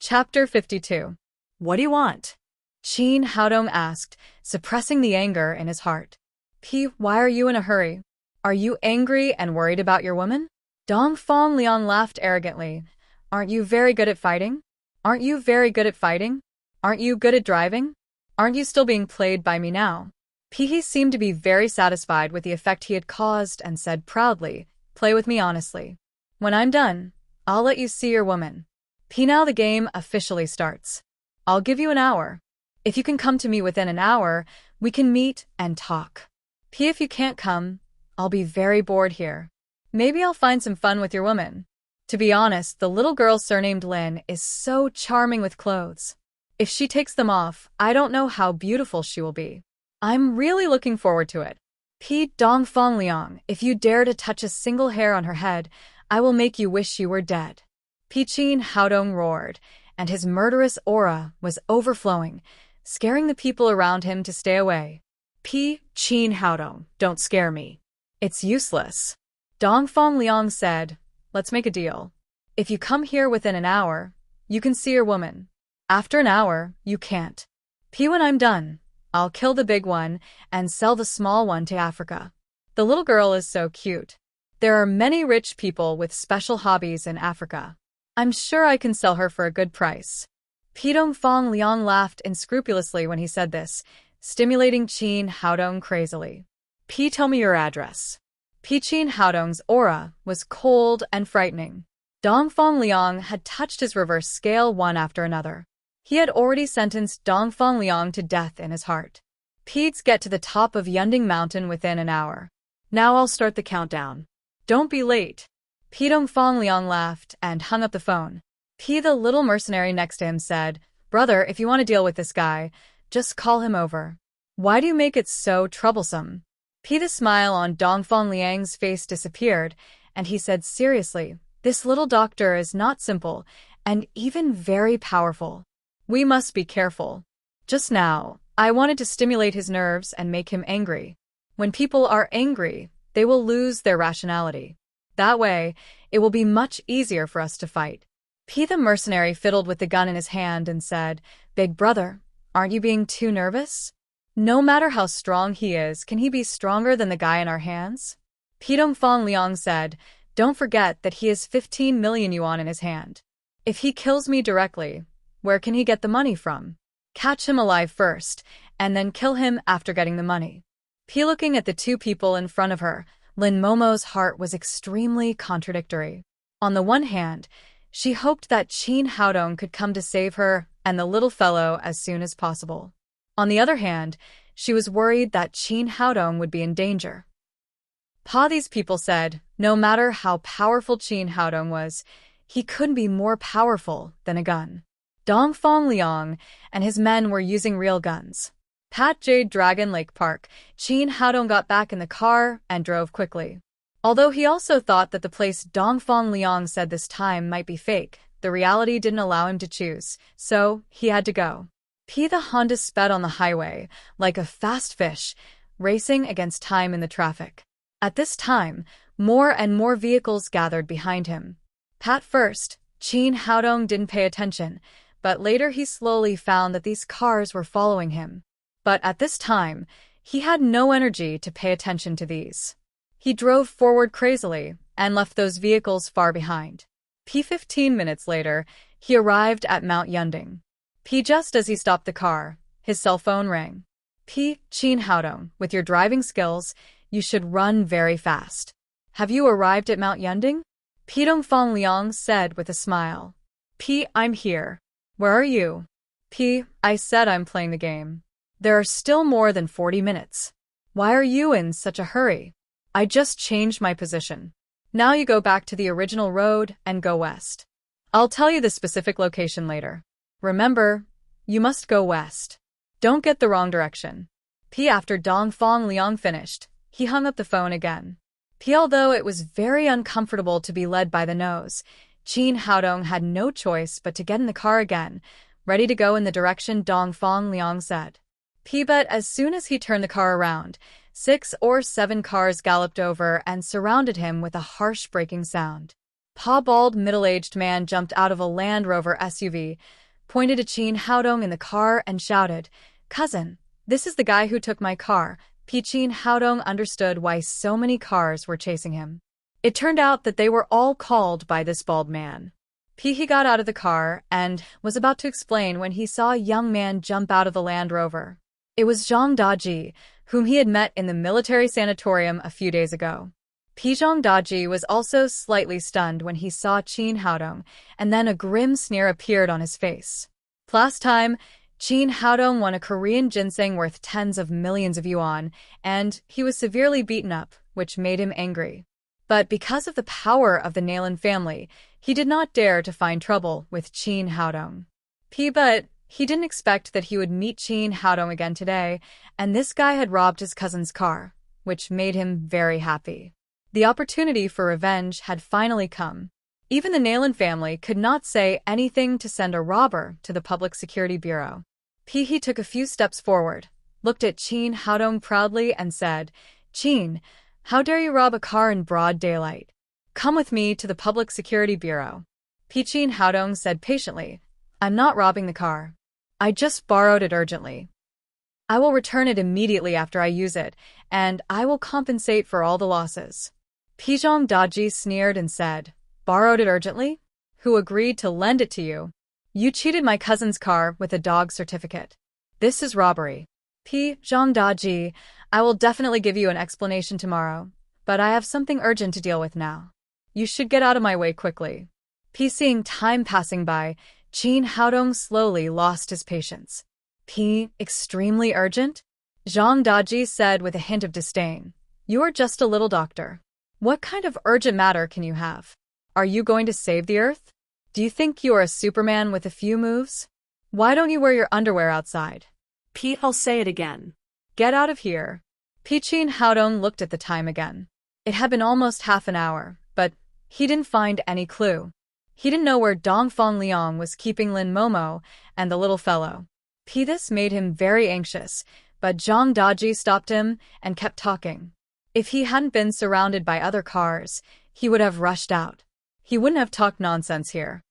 Chapter 52. What do you want? Qin Haodong asked, suppressing the anger in his heart. Why are you in a hurry? Are you angry and worried about your woman? Dongfang Liang laughed arrogantly. Aren't you very good at fighting? Aren't you very good at fighting? Aren't you good at driving? Aren't you still being played by me now? He seemed to be very satisfied with the effect he had caused and said proudly, play with me honestly. When I'm done, I'll let you see your woman. Now the game officially starts. I'll give you an hour. If you can come to me within an hour, we can meet and talk. If you can't come, I'll be very bored here. Maybe I'll find some fun with your woman. To be honest, the little girl surnamed Lin is so charming with clothes. If she takes them off, I don't know how beautiful she will be. I'm really looking forward to it. Dongfang Liang, if you dare to touch a single hair on her head, I will make you wish you were dead. Qin Haodong roared, and his murderous aura was overflowing, scaring the people around him to stay away. Qin Haodong, don't scare me. It's useless. Dongfang Liang said, let's make a deal. If you come here within an hour, you can see your woman. After an hour, you can't. When I'm done, I'll kill the big one and sell the small one to Africa. The little girl is so cute. There are many rich people with special hobbies in Africa. I'm sure I can sell her for a good price. Dongfang Liang laughed unscrupulously when he said this, stimulating Qin Haodong crazily. Tell me your address. Qin Haodong's aura was cold and frightening. Dongfang Liang had touched his reverse scale one after another. He had already sentenced Dongfang Liang to death in his heart. Get to the top of Yunding Mountain within an hour. Now I'll start the countdown. Don't be late. Dongfang Liang laughed and hung up the phone. The little mercenary next to him said, brother, if you want to deal with this guy, just call him over. Why do you make it so troublesome? The smile on Dongfang Liang's face disappeared, and he said seriously, this little doctor is not simple, and even very powerful. We must be careful. Just now, I wanted to stimulate his nerves and make him angry. When people are angry, they will lose their rationality. That way, it will be much easier for us to fight. The mercenary fiddled with the gun in his hand and said, big brother, aren't you being too nervous? No matter how strong he is, can he be stronger than the guy in our hands? Dongfang Liang said, don't forget that he has 15 million yuan in his hand. If he kills me directly, where can he get the money from? Catch him alive first, and then kill him after getting the money. Looking at the two people in front of her, Lin Momo's heart was extremely contradictory. On the one hand, she hoped that Qin Haodong could come to save her and the little fellow as soon as possible. On the other hand, she was worried that Qin Haodong would be in danger. These people said, no matter how powerful Qin Haodong was, he couldn't be more powerful than a gun. Dongfang Liang and his men were using real guns. At Jade Dragon Lake Park, Qin Haodong got back in the car and drove quickly. Although he also thought that the place Dongfang Liang said this time might be fake, the reality didn't allow him to choose, so he had to go. The Honda sped on the highway, like a fast fish, racing against time in the traffic. At this time, more and more vehicles gathered behind him. At first, Qin Haodong didn't pay attention, but later he slowly found that these cars were following him. But at this time, he had no energy to pay attention to these. He drove forward crazily and left those vehicles far behind. 15 minutes later, he arrived at Mount Yunding. Just as he stopped the car, his cell phone rang. Qin Haodong, with your driving skills, you should run very fast. Have you arrived at Mount Yunding? Dongfang Liang said with a smile. I'm here. Where are you? I said I'm playing the game. There are still more than 40 minutes. Why are you in such a hurry? I just changed my position. Now you go back to the original road and go west. I'll tell you the specific location later. Remember, you must go west. Don't get the wrong direction. After Dongfang Liang finished, he hung up the phone again. Although it was very uncomfortable to be led by the nose, Qin Haodong had no choice but to get in the car again, ready to go in the direction Dongfang Liang said. But as soon as he turned the car around, 6 or 7 cars galloped over and surrounded him with a harsh braking sound. Bald middle-aged man jumped out of a Land Rover SUV, pointed to Qin Haodong in the car and shouted, "Cousin, this is the guy who took my car." Qin Haodong understood why so many cars were chasing him. It turned out that they were all called by this bald man. He got out of the car and was about to explain when he saw a young man jump out of the Land Rover. It was Zhang Daji, whom he had met in the military sanatorium a few days ago. Zhang Daji was also slightly stunned when he saw Qin Haodong, and then a grim sneer appeared on his face. Last time, Qin Haodong won a Korean ginseng worth tens of millions of yuan, and he was severely beaten up, which made him angry. But because of the power of the Nalin family, he did not dare to find trouble with Qin Haodong. But he didn't expect that he would meet Qin Haodong again today, and this guy had robbed his cousin's car, which made him very happy. The opportunity for revenge had finally come. Even the Nalin family could not say anything to send a robber to the Public Security Bureau. He took a few steps forward, looked at Qin Haodong proudly and said, "Qin, how dare you rob a car in broad daylight? Come with me to the Public Security Bureau." Qin Haodong said patiently, "I'm not robbing the car. I just borrowed it urgently. I will return it immediately after I use it, and I will compensate for all the losses." Zhang Daji sneered and said, "Borrowed it urgently? Who agreed to lend it to you? You cheated my cousin's car with a dog certificate. This is robbery." Zhang Daji, "I will definitely give you an explanation tomorrow, but I have something urgent to deal with now. You should get out of my way quickly." Seeing time passing by, Qin Haodong slowly lost his patience. Extremely urgent? Zhang Daji said with a hint of disdain. "You are just a little doctor. What kind of urgent matter can you have? Are you going to save the Earth? Do you think you are a Superman with a few moves? Why don't you wear your underwear outside?" I'll say it again. "Get out of here." Qin Haodong looked at the time again. It had been almost half an hour, but he didn't find any clue. He didn't know where Dongfang Liang was keeping Lin Momo and the little fellow. This made him very anxious, but Zhang Daji stopped him and kept talking. If he hadn't been surrounded by other cars, he would have rushed out. He wouldn't have talked nonsense here.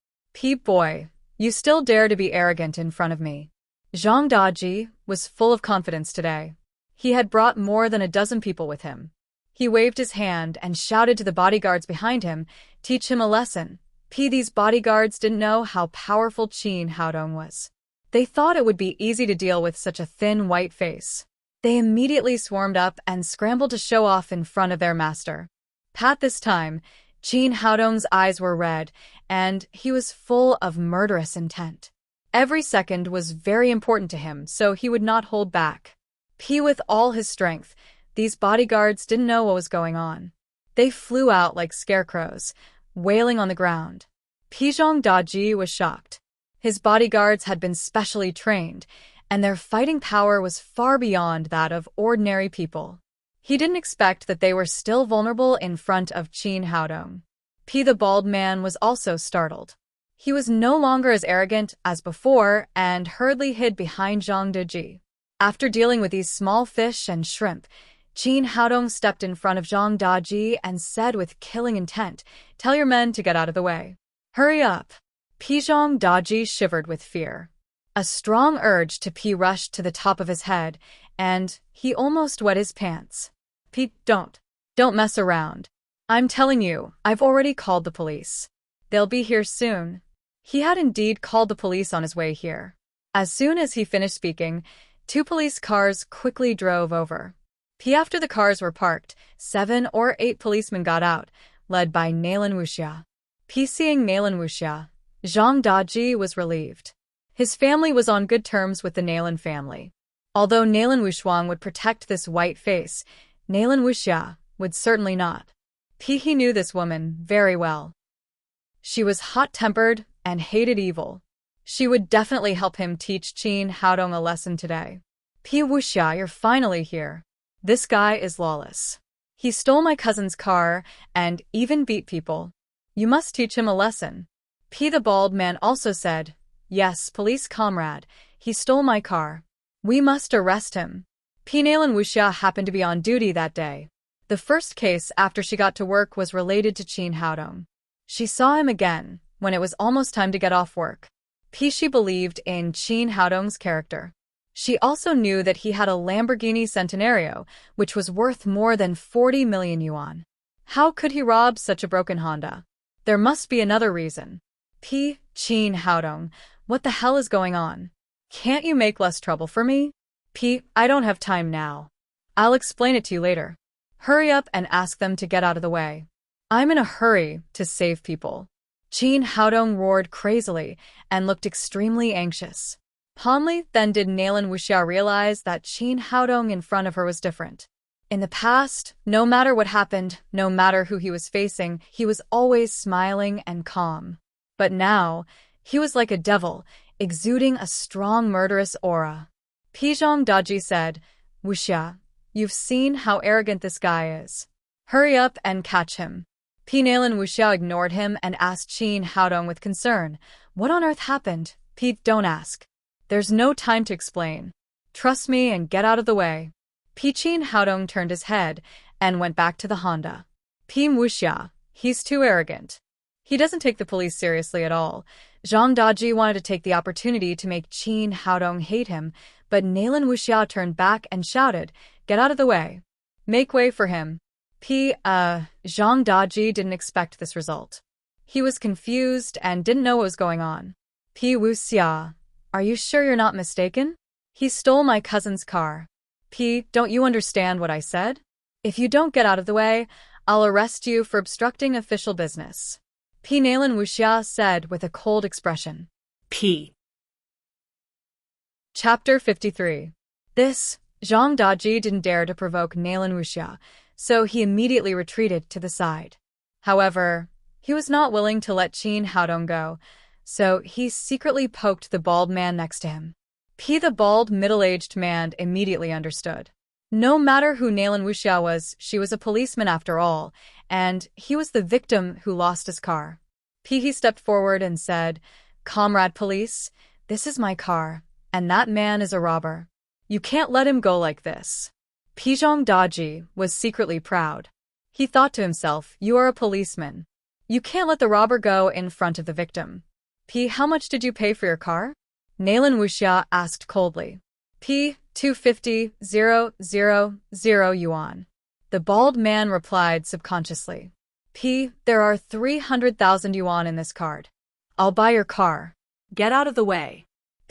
"Boy, you still dare to be arrogant in front of me." Zhang Daji was full of confidence today. He had brought more than a dozen people with him. He waved his hand and shouted to the bodyguards behind him, "Teach him a lesson." These bodyguards didn't know how powerful Qin Haodong was. They thought it would be easy to deal with such a thin white face. They immediately swarmed up and scrambled to show off in front of their master. This time, Qin Haodong's eyes were red, and he was full of murderous intent. Every second was very important to him, so he would not hold back. With all his strength, these bodyguards didn't know what was going on. They flew out like scarecrows, wailing on the ground. Zhang Daji was shocked. His bodyguards had been specially trained, and their fighting power was far beyond that of ordinary people. He didn't expect that they were still vulnerable in front of Qin Haodong. The bald man was also startled. He was no longer as arrogant as before and hurriedly hid behind Zhang Daji. After dealing with these small fish and shrimp, Qin Haodong stepped in front of Zhang Daji and said with killing intent, "Tell your men to get out of the way. Hurry up." Zhang Daji shivered with fear. A strong urge to pee rushed to the top of his head, and he almost wet his pants. Don't mess around. I'm telling you, I've already called the police. They'll be here soon." He had indeed called the police on his way here. As soon as he finished speaking, 2 police cars quickly drove over. After the cars were parked, 7 or 8 policemen got out, led by Nalin Wuxia. Seeing Nalin Wuxia, Zhang Daji was relieved. His family was on good terms with the Nalin family. Although Nalin Wuxuang would protect this white face, Nalin Wuxia would certainly not. He knew this woman very well. She was hot-tempered and hated evil. She would definitely help him teach Qin Haodong a lesson today. Wuxia, you're finally here. This guy is lawless. He stole my cousin's car and even beat people. You must teach him a lesson. The bald man also said, "Yes, police comrade, he stole my car. We must arrest him." Nalin Wuxia happened to be on duty that day. The first case after she got to work was related to Qin Haodong. She saw him again, when it was almost time to get off work. She believed in Qin Haodong's character. She also knew that he had a Lamborghini Centenario, which was worth more than 40 million yuan. How could he rob such a broken Honda? There must be another reason. Qin Haodong, what the hell is going on? Can't you make less trouble for me? I don't have time now. I'll explain it to you later. Hurry up and ask them to get out of the way. I'm in a hurry to save people. Qin Haodong roared crazily and looked extremely anxious. Calmly, then did Nalan Wuxia realize that Qin Haodong in front of her was different. In the past, no matter what happened, no matter who he was facing, he was always smiling and calm. But now, he was like a devil, exuding a strong murderous aura. Zhang Daji said, Wuxia, you've seen how arrogant this guy is. Hurry up and catch him. Nalan Wuxia ignored him and asked Qin Haodong with concern, what on earth happened? Don't ask. There's no time to explain. Trust me and get out of the way. Qin Haodong turned his head and went back to the Honda. Wuxia, he's too arrogant. He doesn't take the police seriously at all. Zhang Daji wanted to take the opportunity to make Qin Haodong hate him, but Nalan Wuxia turned back and shouted, get out of the way. Make way for him. Zhang Daji didn't expect this result. He was confused and didn't know what was going on. Wuxia, are you sure you're not mistaken? He stole my cousin's car. Don't you understand what I said? If you don't get out of the way, I'll arrest you for obstructing official business. Nalan Wuxia said with a cold expression. Chapter 53. Zhang Daji didn't dare to provoke Nalan Wuxia, so he immediately retreated to the side. However, he was not willing to let Qin Haodong go, so he secretly poked the bald man next to him. The bald, middle-aged man immediately understood. No matter who Nalan Wuxia was, she was a policeman after all, and he was the victim who lost his car. He stepped forward and said, Comrade police, this is my car, and that man is a robber. You can't let him go like this. Zhang Daji was secretly proud. He thought to himself, you are a policeman. You can't let the robber go in front of the victim. How much did you pay for your car? Nalan Wuxia asked coldly. 250,000 yuan. The bald man replied subconsciously. There are 300,000 yuan in this card. I'll buy your car. Get out of the way.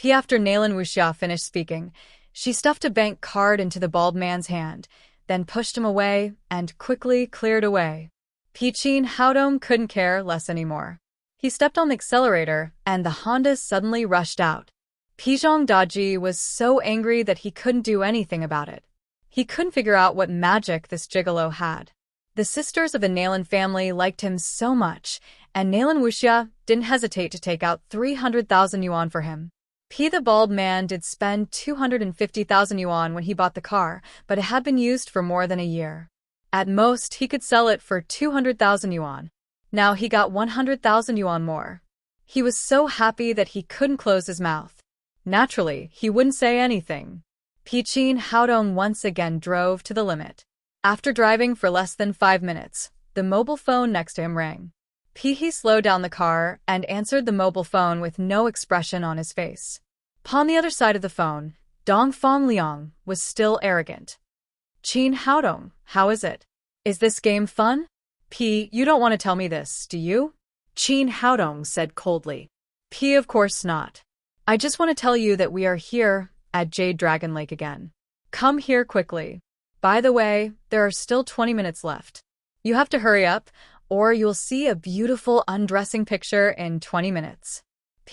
After Nalan Wuxia finished speaking, she stuffed a bank card into the bald man's hand, then pushed him away and quickly cleared away. Qin Haodong couldn't care less anymore. He stepped on the accelerator, and the Honda suddenly rushed out. Zhang Daji was so angry that he couldn't do anything about it. He couldn't figure out what magic this gigolo had. The sisters of the Nalan family liked him so much, and Nalan Wuxia didn't hesitate to take out 300,000 yuan for him. The bald man did spend 250,000 yuan when he bought the car, but it had been used for more than a year. At most, he could sell it for 200,000 yuan. Now he got 100,000 yuan more. He was so happy that he couldn't close his mouth. Naturally, he wouldn't say anything. Qin Haodong once again drove to the limit. After driving for less than 5 minutes, the mobile phone next to him rang. He slowed down the car and answered the mobile phone with no expression on his face. Upon the other side of the phone, Dongfang Liang was still arrogant. Qin Haodong, how is it? Is this game fun? You don't want to tell me this, do you? Qin Haodong said coldly. Of course not. I just want to tell you that we are here at Jade Dragon Lake again. Come here quickly. By the way, there are still 20 minutes left. You have to hurry up, or you'll see a beautiful undressing picture in 20 minutes.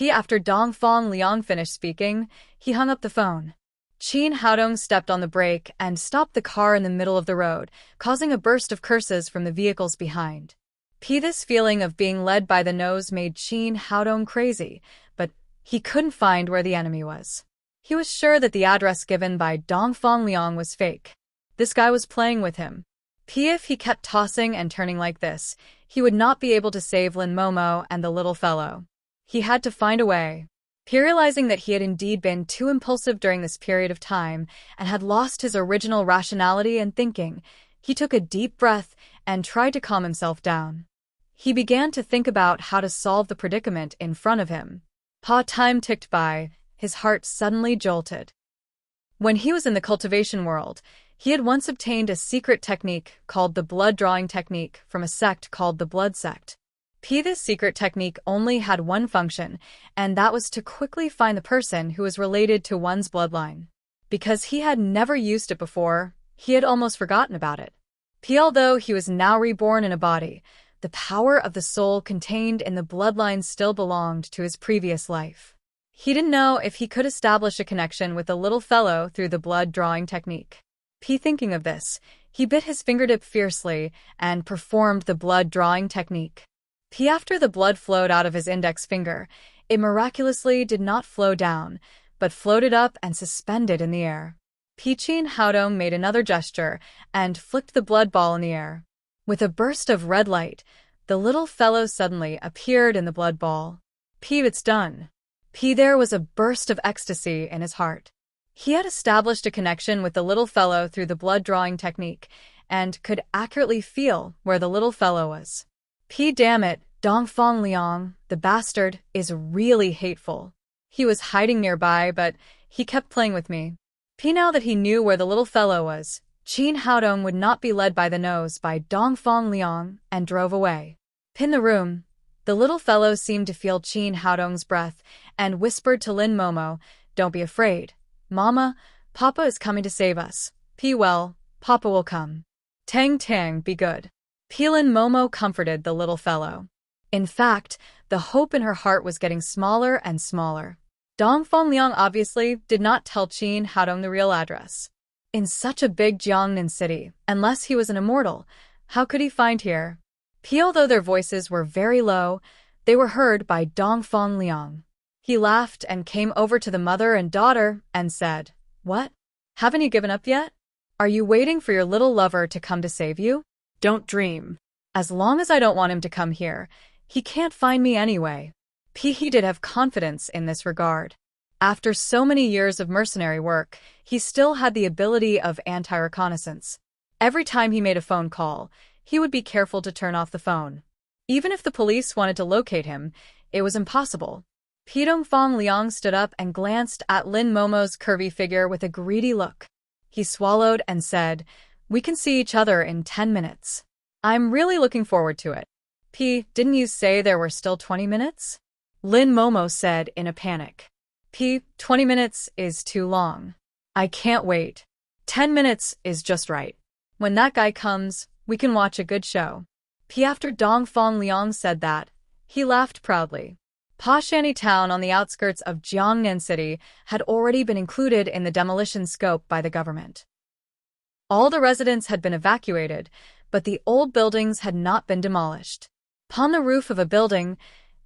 After Dongfang Liang finished speaking, he hung up the phone. Qin Haodong stepped on the brake and stopped the car in the middle of the road, causing a burst of curses from the vehicles behind. This feeling of being led by the nose made Qin Haodong crazy, but he couldn't find where the enemy was. He was sure that the address given by Dongfang Liang was fake. This guy was playing with him. If he kept tossing and turning like this, he would not be able to save Lin Momo and the little fellow. He had to find a way. Realizing that he had indeed been too impulsive during this period of time and had lost his original rationality and thinking, he took a deep breath and tried to calm himself down. He began to think about how to solve the predicament in front of him. Time ticked by, his heart suddenly jolted. When he was in the cultivation world, he had once obtained a secret technique called the blood drawing technique from a sect called the blood sect. This secret technique only had one function, and that was to quickly find the person who was related to one's bloodline. Because he had never used it before, he had almost forgotten about it. Although he was now reborn in a body, the power of the soul contained in the bloodline still belonged to his previous life. He didn't know if he could establish a connection with the little fellow through the blood drawing technique. Thinking of this, he bit his fingertip fiercely and performed the blood drawing technique. After the blood flowed out of his index finger, it miraculously did not flow down, but floated up and suspended in the air. Chin Haodong made another gesture and flicked the blood ball in the air. With a burst of red light, the little fellow suddenly appeared in the blood ball. It's done. There was a burst of ecstasy in his heart. He had established a connection with the little fellow through the blood drawing technique and could accurately feel where the little fellow was. Damn it, Dongfang Liang, the bastard, is really hateful. He was hiding nearby, but he kept playing with me. Now that he knew where the little fellow was, Chin Haodong would not be led by the nose by Dongfang Liang and drove away. In the room, the little fellow seemed to feel Chin Haodong's breath and whispered to Lin Momo, "Don't be afraid. Mama, Papa is coming to save us. Well, Papa will come. Tang Tang, be good." Lin Momo comforted the little fellow. In fact, the hope in her heart was getting smaller and smaller. Dongfang Liang obviously did not tell Chin Haodong the real address. In such a big Jiangnan city, unless he was an immortal, how could he find here? Although their voices were very low, they were heard by Dongfang Liang. He laughed and came over to the mother and daughter and said, "What? Haven't you given up yet? Are you waiting for your little lover to come to save you? Don't dream. As long as I don't want him to come here, he can't find me anyway." He did have confidence in this regard. After so many years of mercenary work, he still had the ability of anti-reconnaissance. Every time he made a phone call, he would be careful to turn off the phone. Even if the police wanted to locate him, it was impossible. Dongfang Liang stood up and glanced at Lin Momo's curvy figure with a greedy look. He swallowed and said, "We can see each other in 10 minutes. I'm really looking forward to it." Didn't you say there were still 20 minutes? Lin Momo said in a panic. 20 minutes is too long. I can't wait. 10 minutes is just right. When that guy comes, we can watch a good show. After Dongfang Liang said that, he laughed proudly. Pashani town on the outskirts of Jiangnan City had already been included in the demolition scope by the government. All the residents had been evacuated, but the old buildings had not been demolished. Upon the roof of a building,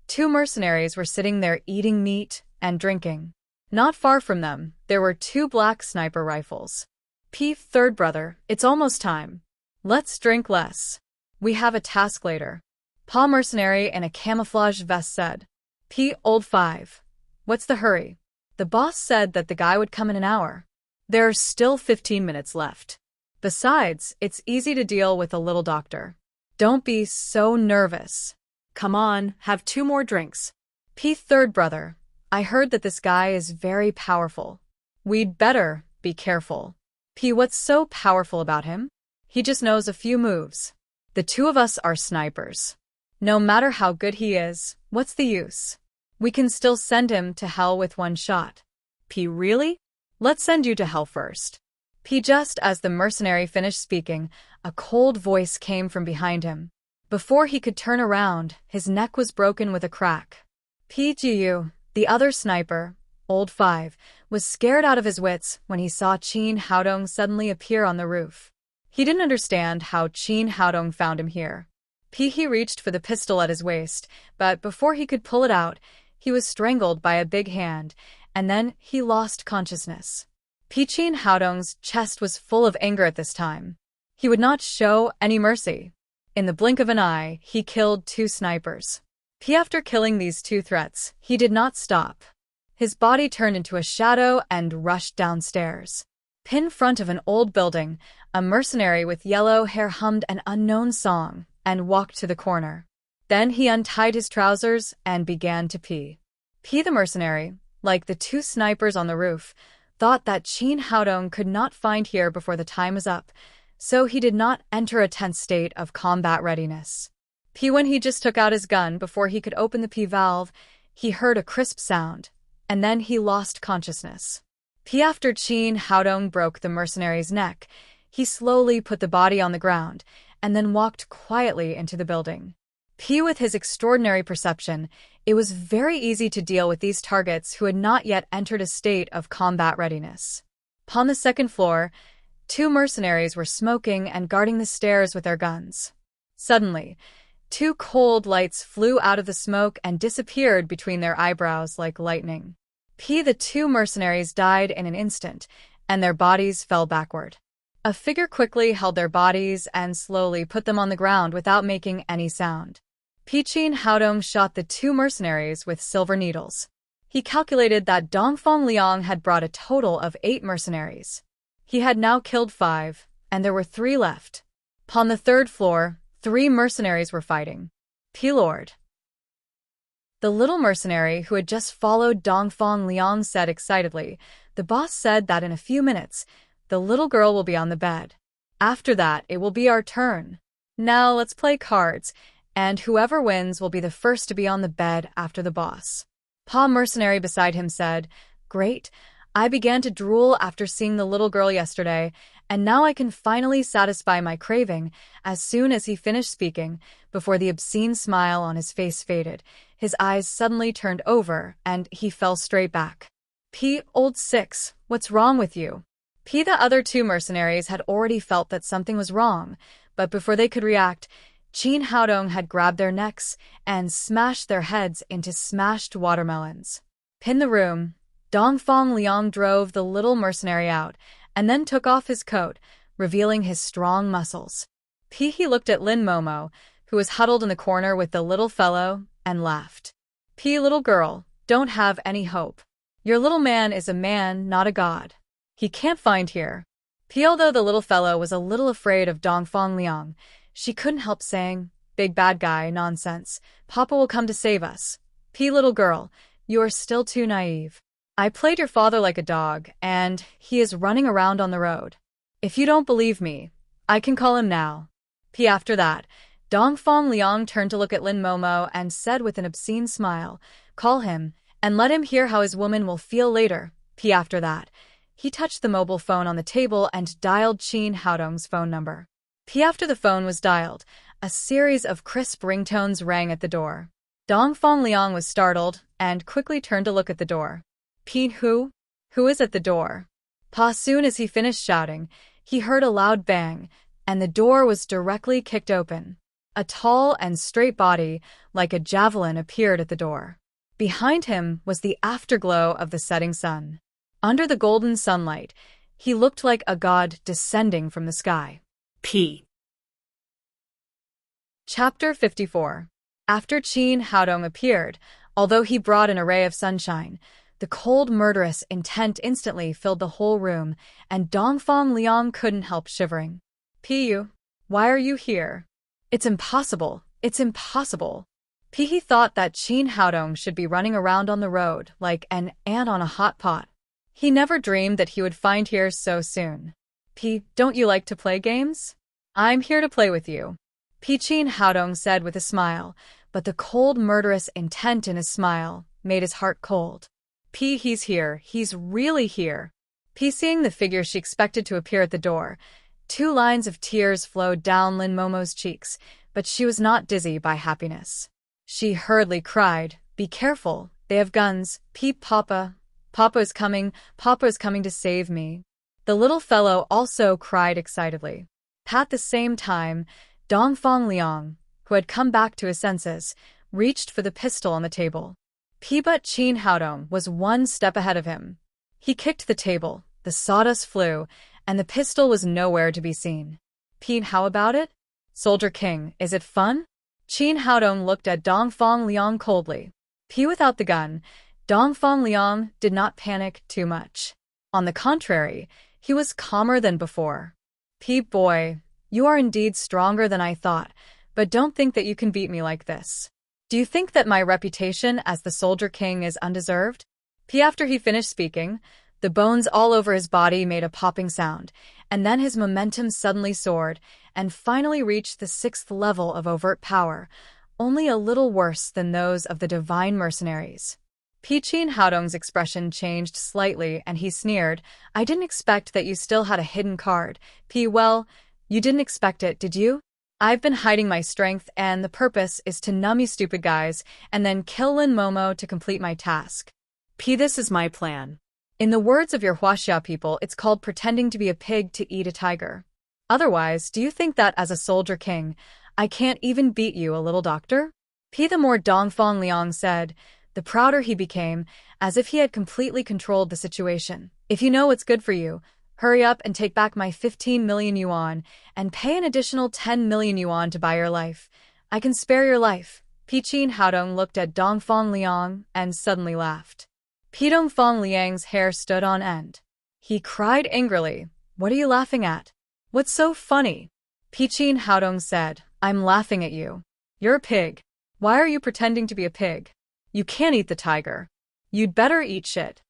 2 mercenaries were sitting there eating meat and drinking. Not far from them, there were 2 black sniper rifles. Third brother, it's almost time. Let's drink less. We have a task later. Mercenary in a camouflage vest said. Old 5. What's the hurry? The boss said that the guy would come in an hour. There are still 15 minutes left. Besides, it's easy to deal with a little doctor. Don't be so nervous. Come on, have 2 more drinks. Third brother, I heard that this guy is very powerful. We'd better be careful. What's so powerful about him? He just knows a few moves. The 2 of us are snipers. No matter how good he is, what's the use? We can still send him to hell with 1 shot. Really? Let's send you to hell first. Just as the mercenary finished speaking, a cold voice came from behind him. Before he could turn around, his neck was broken with a crack. Gu, the other sniper, Old 5, was scared out of his wits when he saw Chin Haodong suddenly appear on the roof. He didn't understand how Chin Haodong found him here. He reached for the pistol at his waist, but before he could pull it out, he was strangled by a big hand, and then he lost consciousness. Chin Haodong's chest was full of anger at this time. He would not show any mercy. In the blink of an eye, he killed 2 snipers. After killing these 2 threats, he did not stop. His body turned into a shadow and rushed downstairs. In front of an old building, a mercenary with yellow hair hummed an unknown song and walked to the corner. Then he untied his trousers and began to pee. P the mercenary, like the two snipers on the roof, thought that Qin Haodong could not find here before the time was up, so he did not enter a tense state of combat readiness. P when he just took out his gun before he could open the P valve, he heard a crisp sound, and then he lost consciousness. P after Qin Haodong broke the mercenary's neck, he slowly put the body on the ground, and then walked quietly into the building. P with his extraordinary perception, it was very easy to deal with these targets who had not yet entered a state of combat readiness. Upon the second floor, two mercenaries were smoking and guarding the stairs with their guns. Suddenly, two cold lights flew out of the smoke and disappeared between their eyebrows like lightning. P the two mercenaries died in an instant, and their bodies fell backward. A figure quickly held their bodies and slowly put them on the ground without making any sound. Qin Haodong shot the two mercenaries with silver needles. He calculated that Dongfang Liang had brought a total of 8 mercenaries. He had now killed 5, and there were 3 left. Upon the third floor, 3 mercenaries were fighting. P-Lord. The little mercenary who had just followed Dongfang Liang said excitedly, "The boss said that in a few minutes, the little girl will be on the bed. After that, it will be our turn. Now let's play cards, and whoever wins will be the first to be on the bed after the boss." Pa mercenary beside him said, "Great, I began to drool after seeing the little girl yesterday, and now I can finally satisfy my craving." As soon as he finished speaking, before the obscene smile on his face faded, his eyes suddenly turned over and he fell straight back. "P, old 6, what's wrong with you?" P the other 2 mercenaries had already felt that something was wrong, but before they could react, Qin Haodong had grabbed their necks and smashed their heads into smashed watermelons. In the room, Dongfang Liang drove the little mercenary out and then took off his coat, revealing his strong muscles. He looked at Lin Momo, who was huddled in the corner with the little fellow, and laughed. "Little girl, don't have any hope. Your little man is a man, not a god. He can't find here." Although the little fellow was a little afraid of Dongfang Liang, she couldn't help saying, "Big bad guy, nonsense. Papa will come to save us." Little girl, you are still too naive. I played your father like a dog, and he is running around on the road. If you don't believe me, I can call him now. After that, Dongfang Liang turned to look at Lin Momo and said with an obscene smile, "Call him, and let him hear how his woman will feel later." After that, he touched the mobile phone on the table and dialed Qin Haodong's phone number. After the phone was dialed, a series of crisp ringtones rang at the door. Dongfang Liang was startled and quickly turned to look at the door. Who? Who is at the door? Soon as he finished shouting, he heard a loud bang, and the door was directly kicked open. A tall and straight body, like a javelin, appeared at the door. Behind him was the afterglow of the setting sun. Under the golden sunlight, he looked like a god descending from the sky. Chapter 54. After Qin Haodong appeared, although he brought an array of sunshine, the cold, murderous intent instantly filled the whole room, and Dongfang Liang couldn't help shivering. Why are you here? It's impossible. It's impossible. He thought that Qin Haodong should be running around on the road like an ant on a hot pot. He never dreamed that he would find here so soon. Don't you like to play games? I'm here to play with you. Qin Haodong said with a smile, but the cold, murderous intent in his smile made his heart cold. He's here. He's really here. Seeing the figure she expected to appear at the door, 2 lines of tears flowed down Lin Momo's cheeks, but she was not dizzy by happiness. She hurriedly cried, "Be careful, they have guns. Papa. Papa is coming to save me." The little fellow also cried excitedly. At the same time, Dongfang Liang, who had come back to his senses, reached for the pistol on the table. But Qin Haodong was 1 step ahead of him. He kicked the table, the sawdust flew, and the pistol was nowhere to be seen. How about it? Soldier King, is it fun? Qin Haodong looked at Dongfang Liang coldly. Without the gun, Dongfang Liang did not panic too much. On the contrary, he was calmer than before. Boy, you are indeed stronger than I thought, but don't think that you can beat me like this. Do you think that my reputation as the Soldier King is undeserved? After he finished speaking, the bones all over his body made a popping sound, and then his momentum suddenly soared and finally reached the 6th level of overt power, only a little worse than those of the divine mercenaries. Qin Haodong's expression changed slightly and he sneered, I didn't expect that you still had a hidden card. Well, you didn't expect it, did you? I've been hiding my strength and the purpose is to numb you stupid guys and then kill Lin Momo to complete my task. This is my plan. In the words of your Huaxia people, it's called pretending to be a pig to eat a tiger. Otherwise, do you think that as a soldier king, I can't even beat you, a little doctor? The more Dongfang Liang said, the prouder he became, as if he had completely controlled the situation. If you know what's good for you, hurry up and take back my 15 million yuan and pay an additional 10 million yuan to buy your life. I can spare your life. Qin Haodong looked at Dongfang Liang and suddenly laughed. Dongfang Liang's hair stood on end. He cried angrily, What are you laughing at? What's so funny? Qin Haodong said, I'm laughing at you. You're a pig. Why are you pretending to be a pig? You can't eat the tiger. You'd better eat shit.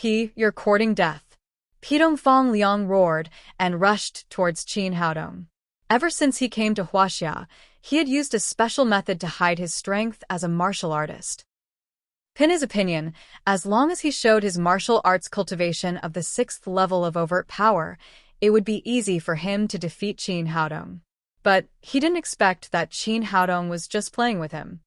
You're courting death. Dongfang Liang roared and rushed towards Qin Haodong. Ever since he came to Huaxia, he had used a special method to hide his strength as a martial artist. In his opinion, as long as he showed his martial arts cultivation of the 6th level of overt power, it would be easy for him to defeat Qin Haodong. But he didn't expect that Qin Haodong was just playing with him.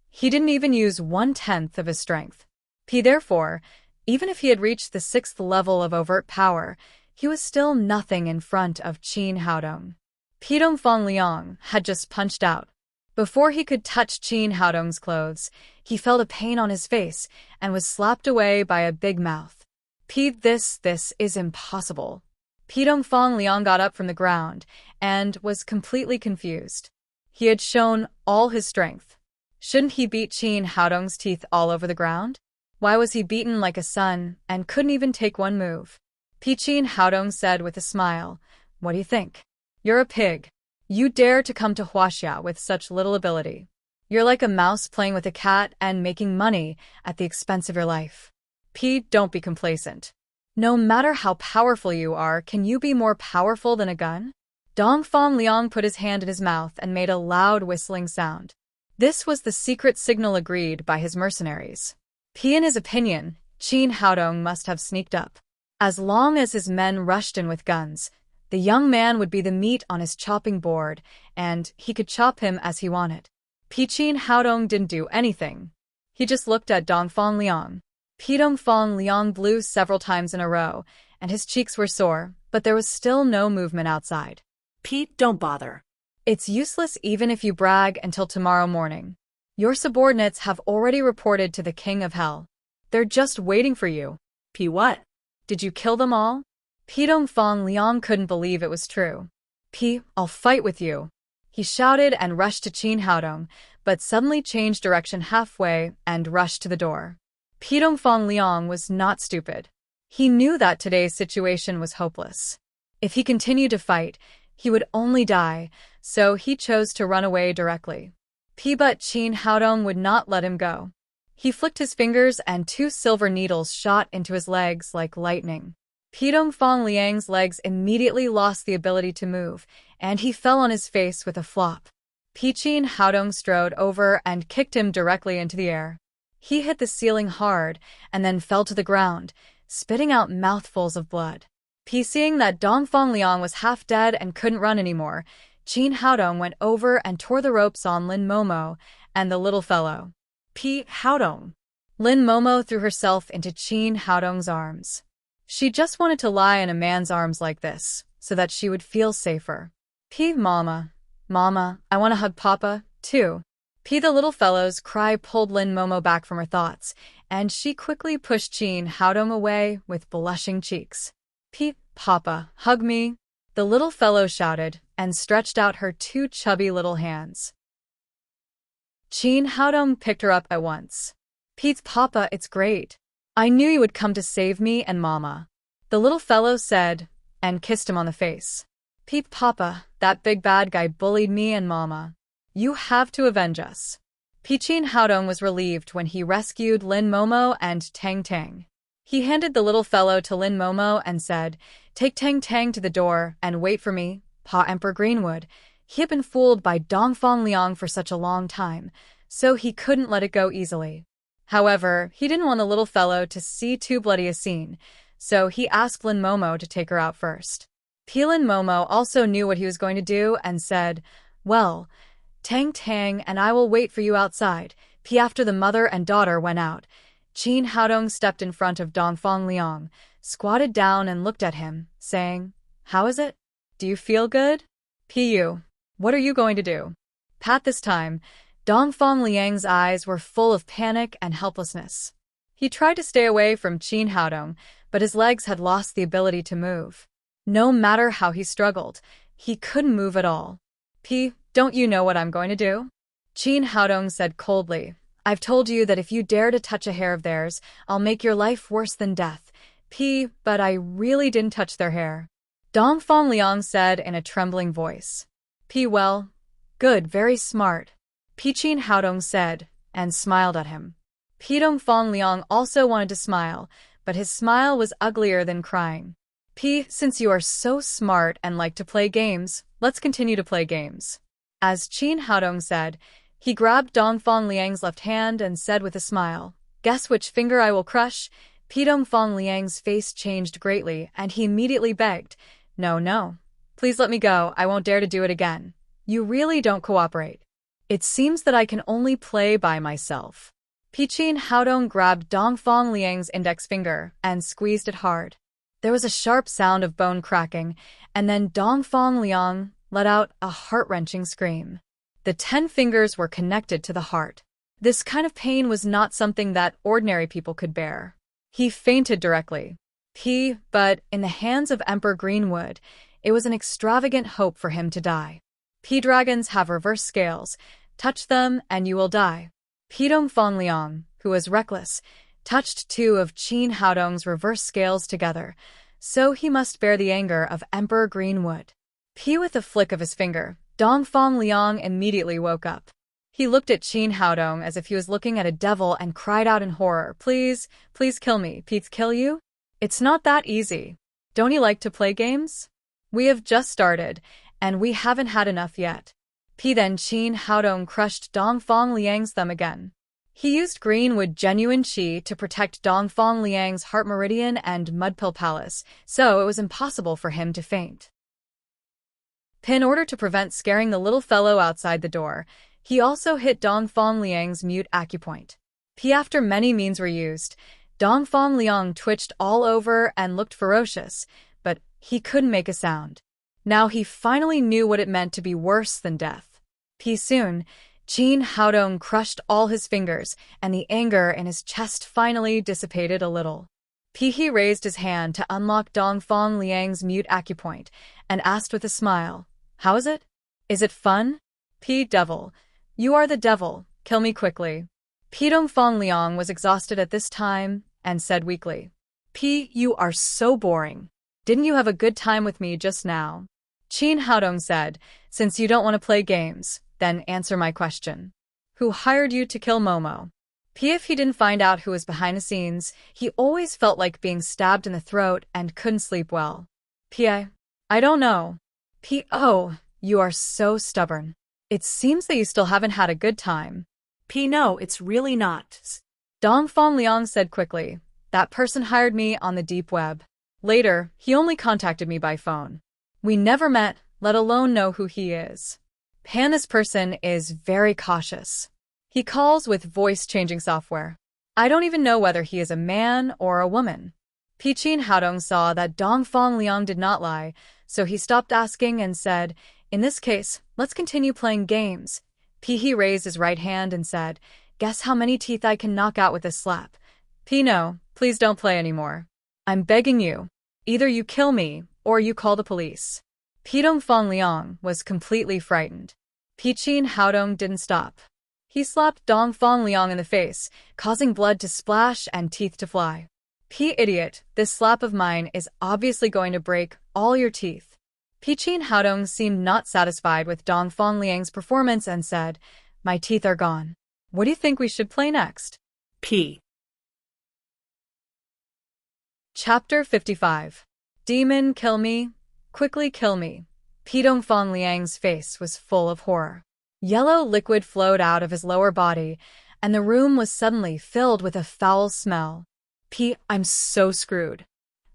He didn't even use 1/10 of his strength. Therefore, even if he had reached the 6th level of overt power, he was still nothing in front of Qin Haodong. Dongfang Liang had just punched out. Before he could touch Qin Haodong's clothes, he felt a pain on his face and was slapped away by a big mouth. This is impossible. Dongfang Liang got up from the ground and was completely confused. He had shown all his strength. Shouldn't he beat Qin Haodong's teeth all over the ground? Why was he beaten like a son and couldn't even take one move? Qin Haodong said with a smile, What do you think? You're a pig. You dare to come to Huaxia with such little ability. You're like a mouse playing with a cat and making money at the expense of your life. Don't be complacent. No matter how powerful you are, can you be more powerful than a gun? Dongfang Liang put his hand in his mouth and made a loud whistling sound. This was the secret signal agreed by his mercenaries. In his opinion, Qin Haodong must have sneaked up. As long as his men rushed in with guns, the young man would be the meat on his chopping board, and he could chop him as he wanted. Qin Haodong didn't do anything. He just looked at Dongfang Liang. Dongfang Liang blew several times in a row, and his cheeks were sore, but there was still no movement outside. Don't bother. It's useless even if you brag until tomorrow morning. Your subordinates have already reported to the King of Hell. They're just waiting for you. What? Did you kill them all? Dongfang Liang couldn't believe it was true. I'll fight with you. He shouted and rushed to Qin Haodong, but suddenly changed direction halfway and rushed to the door. Dongfang Liang was not stupid. He knew that today's situation was hopeless. If he continued to fight, he would only die, so he chose to run away directly. But Qin Haodong would not let him go. He flicked his fingers and 2 silver needles shot into his legs like lightning. Dongfang Liang's legs immediately lost the ability to move, and he fell on his face with a flop. Qin Haodong strode over and kicked him directly into the air. He hit the ceiling hard and then fell to the ground, spitting out mouthfuls of blood. Seeing that Dongfang Liang was half dead and couldn't run anymore, Qin Haodong went over and tore the ropes on Lin Momo and the little fellow. Haodong. Lin Momo threw herself into Qin Haodong's arms. She just wanted to lie in a man's arms like this, so that she would feel safer. Mama, I want to hug Papa, too. The little fellow's cry pulled Lin Momo back from her thoughts, and she quickly pushed Qin Haodong away with blushing cheeks. Papa, hug me. The little fellow shouted, and stretched out her 2 chubby little hands. Qin Haodong picked her up at once. Papa, it's great. I knew you would come to save me and Mama. The little fellow said, and kissed him on the face. Papa, that big bad guy bullied me and Mama. You have to avenge us. Qin Haodong was relieved when he rescued Lin Momo and Tang Tang. He handed the little fellow to Lin Momo and said, "Take Tang Tang to the door and wait for me, Pa Emperor Greenwood." He had been fooled by Dongfang Liang for such a long time, so he couldn't let it go easily. However, he didn't want the little fellow to see too bloody a scene, so he asked Lin Momo to take her out first. Lin Momo also knew what he was going to do and said, "Well, Tang Tang and I will wait for you outside." After the mother and daughter went out, Qin Haodong stepped in front of Dongfang Liang, squatted down and looked at him, saying, "How is it? Do you feel good? Pu, what are you going to do?" At this time, Dongfang Liang's eyes were full of panic and helplessness. He tried to stay away from Qin Haodong, but his legs had lost the ability to move. No matter how he struggled, he couldn't move at all. Don't you know what I'm going to do?" Qin Haodong said coldly. "I've told you that if you dare to touch a hair of theirs, I'll make your life worse than death." But I really didn't touch their hair," Dongfang Liang said in a trembling voice. Well, good, very smart," Qin Haodong said, and smiled at him. Dongfang Liang also wanted to smile, but his smile was uglier than crying. Since you are so smart and like to play games, let's continue to play games." As Qin Haodong said, he grabbed Dongfang Liang's left hand and said with a smile, "Guess which finger I will crush?" Dongfang Liang's face changed greatly, and he immediately begged, No, please let me go, I won't dare to do it again. You really don't cooperate. It seems that I can only play by myself." Qin Haodong grabbed Dongfang Liang's index finger and squeezed it hard. There was a sharp sound of bone cracking, and then Dongfang Liang let out a heart-wrenching scream. The 10 fingers were connected to the heart. This kind of pain was not something that ordinary people could bear. He fainted directly. But in the hands of Emperor Greenwood, it was an extravagant hope for him to die. Dragons have reverse scales. Touch them and you will die. Dongfang Liang, who was reckless, touched 2 of Qin Haodong's reverse scales together, so he must bear the anger of Emperor Greenwood. With a flick of his finger, Dongfang Liang immediately woke up. He looked at Qin Haodong as if he was looking at a devil and cried out in horror, Please kill me. Kill you? It's not that easy. Don't you like to play games? We have just started, and we haven't had enough yet." Then Qin Haodong crushed Dongfang Liang's thumb again. He used Greenwood Genuine Qi to protect Dongfang Liang's Heart Meridian and Mudpill Palace, so it was impossible for him to faint. In order to prevent scaring the little fellow outside the door, he also hit Dongfang Liang's mute acupoint. After many means were used, Dongfang Liang twitched all over and looked ferocious, but he couldn't make a sound. Now he finally knew what it meant to be worse than death. Soon, Qin Haodong crushed all his fingers, and the anger in his chest finally dissipated a little. He raised his hand to unlock Dongfang Liang's mute acupoint, and asked with a smile, "How is it? Is it fun?" Devil. You are the devil, kill me quickly." Dongfang Liang was exhausted at this time, and said weakly, You are so boring. Didn't you have a good time with me just now?" Qin Haodong said, "Since you don't want to play games, then answer my question. Who hired you to kill Momo?" If he didn't find out who was behind the scenes, he always felt like being stabbed in the throat and couldn't sleep well. I don't know." Oh, you are so stubborn. It seems that you still haven't had a good time." No, it's really not. Dongfang Liang said quickly. "That person hired me on the deep web. Later, he only contacted me by phone. We never met, let alone know who he is. This person is very cautious. He calls with voice-changing software. I don't even know whether he is a man or a woman." Qin Haodong saw that Dongfang Liang did not lie, so he stopped asking and said, "In this case, let's continue playing games." He raised his right hand and said, "Guess how many teeth I can knock out with this slap." No, please don't play anymore. I'm begging you. Either you kill me, or you call the police." Dongfang Liang was completely frightened. Qin Haodong didn't stop. He slapped Dongfang Liang in the face, causing blood to splash and teeth to fly. Idiot, this slap of mine is obviously going to break all your teeth." Qin Haodong seemed not satisfied with Dong Liang's performance and said, "My teeth are gone. What do you think we should play next?" P. Chapter 55. Demon, kill me. Quickly kill me. Dong Liang's face was full of horror. Yellow liquid flowed out of his lower body, and the room was suddenly filled with a foul smell. I'm so screwed.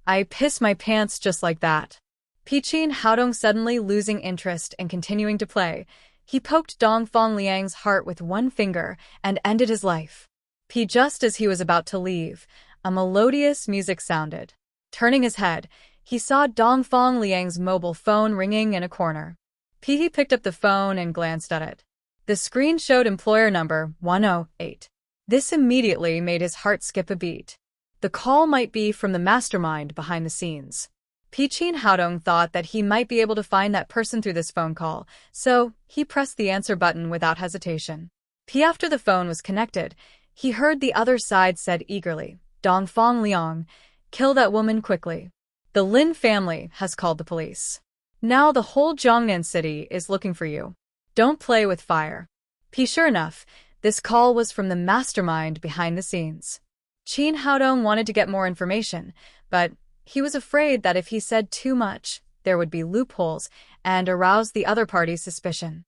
I piss my pants just like that. Qin Haodong suddenly losing interest in continuing to play. He poked Dong Liang's heart with one finger and ended his life. Just as he was about to leave, a melodious music sounded. Turning his head, he saw Dong Liang's mobile phone ringing in a corner. He picked up the phone and glanced at it. The screen showed employer number 108. This immediately made his heart skip a beat. The call might be from the mastermind behind the scenes. Qin Haodong thought that he might be able to find that person through this phone call, so he pressed the answer button without hesitation. After the phone was connected, he heard the other side said eagerly, "Dong Liang, kill that woman quickly. The Lin family has called the police. Now the whole Jiangnan city is looking for you. Don't play with fire." Sure enough, this call was from the mastermind behind the scenes. Qin Haodong wanted to get more information, but he was afraid that if he said too much, there would be loopholes and arouse the other party's suspicion.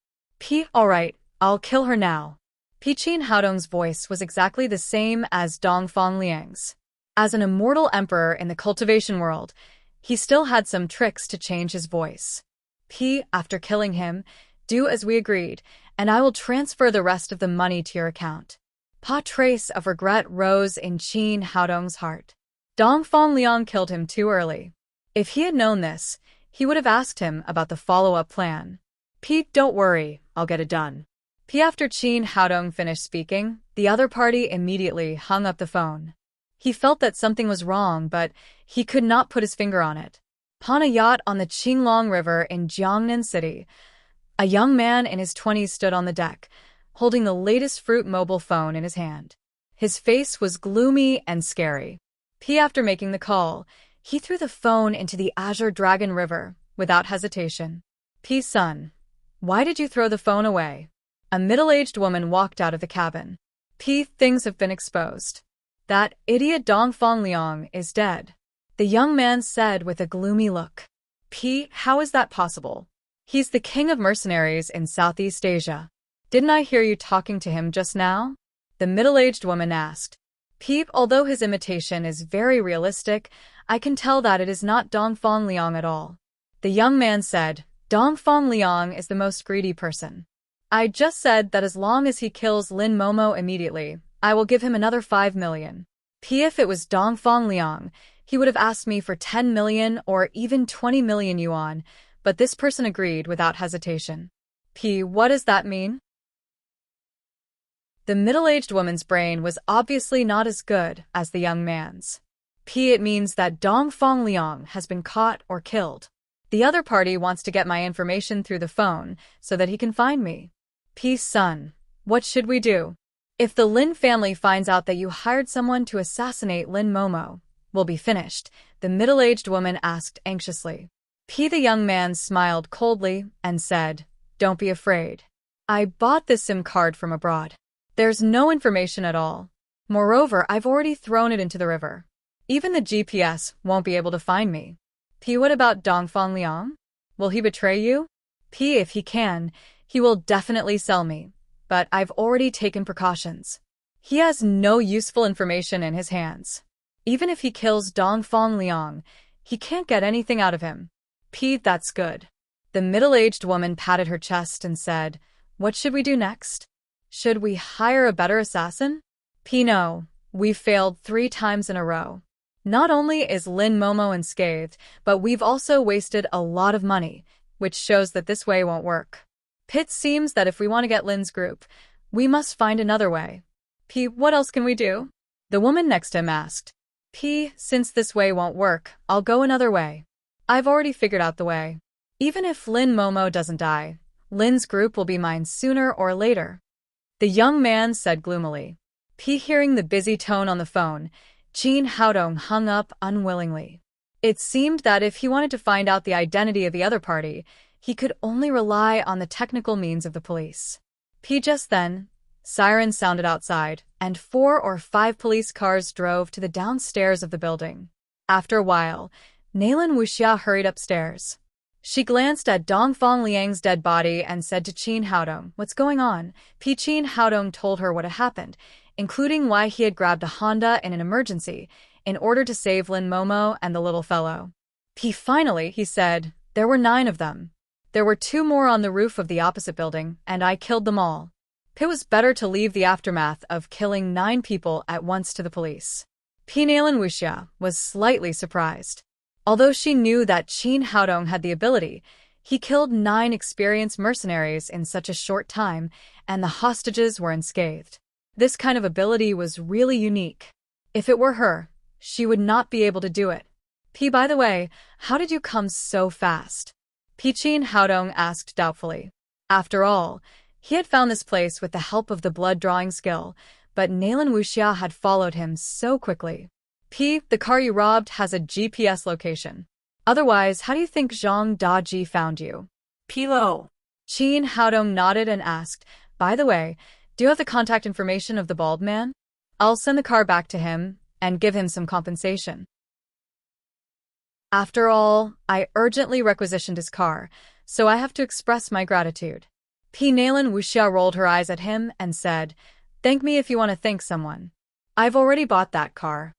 All right, I'll kill her now. Qin Haodong's voice was exactly the same as Dong Liang's. As an immortal emperor in the cultivation world, he still had some tricks to change his voice. After killing him, do as we agreed, and I will transfer the rest of the money to your account. Trace of regret rose in Qin Haodong's heart. Dong Liang killed him too early. If he had known this, he would have asked him about the follow-up plan. Don't worry, I'll get it done. After Qin Haodong finished speaking, the other party immediately hung up the phone. He felt that something was wrong, but he could not put his finger on it. On a yacht on the Qinglong River in Jiangnan City, a young man in his 20s stood on the deck, holding the latest fruit mobile phone in his hand. His face was gloomy and scary. After making the call, he threw the phone into the Azure Dragon River without hesitation. Son, why did you throw the phone away? A middle-aged woman walked out of the cabin. Things have been exposed. That idiot Dong Liang is dead. The young man said with a gloomy look. How is that possible? He's the king of mercenaries in Southeast Asia. Didn't I hear you talking to him just now? The middle-aged woman asked. Although his imitation is very realistic, I can tell that it is not Dong Liang at all. The young man said, Dong Liang is the most greedy person. I just said that as long as he kills Lin Momo immediately, I will give him another 5 million. If it was Dong Liang, he would have asked me for 10 million or even 20 million yuan, but this person agreed without hesitation. What does that mean? The middle-aged woman's brain was obviously not as good as the young man's. It means that Dong Liang has been caught or killed. The other party wants to get my information through the phone so that he can find me. Son, what should we do? If the Lin family finds out that you hired someone to assassinate Lin Momo, we'll be finished, the middle-aged woman asked anxiously. The young man smiled coldly and said, Don't be afraid. I bought this SIM card from abroad. There's no information at all. Moreover, I've already thrown it into the river. Even the GPS won't be able to find me. What about Dong Liang? Will he betray you? If he can, he will definitely sell me. But I've already taken precautions. He has no useful information in his hands. Even if he kills Dong Liang, he can't get anything out of him. That's good. The middle-aged woman patted her chest and said, What should we do next? Should we hire a better assassin? No, we've failed 3 times in a row. Not only is Lin Momo unscathed, but we've also wasted a lot of money, which shows that this way won't work. It seems that if we want to get Lin's group, we must find another way. What else can we do? The woman next to him asked. Since this way won't work, I'll go another way. I've already figured out the way. Even if Lin Momo doesn't die, Lin's group will be mine sooner or later. The young man said gloomily. Hearing the busy tone on the phone, Qin Haodong hung up unwillingly. It seemed that if he wanted to find out the identity of the other party, he could only rely on the technical means of the police. Just then, sirens sounded outside, and 4 or 5 police cars drove to the downstairs of the building. After a while, Nalan Wuxia hurried upstairs. She glanced at Dongfang Liang's dead body and said to Qin Haodong, "What's going on?" Qin Haodong told her what had happened, including why he had grabbed a Honda in an emergency in order to save Lin Momo and the little fellow. Finally, he said, "There were 9 of them. There were 2 more on the roof of the opposite building, and I killed them all." It was better to leave the aftermath of killing 9 people at once to the police. Nalan Wuxia was slightly surprised. Although she knew that Qin Haodong had the ability, he killed 9 experienced mercenaries in such a short time, and the hostages were unscathed. This kind of ability was really unique. If it were her, she would not be able to do it. By the way, how did you come so fast? Qin Haodong asked doubtfully. After all, he had found this place with the help of the blood-drawing skill, but Nalan Wuxia had followed him so quickly. The car you robbed has a GPS location. Otherwise, how do you think Zhang Daji found you? Lo. Qin Haodong nodded and asked, "By the way, do you have the contact information of the bald man? I'll send the car back to him and give him some compensation." After all, I urgently requisitioned his car, so I have to express my gratitude. Nalan Wuxia rolled her eyes at him and said, "Thank me if you want to thank someone. I've already bought that car."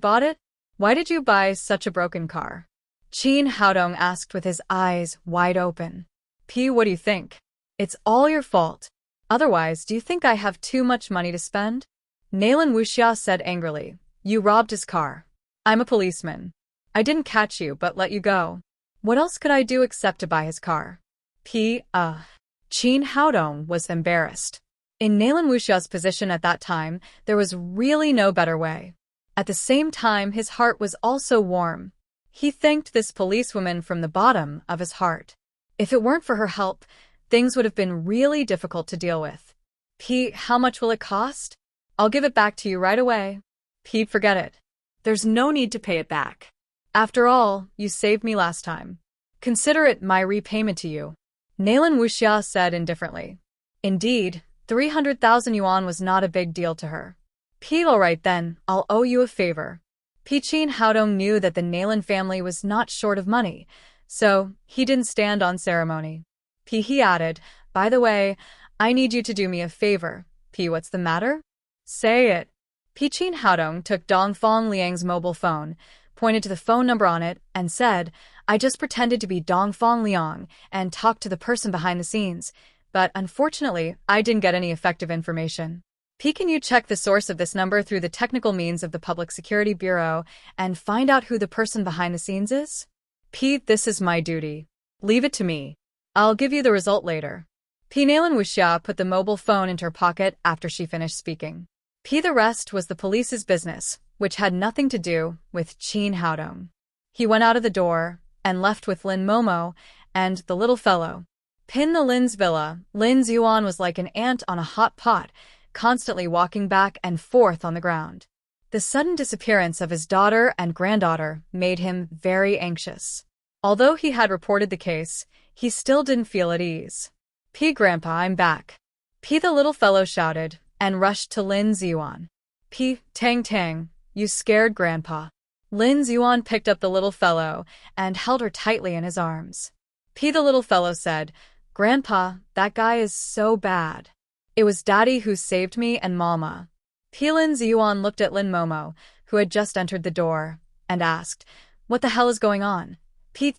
Bought it? Why did you buy such a broken car? Qin Haodong asked with his eyes wide open. What do you think? It's all your fault. Otherwise, do you think I have too much money to spend? Nalan Wuxia said angrily, "You robbed his car. I'm a policeman. I didn't catch you but let you go. What else could I do except to buy his car?" Qin Haodong was embarrassed. In Nalan Wuxia's position at that time, there was really no better way. At the same time, his heart was also warm. He thanked this policewoman from the bottom of his heart. If it weren't for her help, things would have been really difficult to deal with. How much will it cost? I'll give it back to you right away. Forget it. There's no need to pay it back. After all, you saved me last time. Consider it my repayment to you. Nalan Wuxia said indifferently. Indeed, 300,000 yuan was not a big deal to her. All right then, I'll owe you a favor. Qin Haodong knew that the Nalan family was not short of money, so he didn't stand on ceremony. He added, "By the way, I need you to do me a favor." What's the matter? Say it. Qin Haodong took Dongfang Liang's mobile phone, pointed to the phone number on it, and said, "I just pretended to be Dongfang Liang and talked to the person behind the scenes, but unfortunately, I didn't get any effective information. Can you check the source of this number through the technical means of the Public Security Bureau and find out who the person behind the scenes is?" This is my duty. Leave it to me. I'll give you the result later. Nalan Wuxia put the mobile phone into her pocket after she finished speaking. The rest was the police's business, which had nothing to do with Qin Haodong. He went out of the door and left with Lin Momo and the little fellow. In the Lin's villa, Lin Xuan was like an ant on a hot pot, constantly walking back and forth on the ground. The sudden disappearance of his daughter and granddaughter made him very anxious. Although he had reported the case, he still didn't feel at ease. Grandpa, I'm back. The little fellow shouted and rushed to Lin Xuan. Tang Tang, you scared Grandpa. Lin Xuan picked up the little fellow and held her tightly in his arms. The little fellow said, "Grandpa, that guy is so bad. It was Daddy who saved me and Mama." Lin Xuan looked at Lin Momo, who had just entered the door, and asked, "What the hell is going on?"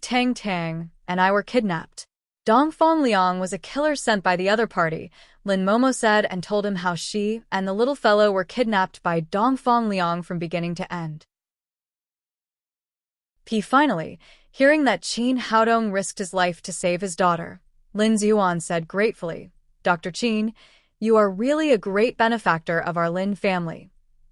Tang Tang and I were kidnapped. Dongfang Liang was a killer sent by the other party, Lin Momo said, and told him how she and the little fellow were kidnapped by Dongfang Liang from beginning to end. Finally, hearing that Qin Haodong risked his life to save his daughter, Lin Xuan said gratefully, "Dr. Qin, you are really a great benefactor of our Lin family."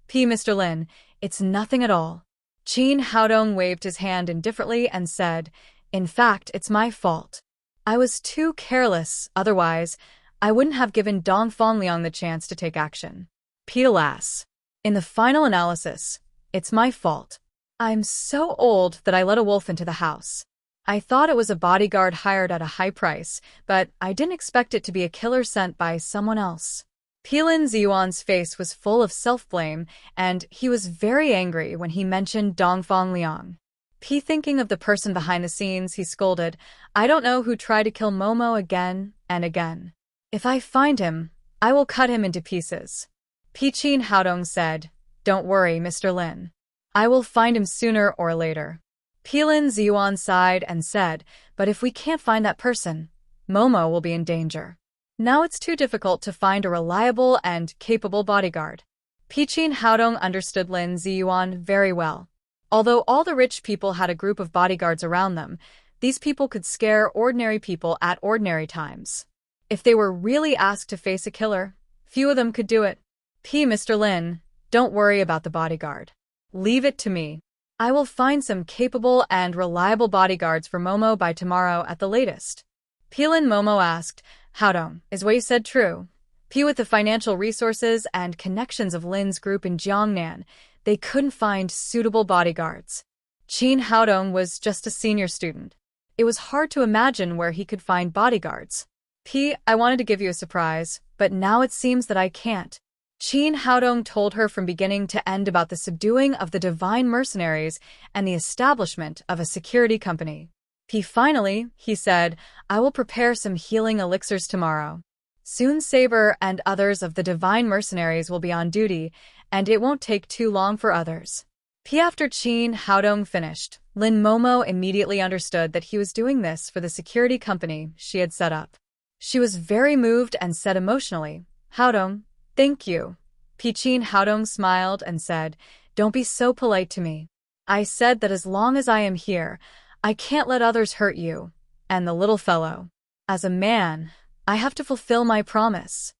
Mr. Lin, it's nothing at all. Qin Haodong waved his hand indifferently and said, "In fact, it's my fault. I was too careless, otherwise, I wouldn't have given Dongfang Liang the chance to take action." Alas. In the final analysis, it's my fault. I'm so old that I let a wolf into the house. I thought it was a bodyguard hired at a high price, but I didn't expect it to be a killer sent by someone else. Pilin Ziyuan's face was full of self-blame, and he was very angry when he mentioned Dongfang Liang. Thinking of the person behind the scenes, he scolded, I don't know who tried to kill Momo again and again. If I find him, I will cut him into pieces. Qin Haodong said, Don't worry, Mr. Lin. I will find him sooner or later. Pilin Ziyuan sighed and said, But if we can't find that person, Momo will be in danger. Now it's too difficult to find a reliable and capable bodyguard. Qin Haodong understood Lin Ziyuan very well. Although all the rich people had a group of bodyguards around them, these people could scare ordinary people at ordinary times. If they were really asked to face a killer, few of them could do it. Mr. Lin, don't worry about the bodyguard. Leave it to me. I will find some capable and reliable bodyguards for Momo by tomorrow at the latest. Pilin Momo asked, Haodong, is what you said true? With the financial resources and connections of Lin's group in Jiangnan, they couldn't find suitable bodyguards. Qin Haodong was just a senior student. It was hard to imagine where he could find bodyguards. I wanted to give you a surprise, but now it seems that I can't. Qin Haodong told her from beginning to end about the subduing of the divine mercenaries and the establishment of a security company. Finally, he said, I will prepare some healing elixirs tomorrow. Soon Saber and others of the divine mercenaries will be on duty, and it won't take too long for others. After Qin Haodong finished, Lin Momo immediately understood that he was doing this for the security company she had set up. She was very moved and said emotionally, Haodong, thank you. Qin Haodong smiled and said, Don't be so polite to me. I said that as long as I am here, I can't let others hurt you, and the little fellow. As a man, I have to fulfill my promise.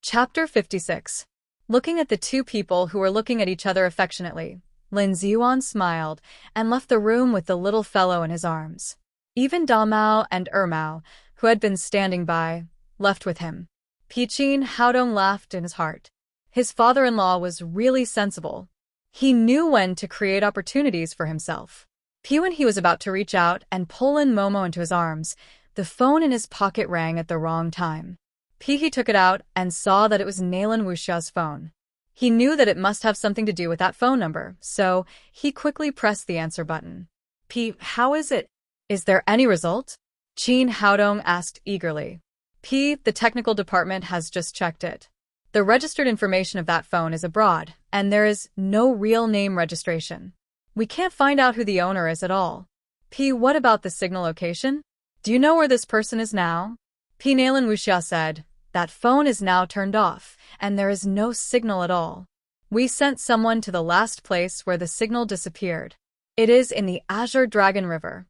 Chapter 56. Looking at the two people who were looking at each other affectionately, Lin Ziyuan smiled and left the room with the little fellow in his arms. Even Damao and Ermao, who had been standing by, left with him. Qin Haodong laughed in his heart. His father-in-law was really sensible. He knew when to create opportunities for himself. When he was about to reach out and pull Lin Momo into his arms, the phone in his pocket rang at the wrong time. He took it out and saw that it was Naylan Wuxia's phone. He knew that it must have something to do with that phone number, so he quickly pressed the answer button. How is it? Is there any result? Qin Haodong asked eagerly. The technical department has just checked it. The registered information of that phone is abroad, and there is no real name registration. We can't find out who the owner is at all. What about the signal location? Do you know where this person is now? Naylan Wuxia said, That phone is now turned off, and there is no signal at all. We sent someone to the last place where the signal disappeared. It is in the Azure Dragon River.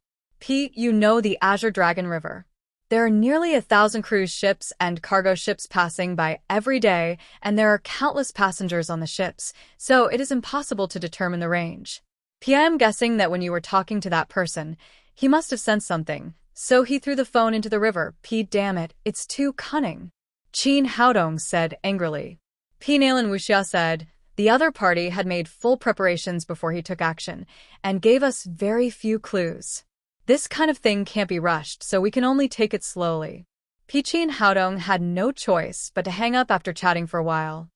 You know the Azure Dragon River. There are nearly 1,000 cruise ships and cargo ships passing by every day, and there are countless passengers on the ships, so it is impossible to determine the range. I am guessing that when you were talking to that person, he must have sensed something, so he threw the phone into the river. Damn it, it's too cunning. Qin Haodong said angrily. Naylan Wuxia said, The other party had made full preparations before he took action, and gave us very few clues. This kind of thing can't be rushed, so we can only take it slowly. Qin Haodong had no choice but to hang up after chatting for a while.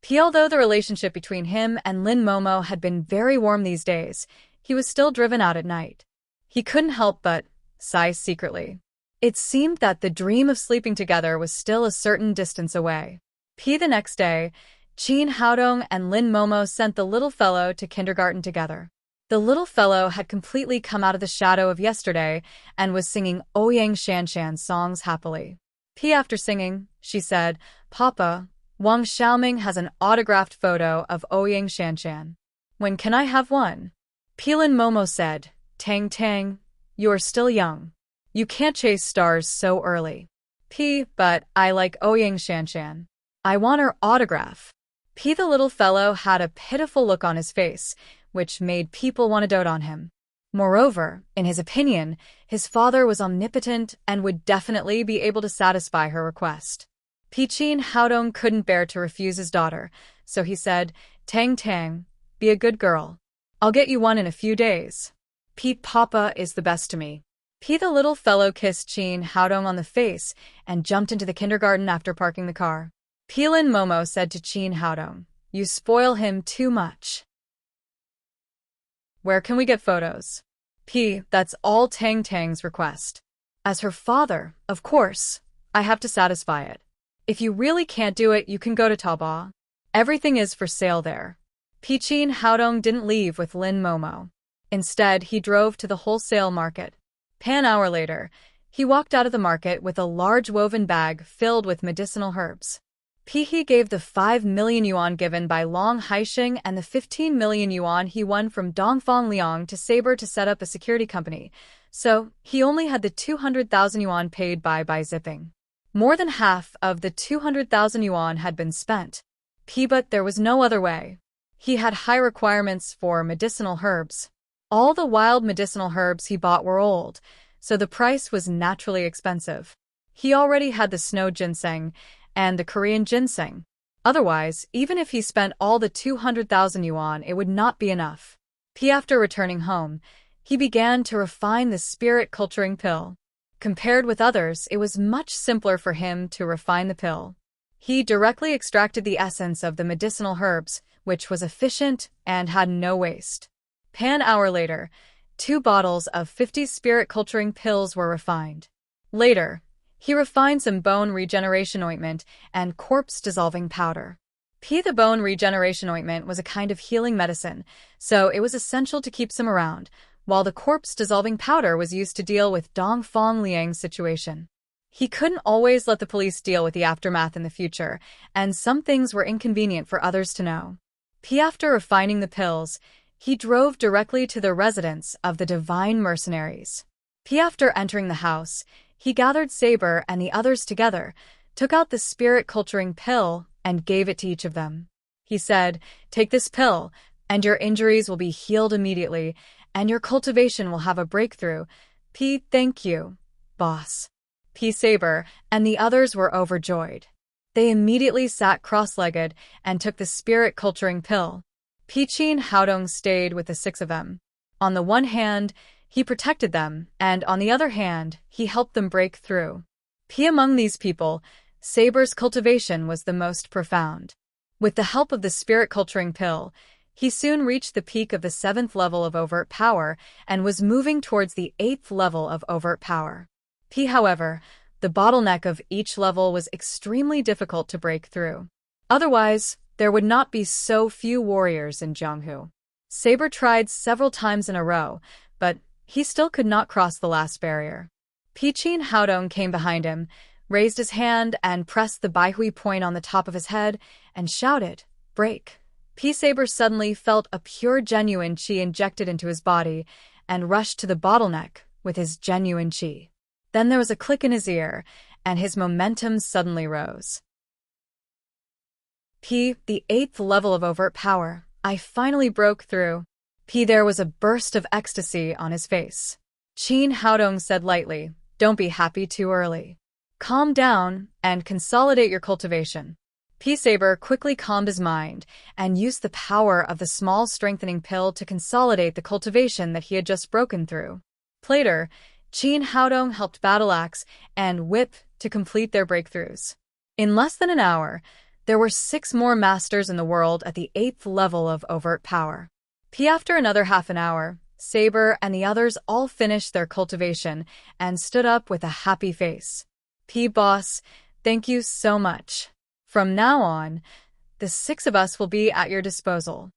Although the relationship between him and Lin Momo had been very warm these days, he was still driven out at night. He couldn't help but sigh secretly. It seemed that the dream of sleeping together was still a certain distance away. The next day, Qin Haodong and Lin Momo sent the little fellow to kindergarten together. The little fellow had completely come out of the shadow of yesterday and was singing Ouyang Shanshan's songs happily. After singing, she said, Papa, Wang Xiaoming has an autographed photo of Ouyang Shanshan. When can I have one? Lin Momo said, Tang Tang, you are still young. You can't chase stars so early. But I like Ouyang Shanshan. I want her autograph. The little fellow had a pitiful look on his face, which made people want to dote on him. Moreover, in his opinion, his father was omnipotent and would definitely be able to satisfy her request. Qin Haodong couldn't bear to refuse his daughter, so he said, "Tang Tang, be a good girl. I'll get you one in a few days. Papa is the best to me." The little fellow kissed Qin Haodong on the face and jumped into the kindergarten after parking the car. Lin Momo said to Qin Haodong, "You spoil him too much. Where can we get photos?" That's all Tang Tang's request. As her father, of course, I have to satisfy it. If you really can't do it, you can go to Taobao. Everything is for sale there. Qin Haodong didn't leave with Lin Momo. Instead, he drove to the wholesale market. An hour later, he walked out of the market with a large woven bag filled with medicinal herbs. He gave the 5 million yuan given by Long Haixing and the 15 million yuan he won from Dongfang Liang to Saber to set up a security company, so he only had the 200,000 yuan paid by zipping. More than half of the 200,000 yuan had been spent. But there was no other way. He had high requirements for medicinal herbs. All the wild medicinal herbs he bought were old, so the price was naturally expensive. He already had the snow ginseng and the Korean ginseng. Otherwise, even if he spent all the 200,000 yuan, it would not be enough. After returning home, he began to refine the spirit culturing pill. Compared with others, it was much simpler for him to refine the pill. He directly extracted the essence of the medicinal herbs, which was efficient and had no waste. An hour later, 2 bottles of 50 spirit culturing pills were refined. Later, he refined some bone regeneration ointment and corpse dissolving powder. The bone regeneration ointment was a kind of healing medicine, so it was essential to keep some around, while the corpse dissolving powder was used to deal with Dongfang Liang's situation. He couldn't always let the police deal with the aftermath in the future, and some things were inconvenient for others to know. After refining the pills, he drove directly to the residence of the divine mercenaries. After entering the house, he gathered Saber and the others together, took out the spirit culturing pill, and gave it to each of them. He said, "Take this pill, and your injuries will be healed immediately, and your cultivation will have a breakthrough. Thank you, boss." Saber and the others were overjoyed. They immediately sat cross-legged and took the spirit culturing pill. Qin Haodong stayed with the 6 of them. On the one hand, he protected them, and on the other hand, he helped them break through. Among these people, Saber's cultivation was the most profound. With the help of the spirit culturing pill, he soon reached the peak of the 7th level of overt power and was moving towards the 8th level of overt power. However, the bottleneck of each level was extremely difficult to break through. Otherwise, there would not be so few warriors in Jianghu. Saber tried several times in a row, but he still could not cross the last barrier. Qin Haodong came behind him, raised his hand and pressed the Baihui point on the top of his head, and shouted, "Break." Saber suddenly felt a pure genuine qi injected into his body and rushed to the bottleneck with his genuine qi. Then there was a click in his ear, and his momentum suddenly rose. The 8th level of overt power. I finally broke through. There was a burst of ecstasy on his face. Qin Haodong said lightly, "Don't be happy too early. Calm down and consolidate your cultivation." Saber quickly calmed his mind and used the power of the small strengthening pill to consolidate the cultivation that he had just broken through. Later, Qin Haodong helped Battle Axe and Whip to complete their breakthroughs. In less than an hour, there were 6 more masters in the world at the 8th level of overt power. After another half an hour, Saber and the others all finished their cultivation and stood up with a happy face. Boss, thank you so much. From now on, the 6 of us will be at your disposal.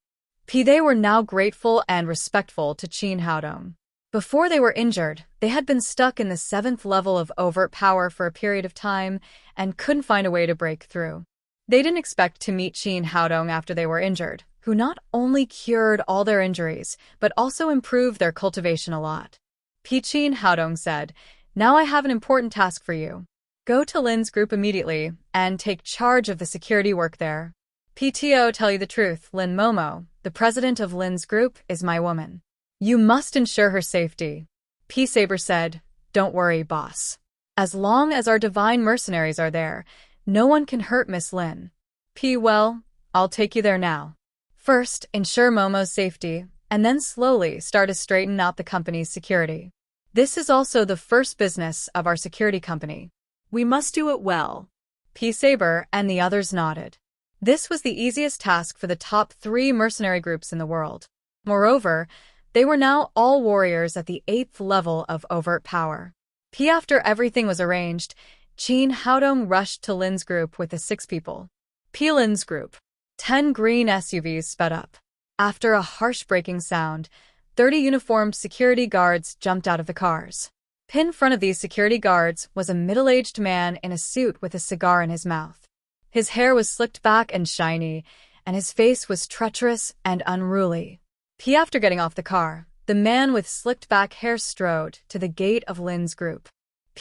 They were now grateful and respectful to Qin Haodong. Before they were injured, they had been stuck in the 7th level of overt power for a period of time and couldn't find a way to break through. They didn't expect to meet Qin Haodong after they were injured, who not only cured all their injuries, but also improved their cultivation a lot. Qin Haodong said, "Now I have an important task for you. Go to Lin's group immediately and take charge of the security work there. Tell you the truth, Lin Momo, the president of Lin's group, is my woman. You must ensure her safety." Saber said, "Don't worry, boss. As long as our divine mercenaries are there, no one can hurt Miss Lin." Well, I'll take you there now. First, ensure Momo's safety, and then slowly start to straighten out the company's security. This is also the first business of our security company. We must do it well. P. Saber and the others nodded. This was the easiest task for the top 3 mercenary groups in the world. Moreover, they were now all warriors at the 8th level of overt power. After everything was arranged, Qin Haodong rushed to Lin's group with the 6 people. Lin's group. 10 green SUVs sped up. After a harsh braking sound, 30 uniformed security guards jumped out of the cars. In front of these security guards was a middle-aged man in a suit with a cigar in his mouth. His hair was slicked back and shiny, and his face was treacherous and unruly. After getting off the car, the man with slicked-back hair strode to the gate of Lin's group.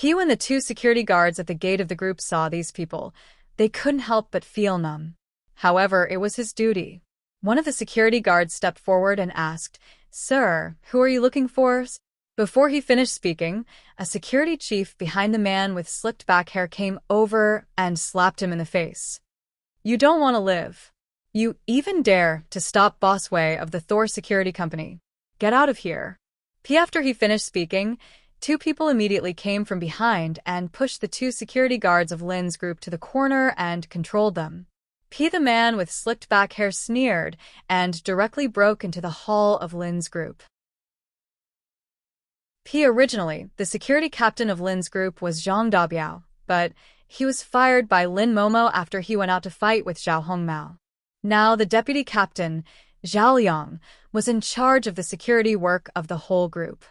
When the 2 security guards at the gate of the group saw these people, they couldn't help but feel numb. However, it was his duty. One of the security guards stepped forward and asked, "Sir, who are you looking for?" Before he finished speaking, a security chief behind the man with slicked-back hair came over and slapped him in the face. "You don't want to live. You even dare to stop Boss Wei of the Thor Security Company. Get out of here." After he finished speaking, 2 people immediately came from behind and pushed the 2 security guards of Lin's group to the corner and controlled them. The man with slicked-back hair sneered and directly broke into the hall of Lin's group. Originally, the security captain of Lin's group was Zhang Dabiao, but he was fired by Lin Momo after he went out to fight with Zhao Hongmao. Now the deputy captain, Zhao Liang, was in charge of the security work of the whole group.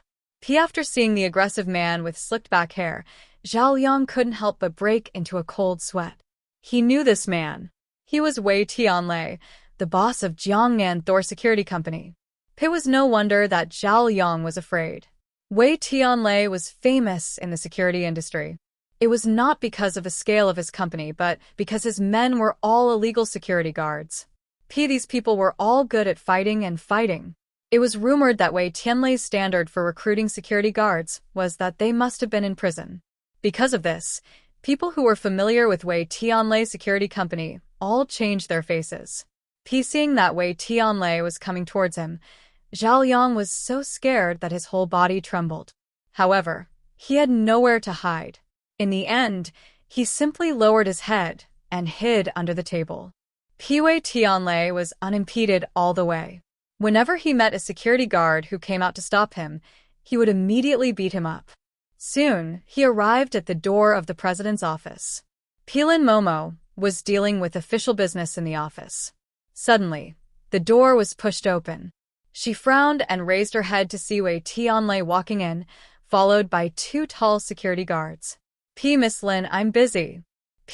After seeing the aggressive man with slicked-back hair, Zhao Liang couldn't help but break into a cold sweat. He knew this man. He was Wei Tianlei, the boss of Jiangnan Thor Security Company. It was no wonder that Zhao Liang was afraid. Wei Tianlei was famous in the security industry. It was not because of the scale of his company, but because his men were all illegal security guards. These people were all good at fighting and fighting. It was rumored that Wei Tianlei's standard for recruiting security guards was that they must have been in prison. Because of this, people who were familiar with Wei Tianlei's security company all changed their faces. Seeing that Wei Tianlei was coming towards him, Zhao Liang was so scared that his whole body trembled. However, he had nowhere to hide. In the end, he simply lowered his head and hid under the table. Wei Tianlei was unimpeded all the way. Whenever he met a security guard who came out to stop him, he would immediately beat him up. Soon, he arrived at the door of the president's office. Lin Momo was dealing with official business in the office. Suddenly, the door was pushed open. She frowned and raised her head to see Wei Tianlei walking in, followed by 2 tall security guards. Miss Lin, I'm busy."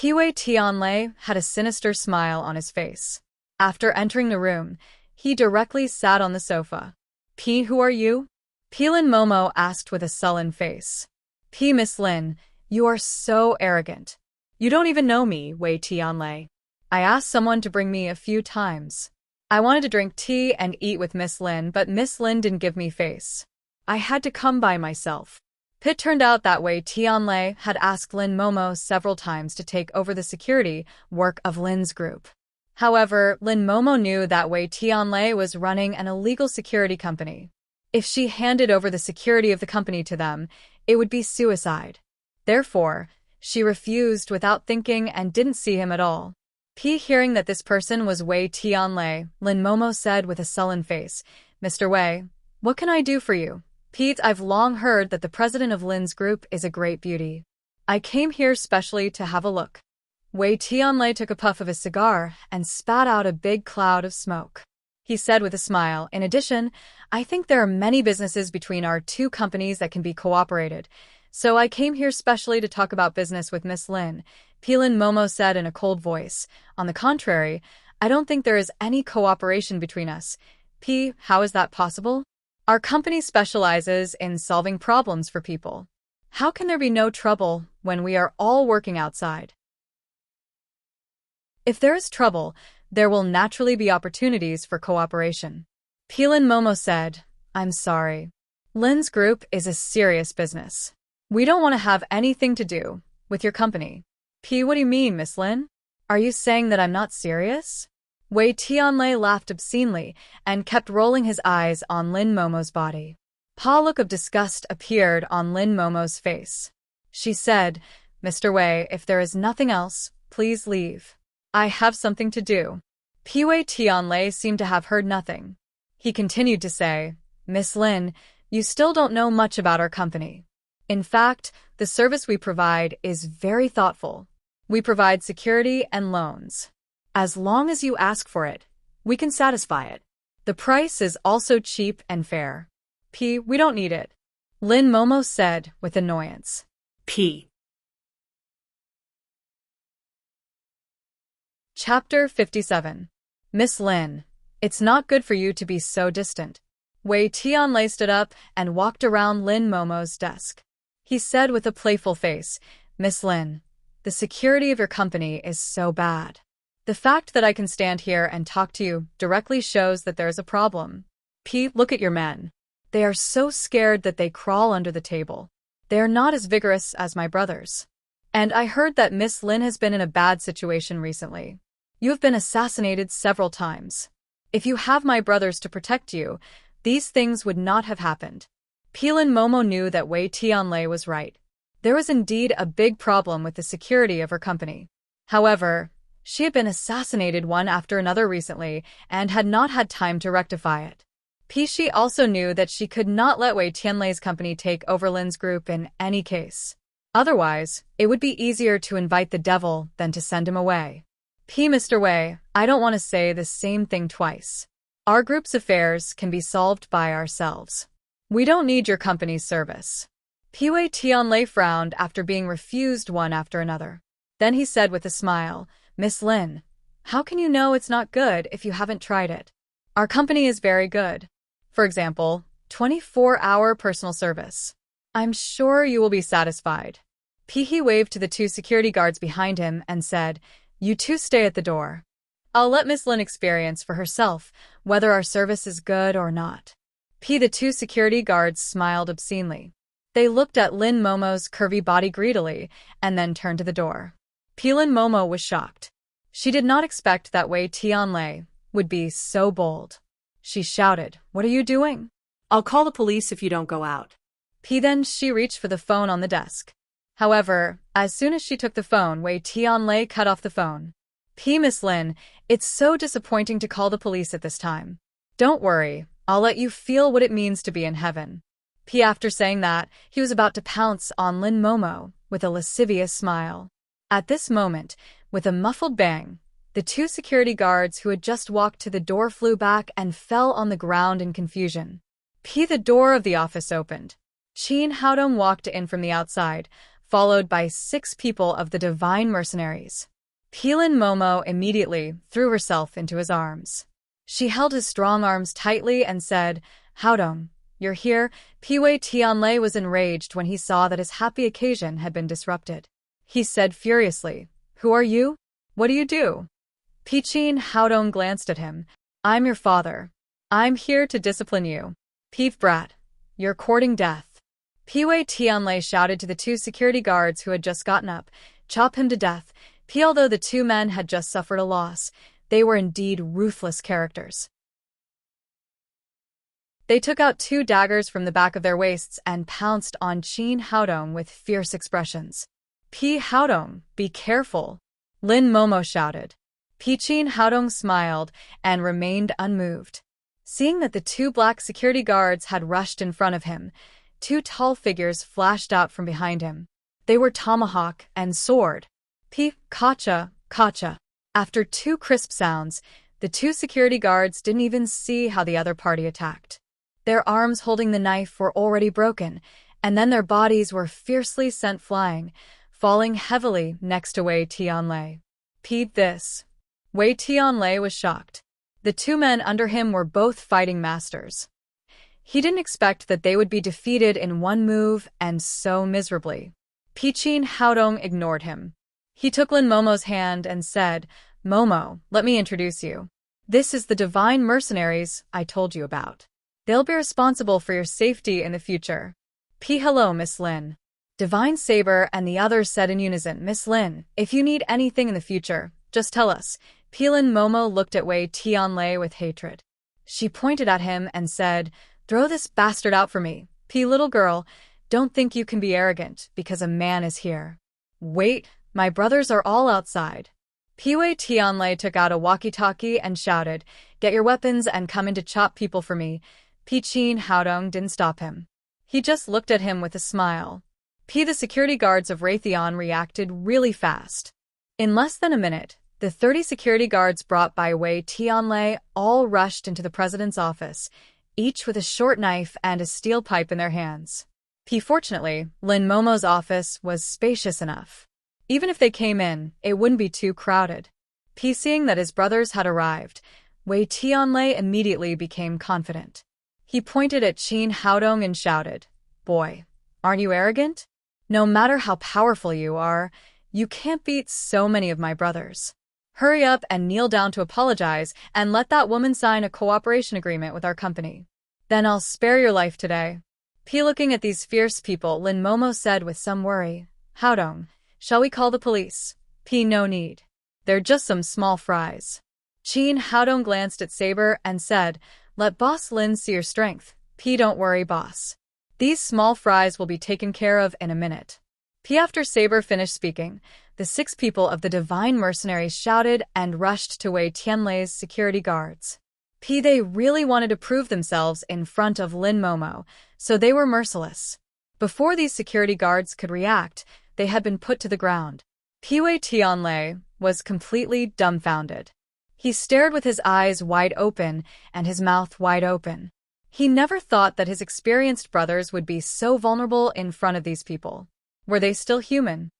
Wei Tianlei had a sinister smile on his face. After entering the room, he directly sat on the sofa. Who are you?" Lin Momo asked with a sullen face. Miss Lin, you are so arrogant. You don't even know me, Wei Tianlei. I asked someone to bring me a few times. I wanted to drink tea and eat with Miss Lin, but Miss Lin didn't give me face. I had to come by myself. It turned out that Wei Tianlei had asked Lin Momo several times to take over the security work of Lin's group. However, Lin Momo knew that Wei Tianlei was running an illegal security company. If she handed over the security of the company to them, it would be suicide. Therefore, she refused without thinking and didn't see him at all. Hearing that this person was Wei Tianlei, Lin Momo said with a sullen face, "Mr. Wei, what can I do for you?" I've long heard that the president of Lin's group is a great beauty. I came here specially to have a look. Wei Tianlei took a puff of his cigar and spat out a big cloud of smoke. He said with a smile, "In addition, I think there are many businesses between our 2 companies that can be cooperated. So I came here specially to talk about business with Miss Lin." Lin Momo said in a cold voice, "On the contrary, I don't think there is any cooperation between us." How is that possible? Our company specializes in solving problems for people. How can there be no trouble when we are all working outside? If there is trouble, there will naturally be opportunities for cooperation. Lin Momo said, "I'm sorry. Lin's group is a serious business. We don't want to have anything to do with your company." What do you mean, Miss Lin? Are you saying that I'm not serious? Wei Tianlei laughed obscenely and kept rolling his eyes on Lin Momo's body. A look of disgust appeared on Lin Momo's face. She said, "Mr. Wei, if there is nothing else, please leave. I have something to do." Wei Tianlei seemed to have heard nothing. He continued to say, "Miss Lin, you still don't know much about our company. In fact, the service we provide is very thoughtful. We provide security and loans. As long as you ask for it, we can satisfy it. The price is also cheap and fair." We don't need it," Lin Momo said with annoyance. Chapter 57. Miss Lin, it's not good for you to be so distant. Wei Tianlei stood up and walked around Lin Momo's desk. He said with a playful face, "Miss Lin, the security of your company is so bad. The fact that I can stand here and talk to you directly shows that there is a problem. Look at your men. They are so scared that they crawl under the table. They are not as vigorous as my brothers. And I heard that Miss Lin has been in a bad situation recently. You have been assassinated several times. If you have my brothers to protect you, these things would not have happened." Lin Momo knew that Wei Tianlei was right. There was indeed a big problem with the security of her company. However, she had been assassinated one after another recently and had not had time to rectify it. She also knew that she could not let Wei Tianlei's company take over Lin's group in any case. Otherwise, it would be easier to invite the devil than to send him away. Mr. Wei, I don't want to say the same thing twice. Our group's affairs can be solved by ourselves. We don't need your company's service." Wei Tianlei frowned after being refused one after another. Then he said with a smile, "Miss Lin, how can you know it's not good if you haven't tried it? Our company is very good. For example, 24-hour personal service. I'm sure you will be satisfied." He waved to the two security guards behind him and said, "You two stay at the door. I'll let Miss Lin experience for herself whether our service is good or not." The two security guards smiled obscenely. They looked at Lin Momo's curvy body greedily and then turned to the door. Lin Momo was shocked. She did not expect that Wei Tianlei would be so bold. She shouted, "What are you doing?" I'll call the police if you don't go out. Then she reached for the phone on the desk. However, as soon as she took the phone, Wei Tianlei cut off the phone. "Miss Lin, it's so disappointing to call the police at this time. Don't worry, I'll let you feel what it means to be in heaven." After saying that, he was about to pounce on Lin Momo with a lascivious smile. At this moment, with a muffled bang, the two security guards who had just walked to the door flew back and fell on the ground in confusion. The door of the office opened. Qin Haodong walked in from the outside, followed by 6 people of the divine mercenaries. Lin Momo immediately threw herself into his arms. She held his strong arms tightly and said, "Haodong, you're here." Wei Tianlei was enraged when he saw that his happy occasion had been disrupted. He said furiously, "Who are you? What do you do?" Qin Haodong glanced at him. "I'm your father. I'm here to discipline you. Brat, you're courting death." Wei Tianlei shouted to the 2 security guards who had just gotten up, "Chop him to death." Although the 2 men had just suffered a loss, they were indeed ruthless characters. They took out 2 daggers from the back of their waists and pounced on Qin Haodong with fierce expressions. Haodong, be careful," Lin Momo shouted. Qin Haodong smiled and remained unmoved. Seeing that the 2 black security guards had rushed in front of him, 2 tall figures flashed out from behind him. They were tomahawk and sword. Kacha, kacha. After 2 crisp sounds, the 2 security guards didn't even see how the other party attacked. Their arms holding the knife were already broken, and then their bodies were fiercely sent flying, falling heavily next to Wei Tianlei. This. Wei Tianlei was shocked. The 2 men under him were both fighting masters. He didn't expect that they would be defeated in one move and so miserably. Qin Haodong ignored him. He took Lin Momo's hand and said, "Momo, let me introduce you. This is the divine mercenaries I told you about. They'll be responsible for your safety in the future." Hello, Miss Lin. Divine Saber and the others said in unison, "Miss Lin, if you need anything in the future, just tell us." Lin Momo looked at Wei Tianlei with hatred. She pointed at him and said, "Throw this bastard out for me. Little girl, don't think you can be arrogant because a man is here. Wait, my brothers are all outside." Wei Tianlei took out a walkie-talkie and shouted, "Get your weapons and come in to chop people for me." Qin Haodong didn't stop him. He just looked at him with a smile. The security guards of Raytheon reacted really fast. In less than a minute, the 30 security guards brought by Wei Tianlei all rushed into the president's office, each with a short knife and a steel pipe in their hands. Fortunately, Lin Momo's office was spacious enough. Even if they came in, it wouldn't be too crowded. Seeing that his brothers had arrived, Wei Tianlei immediately became confident. He pointed at Qin Haodong and shouted, "Boy, aren't you arrogant? No matter how powerful you are, you can't beat so many of my brothers. Hurry up and kneel down to apologize and let that woman sign a cooperation agreement with our company. Then I'll spare your life today." Looking at these fierce people, Lin Momo said with some worry, "Haodong, shall we call the police?" "No need. They're just some small fries." Qin Haodong glanced at Saber and said, "Let Boss Lin see your strength." "Don't worry, boss. These small fries will be taken care of in a minute." After Saber finished speaking, the 6 people of the Divine Mercenaries shouted and rushed to Wei Tianlei's security guards. They really wanted to prove themselves in front of Lin Momo, so they were merciless. Before these security guards could react, they had been put to the ground. Wei Tianlei was completely dumbfounded. He stared with his eyes wide open and his mouth wide open. He never thought that his experienced brothers would be so vulnerable in front of these people. Were they still human?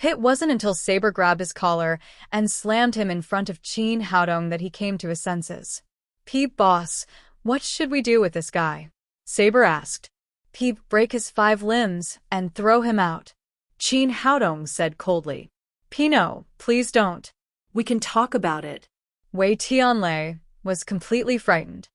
It wasn't until Saber grabbed his collar and slammed him in front of Qin Haodong that he came to his senses. "Boss, what should we do with this guy?" Saber asked. "Break his 5 limbs and throw him out," Qin Haodong said coldly. "No, please don't. We can talk about it." Wei Tianlei was completely frightened.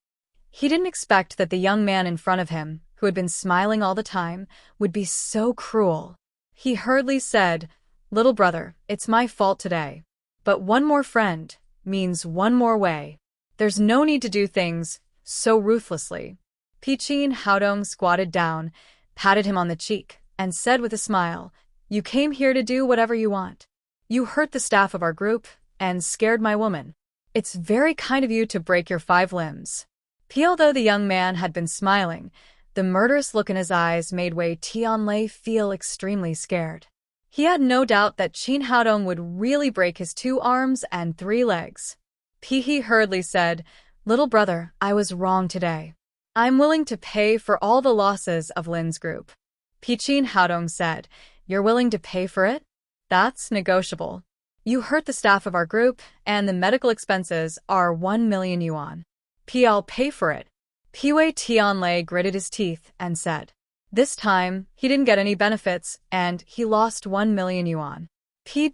He didn't expect that the young man in front of him, who had been smiling all the time, would be so cruel. He hurriedly said, "Little brother, it's my fault today. But one more friend means one more way. There's no need to do things so ruthlessly." Qin Haodong squatted down, patted him on the cheek, and said with a smile, "You came here to do whatever you want. You hurt the staff of our group and scared my woman. It's very kind of you to break your 5 limbs." Although the young man had been smiling, the murderous look in his eyes made Wei Tianlei feel extremely scared. He had no doubt that Qin Haodong would really break his 2 arms and 3 legs. He hurriedly said, "Little brother, I was wrong today. I'm willing to pay for all the losses of Lin's group." Qin Haodong said, "You're willing to pay for it? That's negotiable. You hurt the staff of our group, and the medical expenses are 1 million yuan. I'll pay for it." Wei Tianlei gritted his teeth and said. This time, he didn't get any benefits, and he lost 1 million yuan.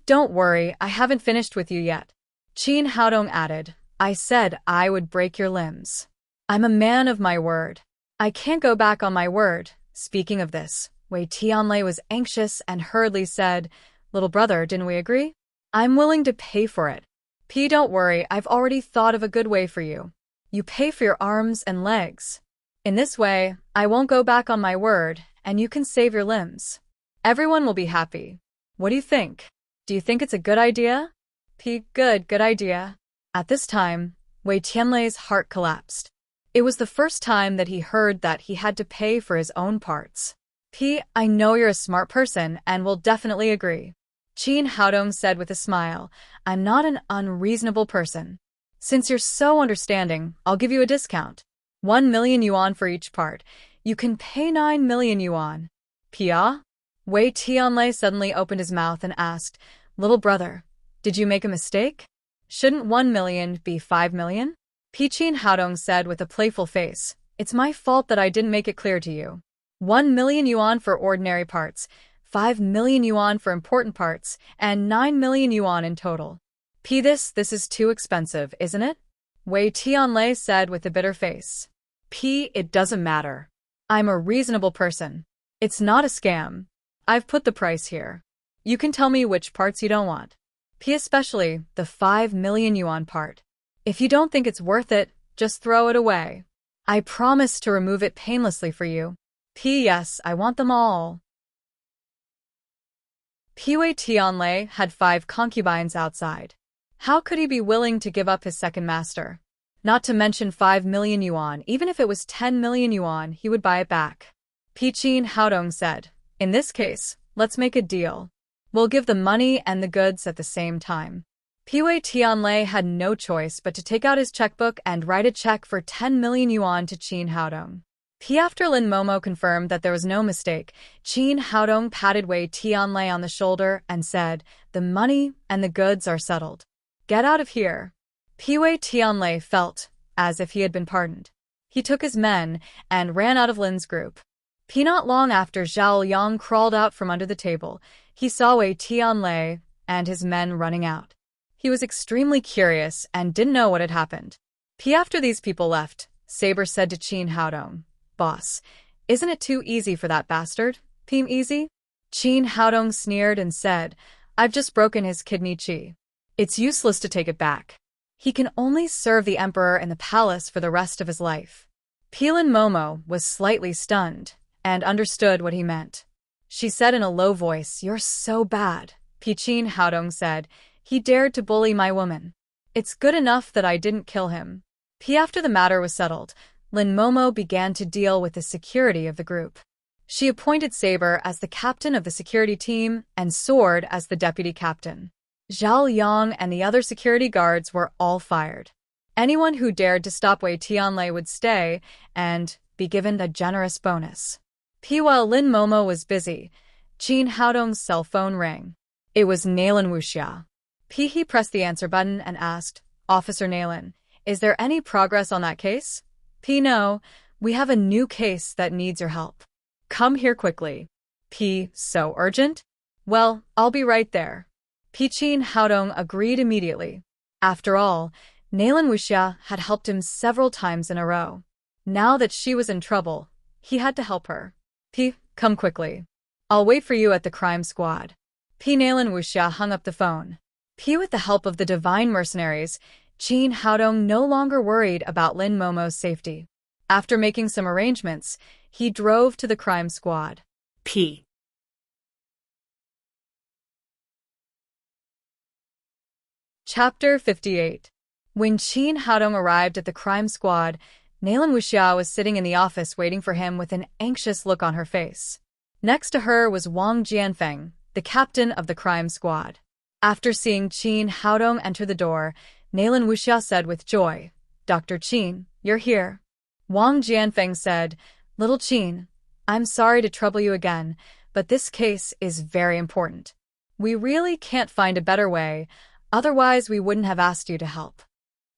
"Don't worry, I haven't finished with you yet." Qin Haodong added, "I said I would break your limbs. I'm a man of my word. I can't go back on my word." Speaking of this, Wei Tianlei was anxious and hurriedly said, "Little brother, didn't we agree? I'm willing to pay for it." Don't worry, I've already thought of a good way for you. You pay for your arms and legs. In this way, I won't go back on my word, and you can save your limbs. Everyone will be happy. What do you think? Do you think it's a good idea?" Good idea." At this time, Wei Tianlei's heart collapsed. It was the first time that he heard that he had to pay for his own parts. "I know you're a smart person and will definitely agree." Qin Haodong said with a smile, "I'm not an unreasonable person. Since you're so understanding, I'll give you a discount. 1 million yuan for each part. You can pay 9 million yuan. Wei Tianlei suddenly opened his mouth and asked, "Little brother, did you make a mistake? Shouldn't 1 million be 5 million? Qin Haodong said with a playful face, "It's my fault that I didn't make it clear to you. 1 million yuan for ordinary parts, 5 million yuan for important parts, and 9 million yuan in total. This is too expensive, isn't it?" Wei Tianlei said with a bitter face. It doesn't matter. I'm a reasonable person. It's not a scam. I've put the price here. You can tell me which parts you don't want." P especially the 5 million yuan part. If you don't think it's worth it, just throw it away. I promise to remove it painlessly for you. P. Yes, I want them all. Pei Tianlei had 5 concubines outside. How could he be willing to give up his second master? Not to mention 5 million yuan, even if it was 10 million yuan, he would buy it back. Qin Haodong said, in this case, let's make a deal. We'll give the money and the goods at the same time. Pei Tianlei had no choice but to take out his checkbook and write a check for 10 million yuan to Qin Haodong. After Lin Momo confirmed that there was no mistake, Qin Haodong patted Wei Tianlei on the shoulder and said, the money and the goods are settled. Get out of here. Wei Tianlei felt as if he had been pardoned. He took his men and ran out of Lin's group. Not long after Zhao Yang crawled out from under the table, he saw Wei Tianlei and his men running out. He was extremely curious and didn't know what had happened. After these people left, Saber said to Qin Haodong, Boss, isn't it too easy for that bastard? Easy? Qin Haodong sneered and said, I've just broken his kidney qi. It's useless to take it back. He can only serve the emperor in the palace for the rest of his life. Lin Momo was slightly stunned and understood what he meant. She said in a low voice, You're so bad. Qin Haodong said, He dared to bully my woman. It's good enough that I didn't kill him. After the matter was settled, Lin Momo began to deal with the security of the group. She appointed Saber as the captain of the security team and Sword as the deputy captain. Zhao Yang and the other security guards were all fired. Anyone who dared to stop Wei Tianlei would stay and be given a generous bonus. While Lin Momo was busy, Qin Haodong's cell phone rang. It was Nailin Wuxia. He pressed the answer button and asked, Officer Nailin, is there any progress on that case? No, we have a new case that needs your help. Come here quickly. So urgent? Well, I'll be right there. Qin Haodong agreed immediately. After all, Nailin Wuxia had helped him several times in a row. Now that she was in trouble, he had to help her. Come quickly. I'll wait for you at the crime squad. Nailin Wuxia hung up the phone. With the help of the divine mercenaries, Qin Haodong no longer worried about Lin Momo's safety. After making some arrangements, he drove to the crime squad. Chapter 58. When Qin Haodong arrived at the crime squad, Nailin Wuxia was sitting in the office waiting for him with an anxious look on her face. Next to her was Wang Jianfeng, the captain of the crime squad. After seeing Qin Haodong enter the door, Nailin Wuxia said with joy, Dr. Qin, you're here. Wang Jianfeng said, Little Qin, I'm sorry to trouble you again, but this case is very important. We really can't find a better way, otherwise we wouldn't have asked you to help.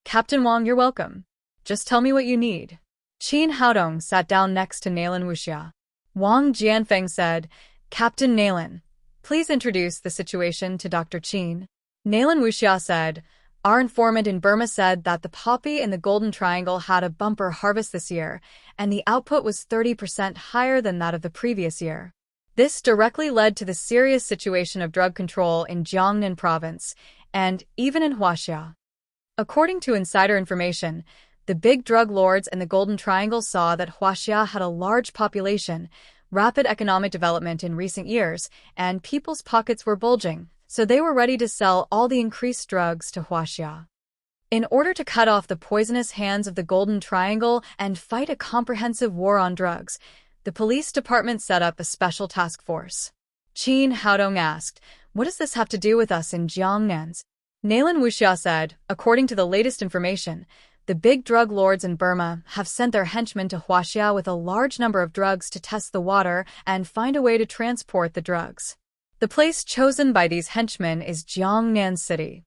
Captain Wang, you're welcome. Just tell me what you need. Qin Haodong sat down next to Nailin Wuxia. Wang Jianfeng said, Captain Nailin, please introduce the situation to Dr. Qin. Nailin Wuxia said, Our informant in Burma said that the poppy in the Golden Triangle had a bumper harvest this year, and the output was 30% higher than that of the previous year. This directly led to the serious situation of drug control in Jiangnan province, and even in Huaxia. According to insider information, the big drug lords in the Golden Triangle saw that Huaxia had a large population, rapid economic development in recent years, and people's pockets were bulging, so they were ready to sell all the increased drugs to Huaxia. In order to cut off the poisonous hands of the Golden Triangle and fight a comprehensive war on drugs, the police department set up a special task force. Qin Haodong asked, What does this have to do with us in Jiangnan? Nailin Wuxia said, According to the latest information, the big drug lords in Burma have sent their henchmen to Huaxia with a large number of drugs to test the water and find a way to transport the drugs. The place chosen by these henchmen is Jiangnan City.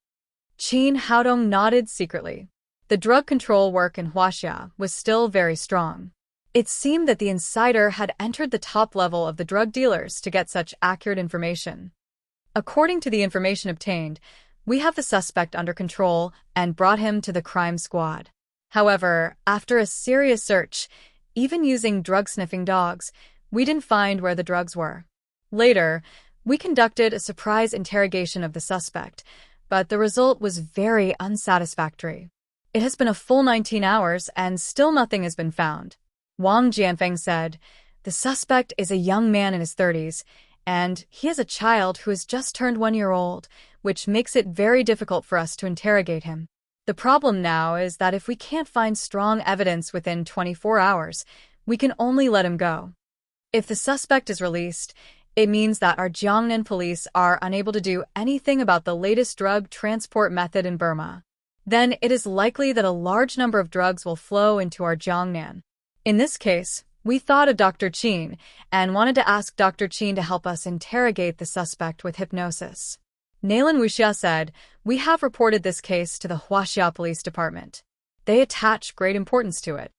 Qin Haodong nodded secretly. The drug control work in Huaxia was still very strong. It seemed that the insider had entered the top level of the drug dealers to get such accurate information. According to the information obtained, we have the suspect under control and brought him to the crime squad. However, after a serious search, even using drug-sniffing dogs, we didn't find where the drugs were. Later, we conducted a surprise interrogation of the suspect, but the result was very unsatisfactory. It has been a full 19 hours and still nothing has been found. Wang Jianfeng said, "The suspect is a young man in his 30s, and he is a child who has just turned 1 year old, which makes it very difficult for us to interrogate him. The problem now is that if we can't find strong evidence within 24 hours, we can only let him go. If the suspect is released, it means that our Jiangnan police are unable to do anything about the latest drug transport method in Burma. Then it is likely that a large number of drugs will flow into our Jiangnan. In this case, we thought of Dr. Qin and wanted to ask Dr. Qin to help us interrogate the suspect with hypnosis." Nayland Wuxia said, "We have reported this case to the Huaxia Police Department. They attach great importance to it."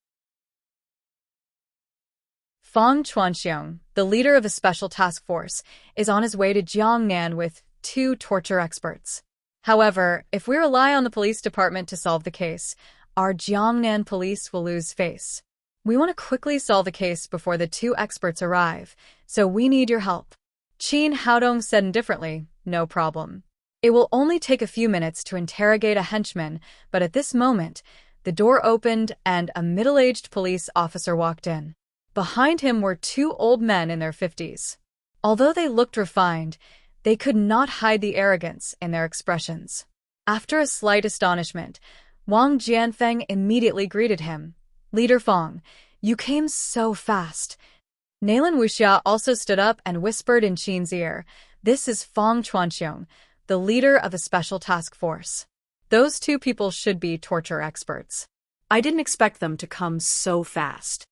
Fang Chuanxiong, the leader of a special task force, is on his way to Jiangnan with 2 torture experts. However, if we rely on the police department to solve the case, our Jiangnan police will lose face. We want to quickly solve the case before the 2 experts arrive, so we need your help." Qin Haodong said indifferently, "No problem. It will only take a few minutes to interrogate a henchman," but at this moment, the door opened and a middle-aged police officer walked in. Behind him were 2 old men in their 50s. Although they looked refined, they could not hide the arrogance in their expressions. After a slight astonishment, Wang Jianfeng immediately greeted him. "Leader Fang, you came so fast." Nayland Wuxia also stood up and whispered in Qin's ear, "This is Fang Chuanxiong, the leader of a special task force. Those 2 people should be torture experts." I didn't expect them to come so fast.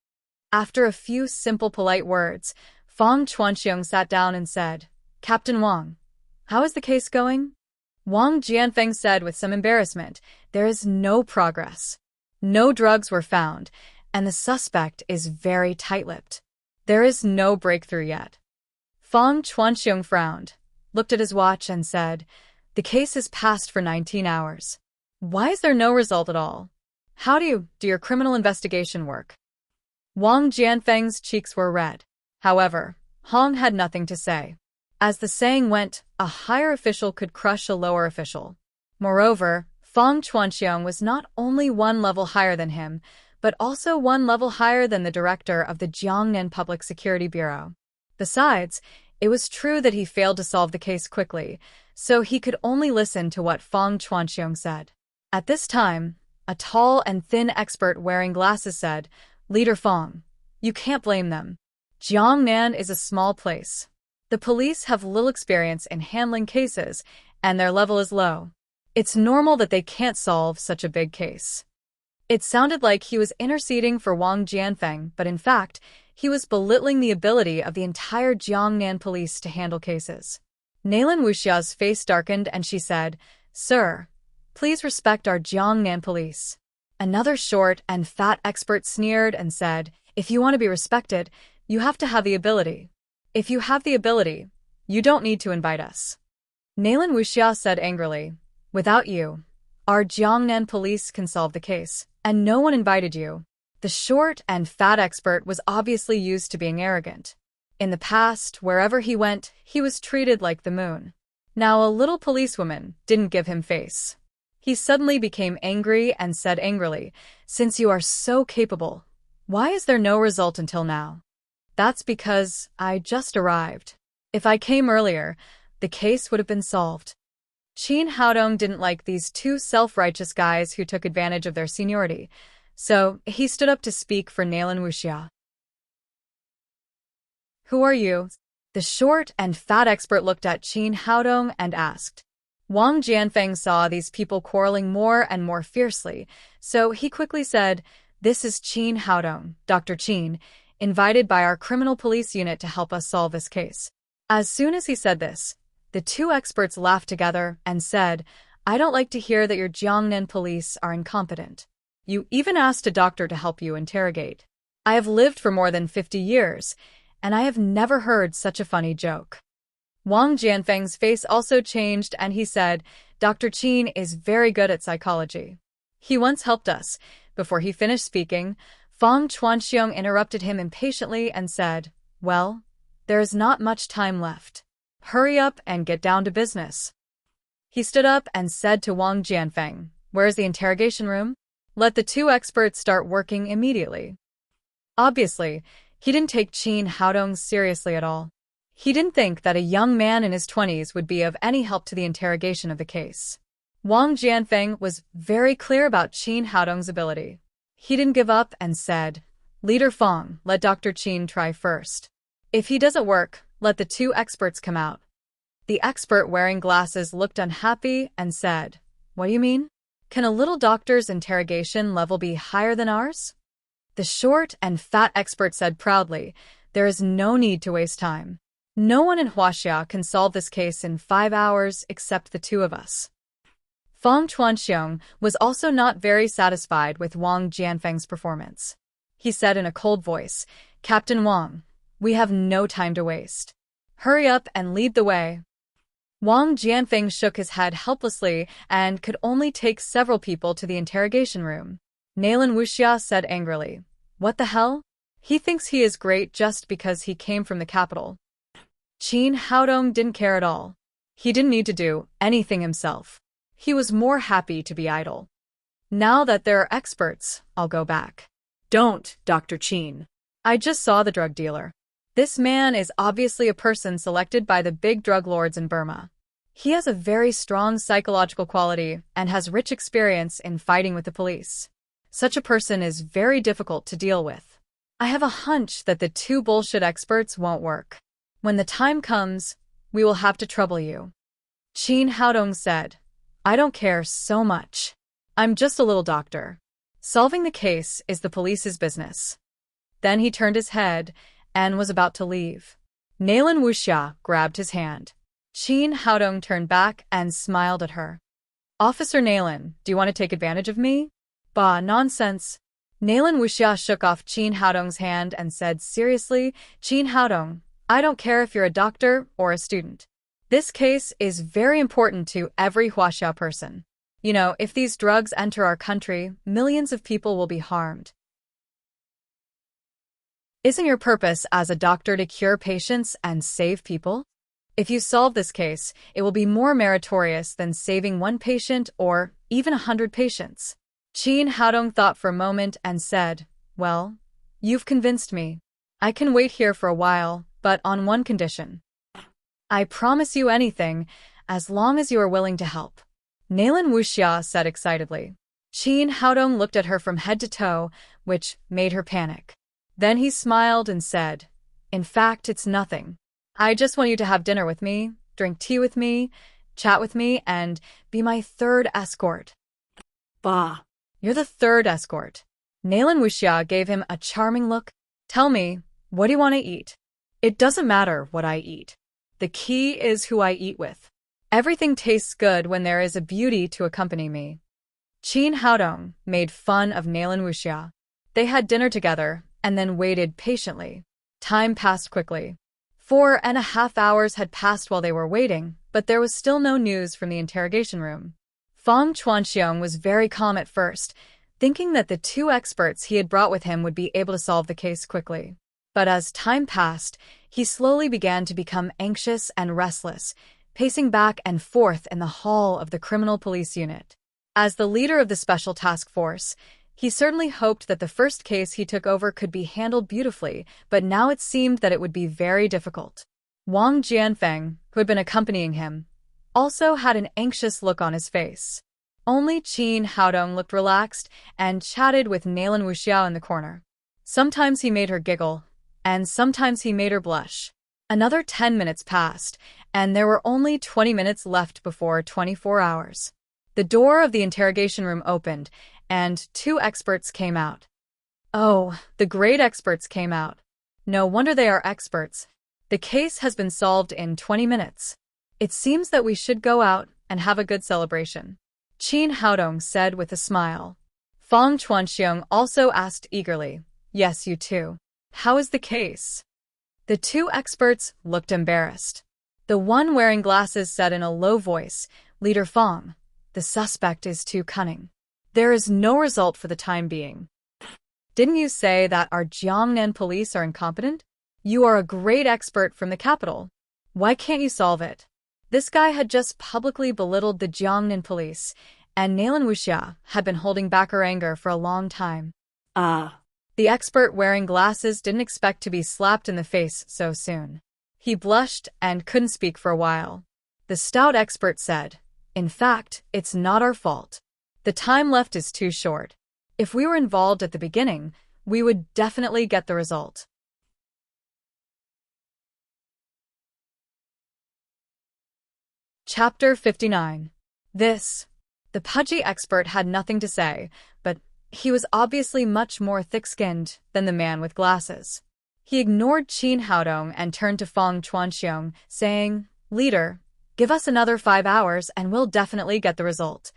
After a few simple polite words, Fang Chuanxiong sat down and said, "Captain Wang, how is the case going?" Wang Jianfeng said with some embarrassment, "There is no progress. No drugs were found, and the suspect is very tight-lipped. There is no breakthrough yet." Fang Chuanxiong frowned, looked at his watch and said, "The case has passed for 19 hours. Why is there no result at all? How do you do your criminal investigation work?" Wang Jianfeng's cheeks were red. However, Hong had nothing to say. As the saying went, a higher official could crush a lower official. Moreover, Fang Chuanxiong was not only 1 level higher than him, but also 1 level higher than the director of the Jiangnan Public Security Bureau. Besides, it was true that he failed to solve the case quickly, so he could only listen to what Fang Chuanxiong said. At this time, a tall and thin expert wearing glasses said, "Leader Fang, you can't blame them. Jiangnan is a small place. The police have little experience in handling cases, and their level is low. It's normal that they can't solve such a big case." It sounded like he was interceding for Wang Jianfeng, but in fact, he was belittling the ability of the entire Jiangnan police to handle cases. Nayland Wuxia's face darkened and she said, "Sir, please respect our Jiangnan police." Another short and fat expert sneered and said, "If you want to be respected, you have to have the ability. If you have the ability, you don't need to invite us." Nayland Wuxia said angrily, "Without you, our Jiangnan police can solve the case, and no one invited you." The short and fat expert was obviously used to being arrogant. In the past, wherever he went, he was treated like the moon. Now a little policewoman didn't give him face. He suddenly became angry and said angrily, "Since you are so capable, why is there no result until now?" "That's because I just arrived. If I came earlier, the case would have been solved." Qin Haodong didn't like these 2 self-righteous guys who took advantage of their seniority, so he stood up to speak for Nayland Wuxia. "Who are you?" The short and fat expert looked at Qin Haodong and asked. Wang Jianfeng saw these people quarreling more and more fiercely, so he quickly said, "This is Qin Haodong, Dr. Qin, invited by our criminal police unit to help us solve this case." As soon as he said this, the 2 experts laughed together and said, "I don't like to hear that your Jiangnan police are incompetent. You even asked a doctor to help you interrogate. I have lived for more than 50 years, and I have never heard such a funny joke." Wang Jianfeng's face also changed and he said, "Dr. Qin is very good at psychology. He once helped us." Before he finished speaking, Fang Chuanxiong interrupted him impatiently and said, "Well, there is not much time left. Hurry up and get down to business." He stood up and said to Wang Jianfeng, "Where's the interrogation room? Let the two experts start working immediately." Obviously, he didn't take Qin Haodong seriously at all. He didn't think that a young man in his 20s would be of any help to the interrogation of the case. Wang Jianfeng was very clear about Qin Haodong's ability. He didn't give up and said, "Leader Fong, let Dr. Qin try first. If he doesn't work, let the two experts come out." The expert wearing glasses looked unhappy and said, "What do you mean? Can a little doctor's interrogation level be higher than ours?" The short and fat expert said proudly, "There is no need to waste time. No one in Huaxia can solve this case in 5 hours except the two of us." Fong Chuanxiong was also not very satisfied with Wang Jianfeng's performance. He said in a cold voice, "Captain Wang, we have no time to waste. Hurry up and lead the way." Wang Jianfeng shook his head helplessly and could only take several people to the interrogation room. Nalan Wuxia said angrily, "What the hell? He thinks he is great just because he came from the capital." Qin Haodong didn't care at all. He didn't need to do anything himself. He was more happy to be idle. "Now that there are experts, I'll go back." "Don't, Dr. Qin." "I just saw the drug dealer. This man is obviously a person selected by the big drug lords in Burma. He has a very strong psychological quality and has rich experience in fighting with the police. Such a person is very difficult to deal with. I have a hunch that the two bullshit experts won't work. When the time comes, we will have to trouble you." Qin Haodong said, "I don't care so much. I'm just a little doctor. Solving the case is the police's business." Then he turned his head and was about to leave. Nalan Wuxia grabbed his hand. Qin Haodong turned back and smiled at her. "Officer Nalan, do you want to take advantage of me?" "Bah, nonsense." Nalan Wuxia shook off Qin Haodong's hand and said seriously, "Qin Haodong, I don't care if you're a doctor or a student. This case is very important to every Huaxia person. You know, if these drugs enter our country, millions of people will be harmed. Isn't your purpose as a doctor to cure patients and save people? If you solve this case, it will be more meritorious than saving one patient or even 100 patients." Qin Haodong thought for a moment and said, "Well, you've convinced me. I can wait here for a while, but on one condition. I promise you anything, as long as you are willing to help." Nalan Wuxia said excitedly. Qin Haodong looked at her from head to toe, which made her panic. Then he smiled and said, "In fact, it's nothing. I just want you to have dinner with me, drink tea with me, chat with me, and be my third escort." "Bah." "You're the third escort." Nalan Wuxia gave him a charming look. "Tell me, what do you want to eat?" "It doesn't matter what I eat. The key is who I eat with. Everything tastes good when there is a beauty to accompany me." Qin Haodong made fun of Nalan Wuxia. They had dinner together and then waited patiently. Time passed quickly. 4.5 hours had passed while they were waiting, but there was still no news from the interrogation room. Fong Chuanxiong was very calm at first, thinking that the two experts he had brought with him would be able to solve the case quickly. But as time passed, he slowly began to become anxious and restless, pacing back and forth in the hall of the criminal police unit. As the leader of the special task force, he certainly hoped that the first case he took over could be handled beautifully, but now it seemed that it would be very difficult. Wang Jianfeng, who had been accompanying him, also had an anxious look on his face. Only Qin Haodong looked relaxed and chatted with Nalan Wuxiao in the corner. Sometimes he made her giggle, and sometimes he made her blush. Another 10 minutes passed, and there were only 20 minutes left before 24 hours. The door of the interrogation room opened, and two experts came out. Oh, the great experts came out. No wonder they are experts. The case has been solved in 20 minutes. It seems that we should go out and have a good celebration, Qin Haodong said with a smile. Fong Chuanxiong also asked eagerly, "Yes, you too. How is the case?" The two experts looked embarrassed. The one wearing glasses said in a low voice, "Leader Fong, the suspect is too cunning. There is no result for the time being." "Didn't you say that our Jiangnan police are incompetent? You are a great expert from the capital. Why can't you solve it?" This guy had just publicly belittled the Jiangnan police, and Nalan Wuxia had been holding back her anger for a long time. The expert wearing glasses didn't expect to be slapped in the face so soon. He blushed and couldn't speak for a while. The stout expert said, "In fact, it's not our fault. The time left is too short. If we were involved at the beginning, we would definitely get the result." Chapter 59. The pudgy expert had nothing to say, but he was obviously much more thick-skinned than the man with glasses. He ignored Qin Haodong and turned to Fang Chuanxiong, saying, "Leader, give us another 5 hours and we'll definitely get the result."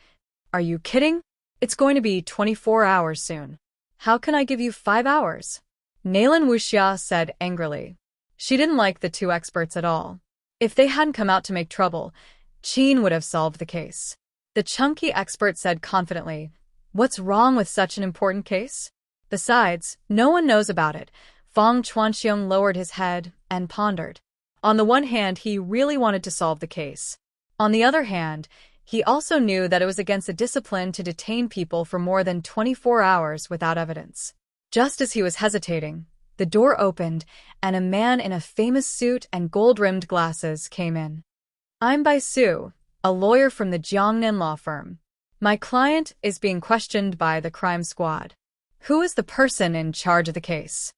"Are you kidding? It's going to be 24 hours soon. How can I give you 5 hours?" Nalan Wuxia said angrily. She didn't like the two experts at all. If they hadn't come out to make trouble, Qin would have solved the case. The chunky expert said confidently, "What's wrong with such an important case? Besides, no one knows about it." Fang Chuanxiong lowered his head and pondered. On the one hand, he really wanted to solve the case. On the other hand, he also knew that it was against the discipline to detain people for more than 24 hours without evidence. Just as he was hesitating, the door opened and a man in a famous suit and gold-rimmed glasses came in. "I'm Bai Su, a lawyer from the Jiangnan law firm. My client is being questioned by the crime squad. Who is the person in charge of the case?"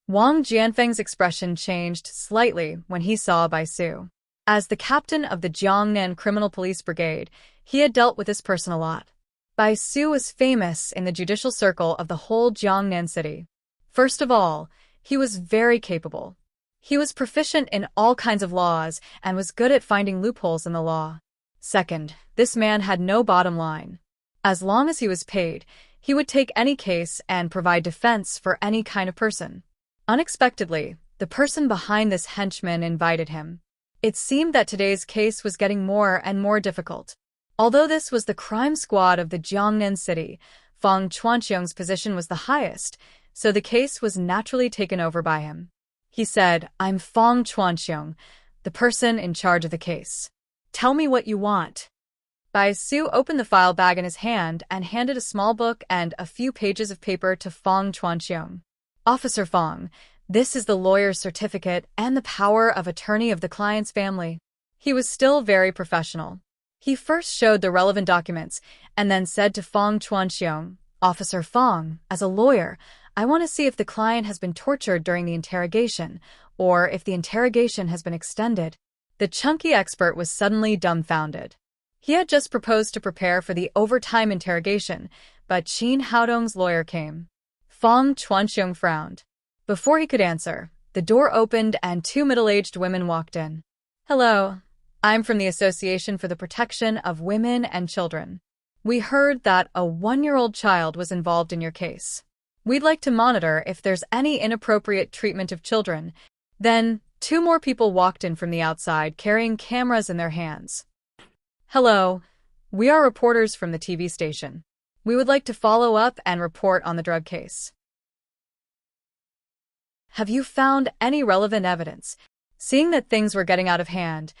Wang Jianfeng's expression changed slightly when he saw Bai Su. As the captain of the Jiangnan Criminal Police Brigade, he had dealt with this person a lot. Bai Su was famous in the judicial circle of the whole Jiangnan city. First of all, he was very capable. He was proficient in all kinds of laws and was good at finding loopholes in the law. Second, this man had no bottom line. As long as he was paid, he would take any case and provide defense for any kind of person. Unexpectedly, the person behind this henchman invited him. It seemed that today's case was getting more and more difficult. Although this was the crime squad of the Jiangnan city, Fang Chuanxiong's position was the highest, so the case was naturally taken over by him. He said, "I'm Fang Chuanxiong, the person in charge of the case. Tell me what you want." Bai Su opened the file bag in his hand and handed a small book and a few pages of paper to Fang Chuanxiong. "Officer Fang, this is the lawyer's certificate and the power of attorney of the client's family." He was still very professional. He first showed the relevant documents and then said to Fang Chuanxiong, "Officer Fang, as a lawyer, I want to see if the client has been tortured during the interrogation, or if the interrogation has been extended." The chunky expert was suddenly dumbfounded. He had just proposed to prepare for the overtime interrogation, but Qin Haodong's lawyer came. Fang Chuanxiong frowned. Before he could answer, the door opened and two middle-aged women walked in. "Hello, I'm from the Association for the Protection of Women and Children. We heard that a 1-year-old child was involved in your case. We'd like to monitor if there's any inappropriate treatment of children." Then, two more people walked in from the outside carrying cameras in their hands. "Hello, we are reporters from the TV station. We would like to follow up and report on the drug case. Have you found any relevant evidence?" Seeing that things were getting out of hand,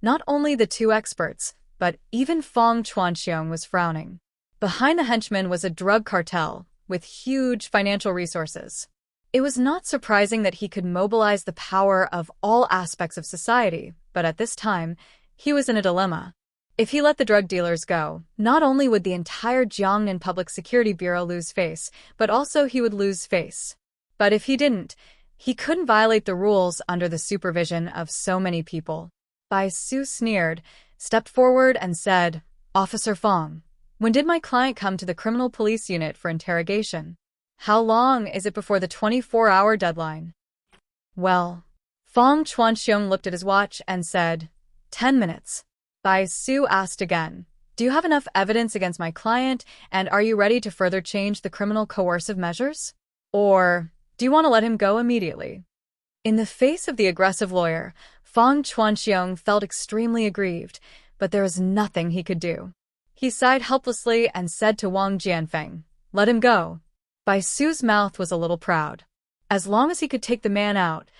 not only the two experts, but even Fang Chuanxiong was frowning. Behind the henchman was a drug cartel with huge financial resources. It was not surprising that he could mobilize the power of all aspects of society, but at this time, he was in a dilemma. If he let the drug dealers go, not only would the entire Jiangnan Public Security Bureau lose face, but also he would lose face. But if he didn't, he couldn't violate the rules under the supervision of so many people. Bai Su sneered, stepped forward and said, "Officer Fang, when did my client come to the criminal police unit for interrogation? How long is it before the 24-hour deadline?" "Well," Fang Chuanxiong looked at his watch and said, 10 minutes. Bai Su asked again, "Do you have enough evidence against my client, and are you ready to further change the criminal coercive measures? Or do you want to let him go immediately?" In the face of the aggressive lawyer, Fang Chuanxiong felt extremely aggrieved, but there was nothing he could do. He sighed helplessly and said to Wang Jianfeng, "Let him go." Bai Su's mouth was a little proud. As long as he could take the man out,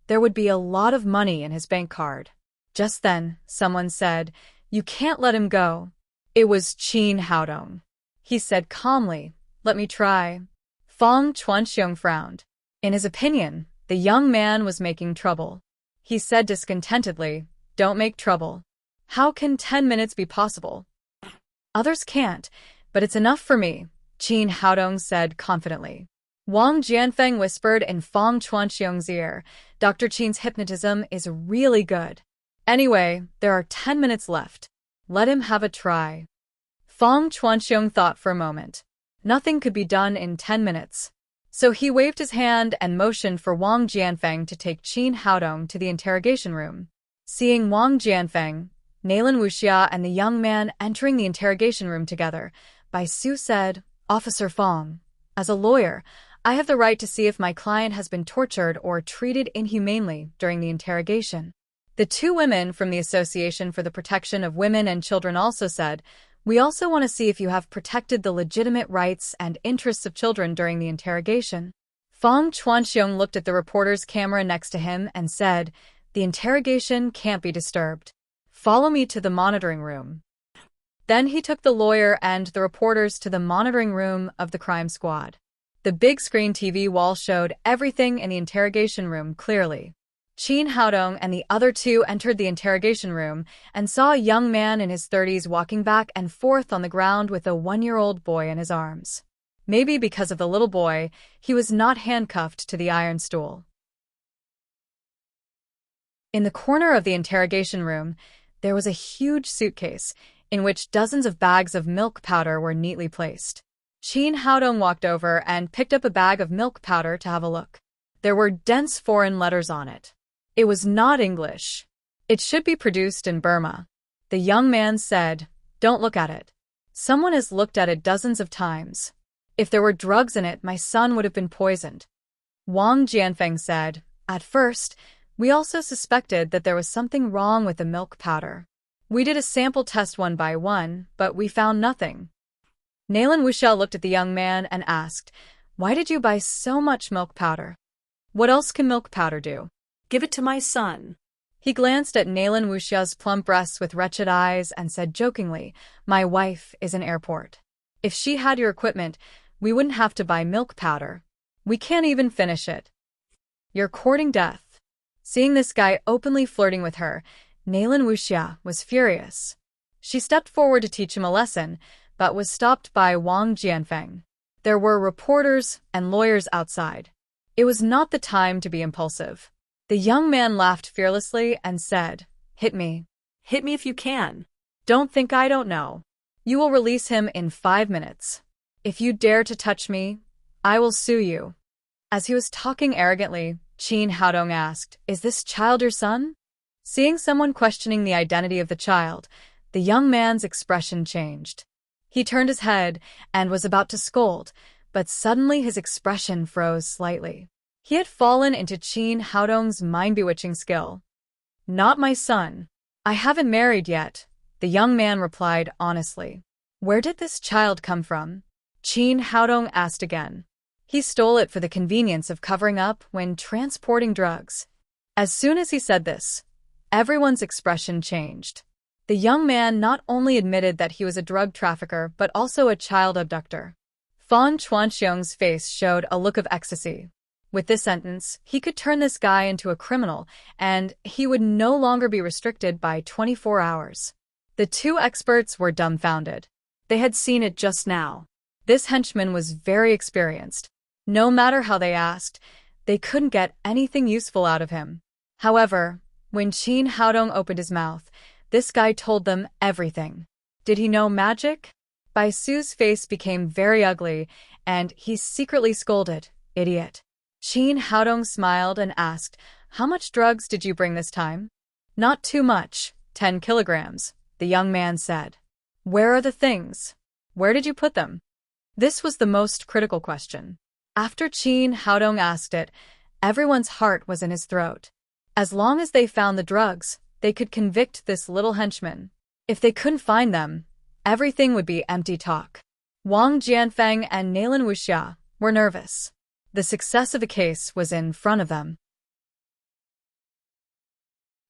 there would be a lot of money in his bank card. Just then, someone said, "You can't let him go." It was Qin Haodong. He said calmly, "Let me try." Fong Chuanxiong frowned. In his opinion, the young man was making trouble. He said discontentedly, "Don't make trouble. How can 10 minutes be possible?" "Others can't, but it's enough for me," Qin Haodong said confidently. Wang Jianfeng whispered in Fong Chuanxiong's ear, "Dr. Qin's hypnotism is really good. Anyway, there are 10 minutes left. Let him have a try." Fong Chuanxiong thought for a moment. Nothing could be done in 10 minutes. So he waved his hand and motioned for Wang Jianfeng to take Qin Haodong to the interrogation room. Seeing Wang Jianfeng, Naylan Wuxia and the young man entering the interrogation room together, Bai Su said, "Officer Fong, as a lawyer, I have the right to see if my client has been tortured or treated inhumanely during the interrogation." The two women from the Association for the Protection of Women and Children also said, "We also want to see if you have protected the legitimate rights and interests of children during the interrogation." Fong Chuanxiong looked at the reporter's camera next to him and said, "The interrogation can't be disturbed. Follow me to the monitoring room." Then he took the lawyer and the reporters to the monitoring room of the crime squad. The big screen TV wall showed everything in the interrogation room clearly. Qin Haodong and the other two entered the interrogation room and saw a young man in his 30s walking back and forth on the ground with a 1-year-old boy in his arms. Maybe because of the little boy, he was not handcuffed to the iron stool. In the corner of the interrogation room, there was a huge suitcase in which dozens of bags of milk powder were neatly placed. Qin Haodong walked over and picked up a bag of milk powder to have a look. There were dense foreign letters on it. It was not English. "It should be produced in Burma." The young man said, "Don't look at it. Someone has looked at it dozens of times. If there were drugs in it, my son would have been poisoned." Wang Jianfeng said, "At first, we also suspected that there was something wrong with the milk powder. We did a sample test one by one, but we found nothing." Naylan Wuxia looked at the young man and asked, "Why did you buy so much milk powder? What else can milk powder do?" Give it to my son. He glanced at Naylan Wuxia's plump breasts with wretched eyes and said jokingly, "My wife is an airport. If she had your equipment, we wouldn't have to buy milk powder. We can't even finish it. You're courting death." Seeing this guy openly flirting with her, Naylan Wuxia was furious. She stepped forward to teach him a lesson, but was stopped by Wang Jianfeng. There were reporters and lawyers outside. It was not the time to be impulsive. The young man laughed fearlessly and said, "Hit me. Hit me if you can." Don't think I don't know. You will release him in 5 minutes. If you dare to touch me, I will sue you." As he was talking arrogantly, Qin Haodong asked, "Is this child your son?" Seeing someone questioning the identity of the child, the young man's expression changed. He turned his head and was about to scold, but suddenly his expression froze slightly. He had fallen into Qin Haodong's mind-bewitching skill. "Not my son. I haven't married yet," the young man replied honestly. "Where did this child come from?" Qin Haodong asked again. "He stole it for the convenience of covering up when transporting drugs." As soon as he said this, everyone's expression changed. The young man not only admitted that he was a drug trafficker but also a child abductor. Fong Chuanxiong's face showed a look of ecstasy. With this sentence, he could turn this guy into a criminal, and he would no longer be restricted by 24 hours. The two experts were dumbfounded. They had seen it just now. This henchman was very experienced. No matter how they asked, they couldn't get anything useful out of him. However, when Qin Haodong opened his mouth, this guy told them everything. Did he know magic? Bai Su's face became very ugly, and he secretly scolded, "Idiot." Qin Haodong smiled and asked, "How much drugs did you bring this time?" "Not too much, 10 kilograms, the young man said. "Where are the things? Where did you put them?" This was the most critical question. After Qin Haodong asked it, everyone's heart was in his throat. As long as they found the drugs, they could convict this little henchman. If they couldn't find them, everything would be empty talk. Wang Jianfeng and Naylan Wuxia were nervous. The success of the case was in front of them.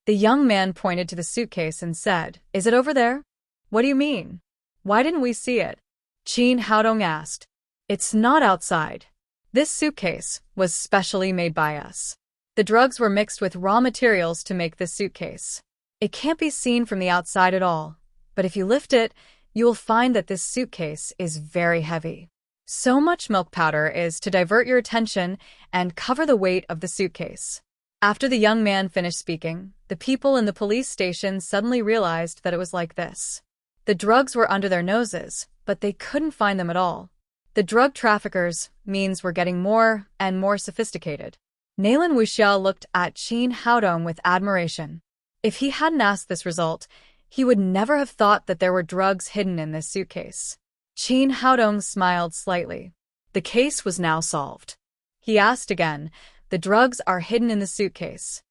The young man pointed to the suitcase and said, "Is it over there?" "What do you mean? Why didn't we see it?" Qin Haodong asked. "It's not outside. This suitcase was specially made by us. The drugs were mixed with raw materials to make this suitcase. It can't be seen from the outside at all, but if you lift it, you will find that this suitcase is very heavy. So much milk powder is to divert your attention and cover the weight of the suitcase." After the young man finished speaking, the people in the police station suddenly realized that it was like this. The drugs were under their noses, but they couldn't find them at all. The drug traffickers' means were getting more and more sophisticated. Naylan Wuxiao looked at Qin Haodong with admiration. If he hadn't asked this result, he would never have thought that there were drugs hidden in this suitcase. Qin Haodong smiled slightly. The case was now solved. He asked again, "The drugs are hidden in the suitcase.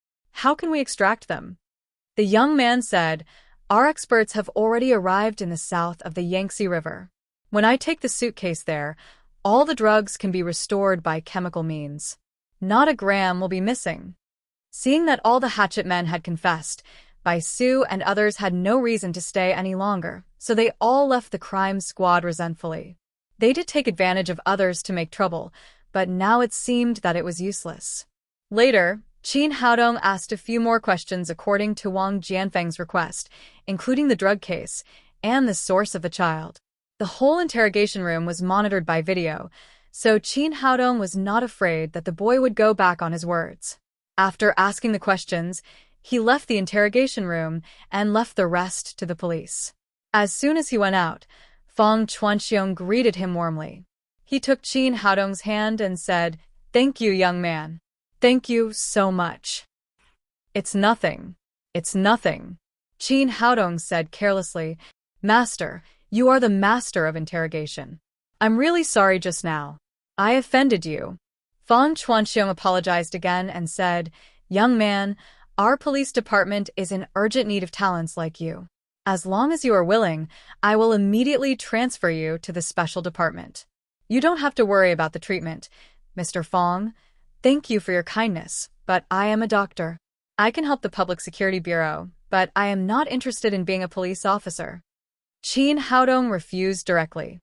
How can we extract them?" The young man said, "Our experts have already arrived in the south of the Yangtze River. When I take the suitcase there, all the drugs can be restored by chemical means. Not a gram will be missing." Seeing that all the hatchet men had confessed, Bai Su and others had no reason to stay any longer, so they all left the crime squad resentfully. They did take advantage of others to make trouble, but now it seemed that it was useless. Later, Qin Haodong asked a few more questions according to Wang Jianfeng's request, including the drug case and the source of the child. The whole interrogation room was monitored by video, so Qin Haodong was not afraid that the boy would go back on his words. After asking the questions, he left the interrogation room and left the rest to the police. As soon as he went out, Fang Chuanxiong greeted him warmly. He took Qin Haodong's hand and said, "Thank you, young man. Thank you so much." "It's nothing. It's nothing," Qin Haodong said carelessly. "Master, you are the master of interrogation. I'm really sorry just now. I offended you." Fang Chuanxiong apologized again and said, "Young man, our police department is in urgent need of talents like you. As long as you are willing, I will immediately transfer you to the special department. You don't have to worry about the treatment, Mr. Fong. Thank you for your kindness, but I am a doctor. I can help the Public Security Bureau, but I am not interested in being a police officer." Qin Haodong refused directly.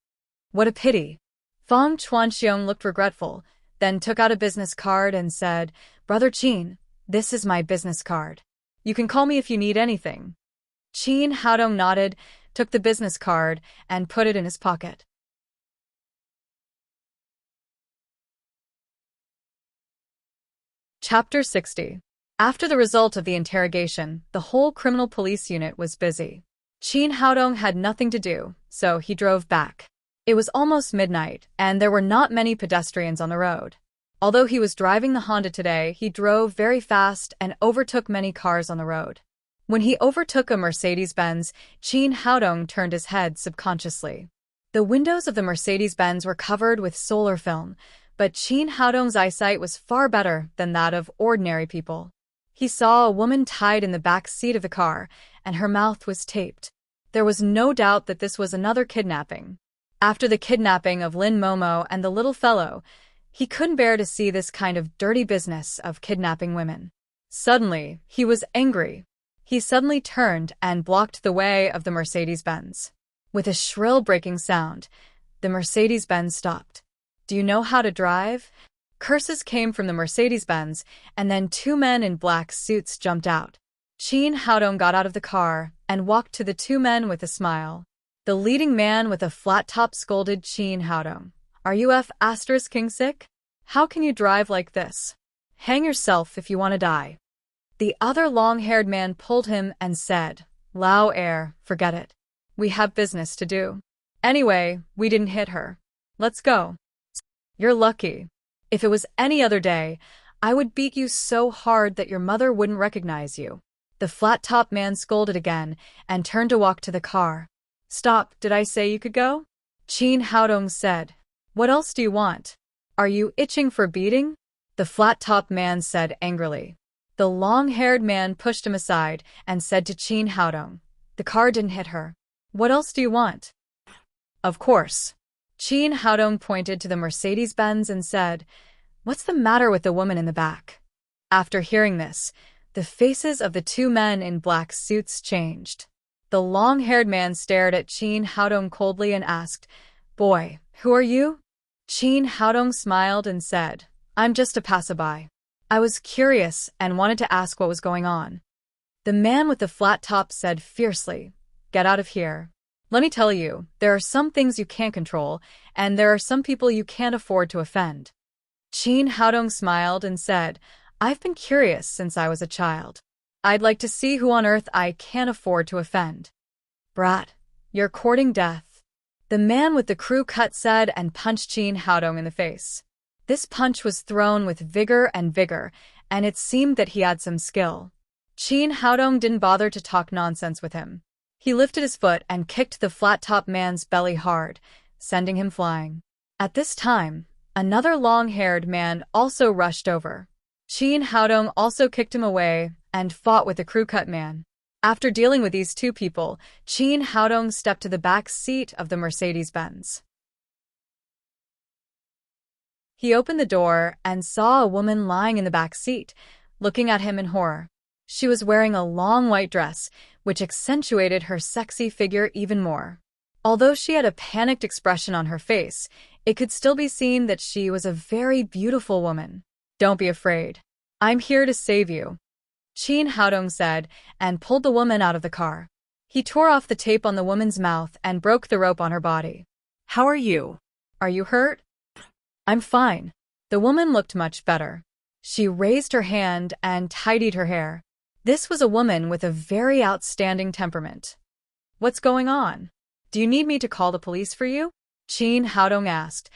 "What a pity." Fang Chuanxiong looked regretful, then took out a business card and said, "Brother Qin, this is my business card. You can call me if you need anything." Qin Haodong nodded, took the business card, and put it in his pocket. Chapter 60. After the result of the interrogation, the whole criminal police unit was busy. Qin Haodong had nothing to do, so he drove back. It was almost midnight, and there were not many pedestrians on the road. Although he was driving the Honda today, he drove very fast and overtook many cars on the road. When he overtook a Mercedes-Benz, Qin Haodong turned his head subconsciously. The windows of the Mercedes-Benz were covered with solar film, but Qin Haodong's eyesight was far better than that of ordinary people. He saw a woman tied in the back seat of the car, and her mouth was taped. There was no doubt that this was another kidnapping. After the kidnapping of Lin Momo and the little fellow, he couldn't bear to see this kind of dirty business of kidnapping women. Suddenly, he was angry. He suddenly turned and blocked the way of the Mercedes-Benz. With a shrill braking sound, the Mercedes-Benz stopped. "Do you know how to drive?" Curses came from the Mercedes-Benz, and then two men in black suits jumped out. Qin Haodong got out of the car and walked to the two men with a smile. The leading man with a flat top scolded Qin Haodong. "Are you King sick? How can you drive like this? Hang yourself if you want to die." The other long-haired man pulled him and said, "Lao air, forget it. We have business to do. Anyway, we didn't hit her. Let's go." "You're lucky. If it was any other day, I would beat you so hard that your mother wouldn't recognize you." The flat-top man scolded again and turned to walk to the car. "Stop, did I say you could go?" Qin Haodong said. "What else do you want? Are you itching for beating?" The flat-top man said angrily. The long-haired man pushed him aside and said to Qin Haodong, "The car didn't hit her. What else do you want?" "Of course." Qin Haodong pointed to the Mercedes-Benz and said, "What's the matter with the woman in the back?" After hearing this, The faces of the two men in black suits changed. The long-haired man stared at Qin Haodong coldly and asked, "Boy, who are you?" Qin Haodong smiled and said, "I'm just a passerby. I was curious and wanted to ask what was going on." The man with the flat top said fiercely, "Get out of here. Let me tell you, there are some things you can't control, and there are some people you can't afford to offend." Qin Haodong smiled and said, "I've been curious since I was a child. I'd like to see who on earth I can't afford to offend." "Brat, you're courting death," the man with the crew cut said and punched Qin Haodong in the face. This punch was thrown with vigor, and it seemed that he had some skill. Qin Haodong didn't bother to talk nonsense with him. He lifted his foot and kicked the flat-top man's belly hard, sending him flying. At this time, another long-haired man also rushed over. Qin Haodong also kicked him away and fought with the crew-cut man. After dealing with these two people, Qin Haodong stepped to the back seat of the Mercedes-Benz. He opened the door and saw a woman lying in the back seat, looking at him in horror. She was wearing a long white dress, which accentuated her sexy figure even more. Although she had a panicked expression on her face, it could still be seen that she was a very beautiful woman. "Don't be afraid. I'm here to save you," Qin Haodong said, and pulled the woman out of the car. He tore off the tape on the woman's mouth and broke the rope on her body. How are you? "Are you hurt?" "I'm fine." The woman looked much better. She raised her hand and tidied her hair. This was a woman with a very outstanding temperament. "What's going on? Do you need me to call the police for you?" Qin Haodong asked.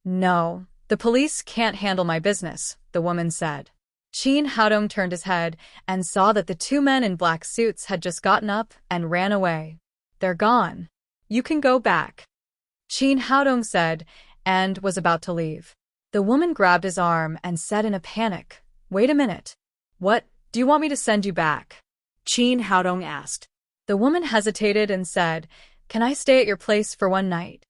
"No, the police can't handle my business," the woman said. Qin Haodong turned his head and saw that the two men in black suits had just gotten up and ran away. "They're gone. You can go back," Qin Haodong said, and was about to leave. The woman grabbed his arm and said in a panic, "Wait a minute. What, do you want me to send you back?" Qin Haodong asked. The woman hesitated and said, "Can I stay at your place for one night?"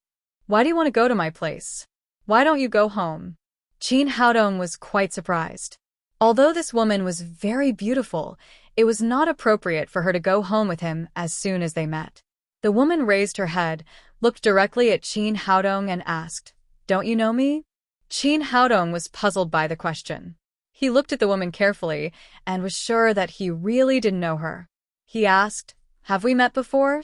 "Why do you want to go to my place? Why don't you go home?" Qin Haodong was quite surprised. Although this woman was very beautiful, it was not appropriate for her to go home with him as soon as they met. The woman raised her head, looked directly at Qin Haodong and asked, "Don't you know me?" Qin Haodong was puzzled by the question. He looked at the woman carefully and was sure that he really didn't know her. He asked, "Have we met before?"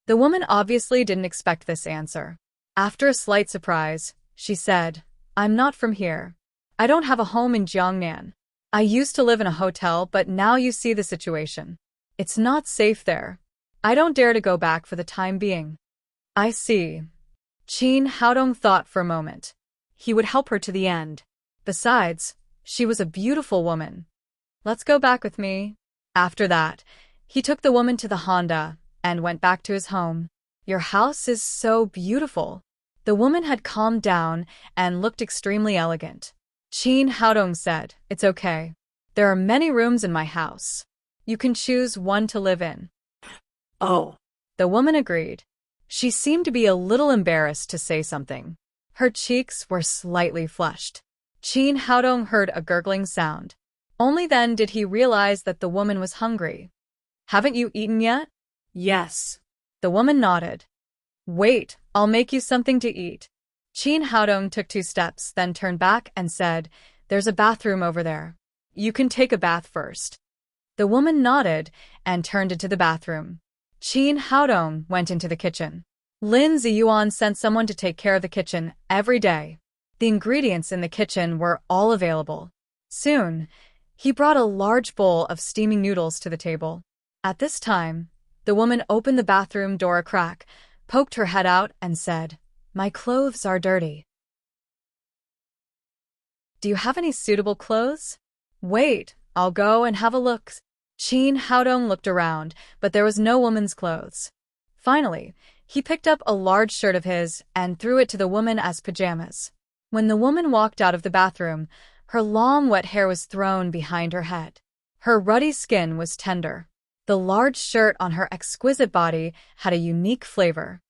The woman obviously didn't expect this answer. After a slight surprise, she said, "I'm not from here. I don't have a home in Jiangnan. I used to live in a hotel, but now you see the situation. It's not safe there. I don't dare to go back for the time being." "I see." Qin Haodong thought for a moment. He would help her to the end. Besides, she was a beautiful woman. "Let's go back with me." After that, he took the woman to the Honda and went back to his home. "Your house is so beautiful." The woman had calmed down and looked extremely elegant. Qin Haodong said, "It's okay. There are many rooms in my house. You can choose one to live in." "Oh." The woman agreed. She seemed to be a little embarrassed to say something. Her cheeks were slightly flushed. Qin Haodong heard a gurgling sound. Only then did he realize that the woman was hungry. "Haven't you eaten yet?" "Yes." The woman nodded. "Wait, I'll make you something to eat." Qin Haodong took 2 steps, then turned back and said, "There's a bathroom over there. You can take a bath first." The woman nodded and turned into the bathroom. Qin Haodong went into the kitchen. Lin Ziyuan sent someone to take care of the kitchen every day. The ingredients in the kitchen were all available. Soon, he brought a large bowl of steaming noodles to the table. At this time, the woman opened the bathroom door a crack, poked her head out, and said, "My clothes are dirty. Do you have any suitable clothes?" "Wait, I'll go and have a look." Qin Haodong looked around, but there was no woman's clothes. Finally, he picked up a large shirt of his and threw it to the woman as pajamas. When the woman walked out of the bathroom, her long wet hair was thrown behind her head. Her ruddy skin was tender. The large shirt on her exquisite body had a unique flavor.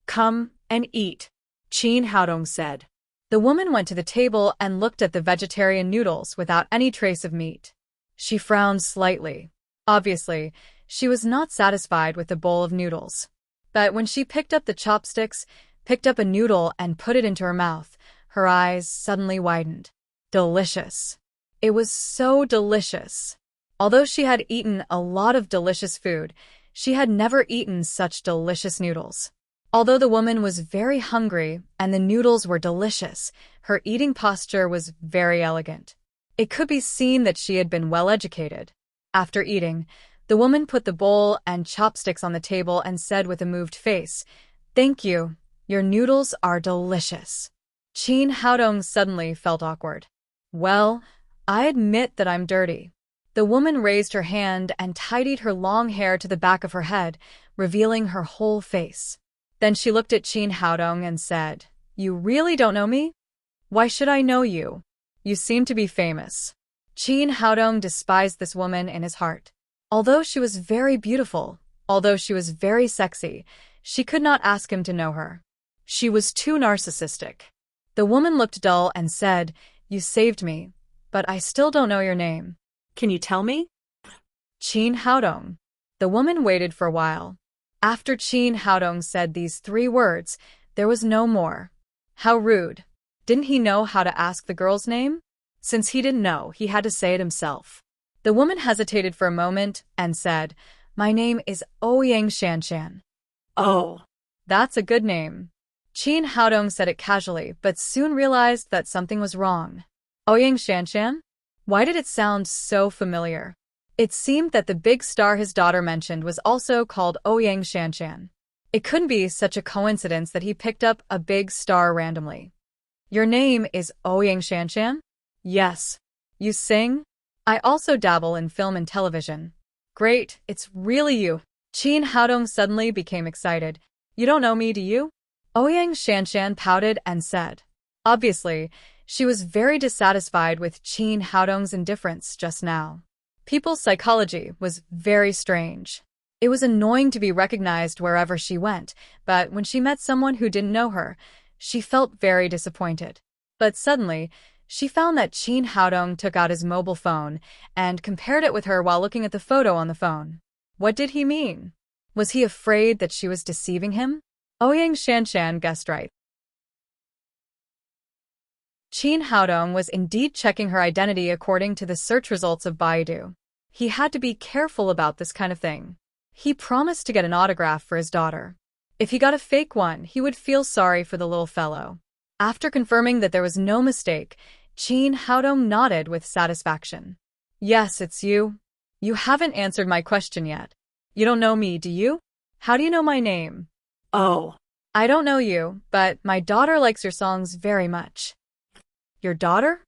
"Come and eat," Qin Haodong said. The woman went to the table and looked at the vegetarian noodles without any trace of meat. She frowned slightly. Obviously, she was not satisfied with the bowl of noodles. But when she picked up the chopsticks, picked up a noodle and put it into her mouth, her eyes suddenly widened. Delicious. It was so delicious. Although she had eaten a lot of delicious food, she had never eaten such delicious noodles. Although the woman was very hungry and the noodles were delicious, her eating posture was very elegant. It could be seen that she had been well educated. After eating, the woman put the bowl and chopsticks on the table and said with a moved face, "Thank you. Your noodles are delicious." Chin Haodong suddenly felt awkward. "Well, I admit that I'm dirty." The woman raised her hand and tidied her long hair to the back of her head, revealing her whole face. Then she looked at Chin Haodong and said, "You really don't know me? Why should I know you? You seem to be famous." Chin Haodong despised this woman in his heart. Although she was very beautiful, although she was very sexy, she could not ask him to know her. She was too narcissistic. The woman looked dull and said, "You saved me, but I still don't know your name." Can you tell me? Chin Haodong. The woman waited for a while. After Chin Haodong said these 3 words, there was no more. How rude. Didn't he know how to ask the girl's name? Since he didn't know, he had to say it himself. The woman hesitated for a moment and said, "My name is Ouyang Shanshan." Oh, That's a good name. Chin Haodong said it casually, but soon realized that something was wrong. Ouyang Shanshan? Why did it sound so familiar? It seemed that the big star his daughter mentioned was also called Ouyang Shanshan. It couldn't be such a coincidence that he picked up a big star randomly. "Your name is Ouyang Shanshan?" "Yes." "You sing?" "I also dabble in film and television." "Great, it's really you." Chin Haodong suddenly became excited. "You don't know me, do you?" Ouyang Shanshan pouted and said. Obviously, she was very dissatisfied with Chin Haodong's indifference just now. People's psychology was very strange. It was annoying to be recognized wherever she went, but when she met someone who didn't know her, she felt very disappointed. But suddenly, she found that Chin Haodong took out his mobile phone and compared it with her while looking at the photo on the phone. What did he mean? Was he afraid that she was deceiving him? Ouyang Shanshan guessed right. Chin Haodong was indeed checking her identity according to the search results of Baidu. He had to be careful about this kind of thing. He promised to get an autograph for his daughter. If he got a fake one, he would feel sorry for the little fellow. After confirming that there was no mistake, Chin Haodong nodded with satisfaction. "Yes, it's you. You haven't answered my question yet. You don't know me, do you? How do you know my name?" oh, "I don't know you, but my daughter likes your songs very much." "Your daughter?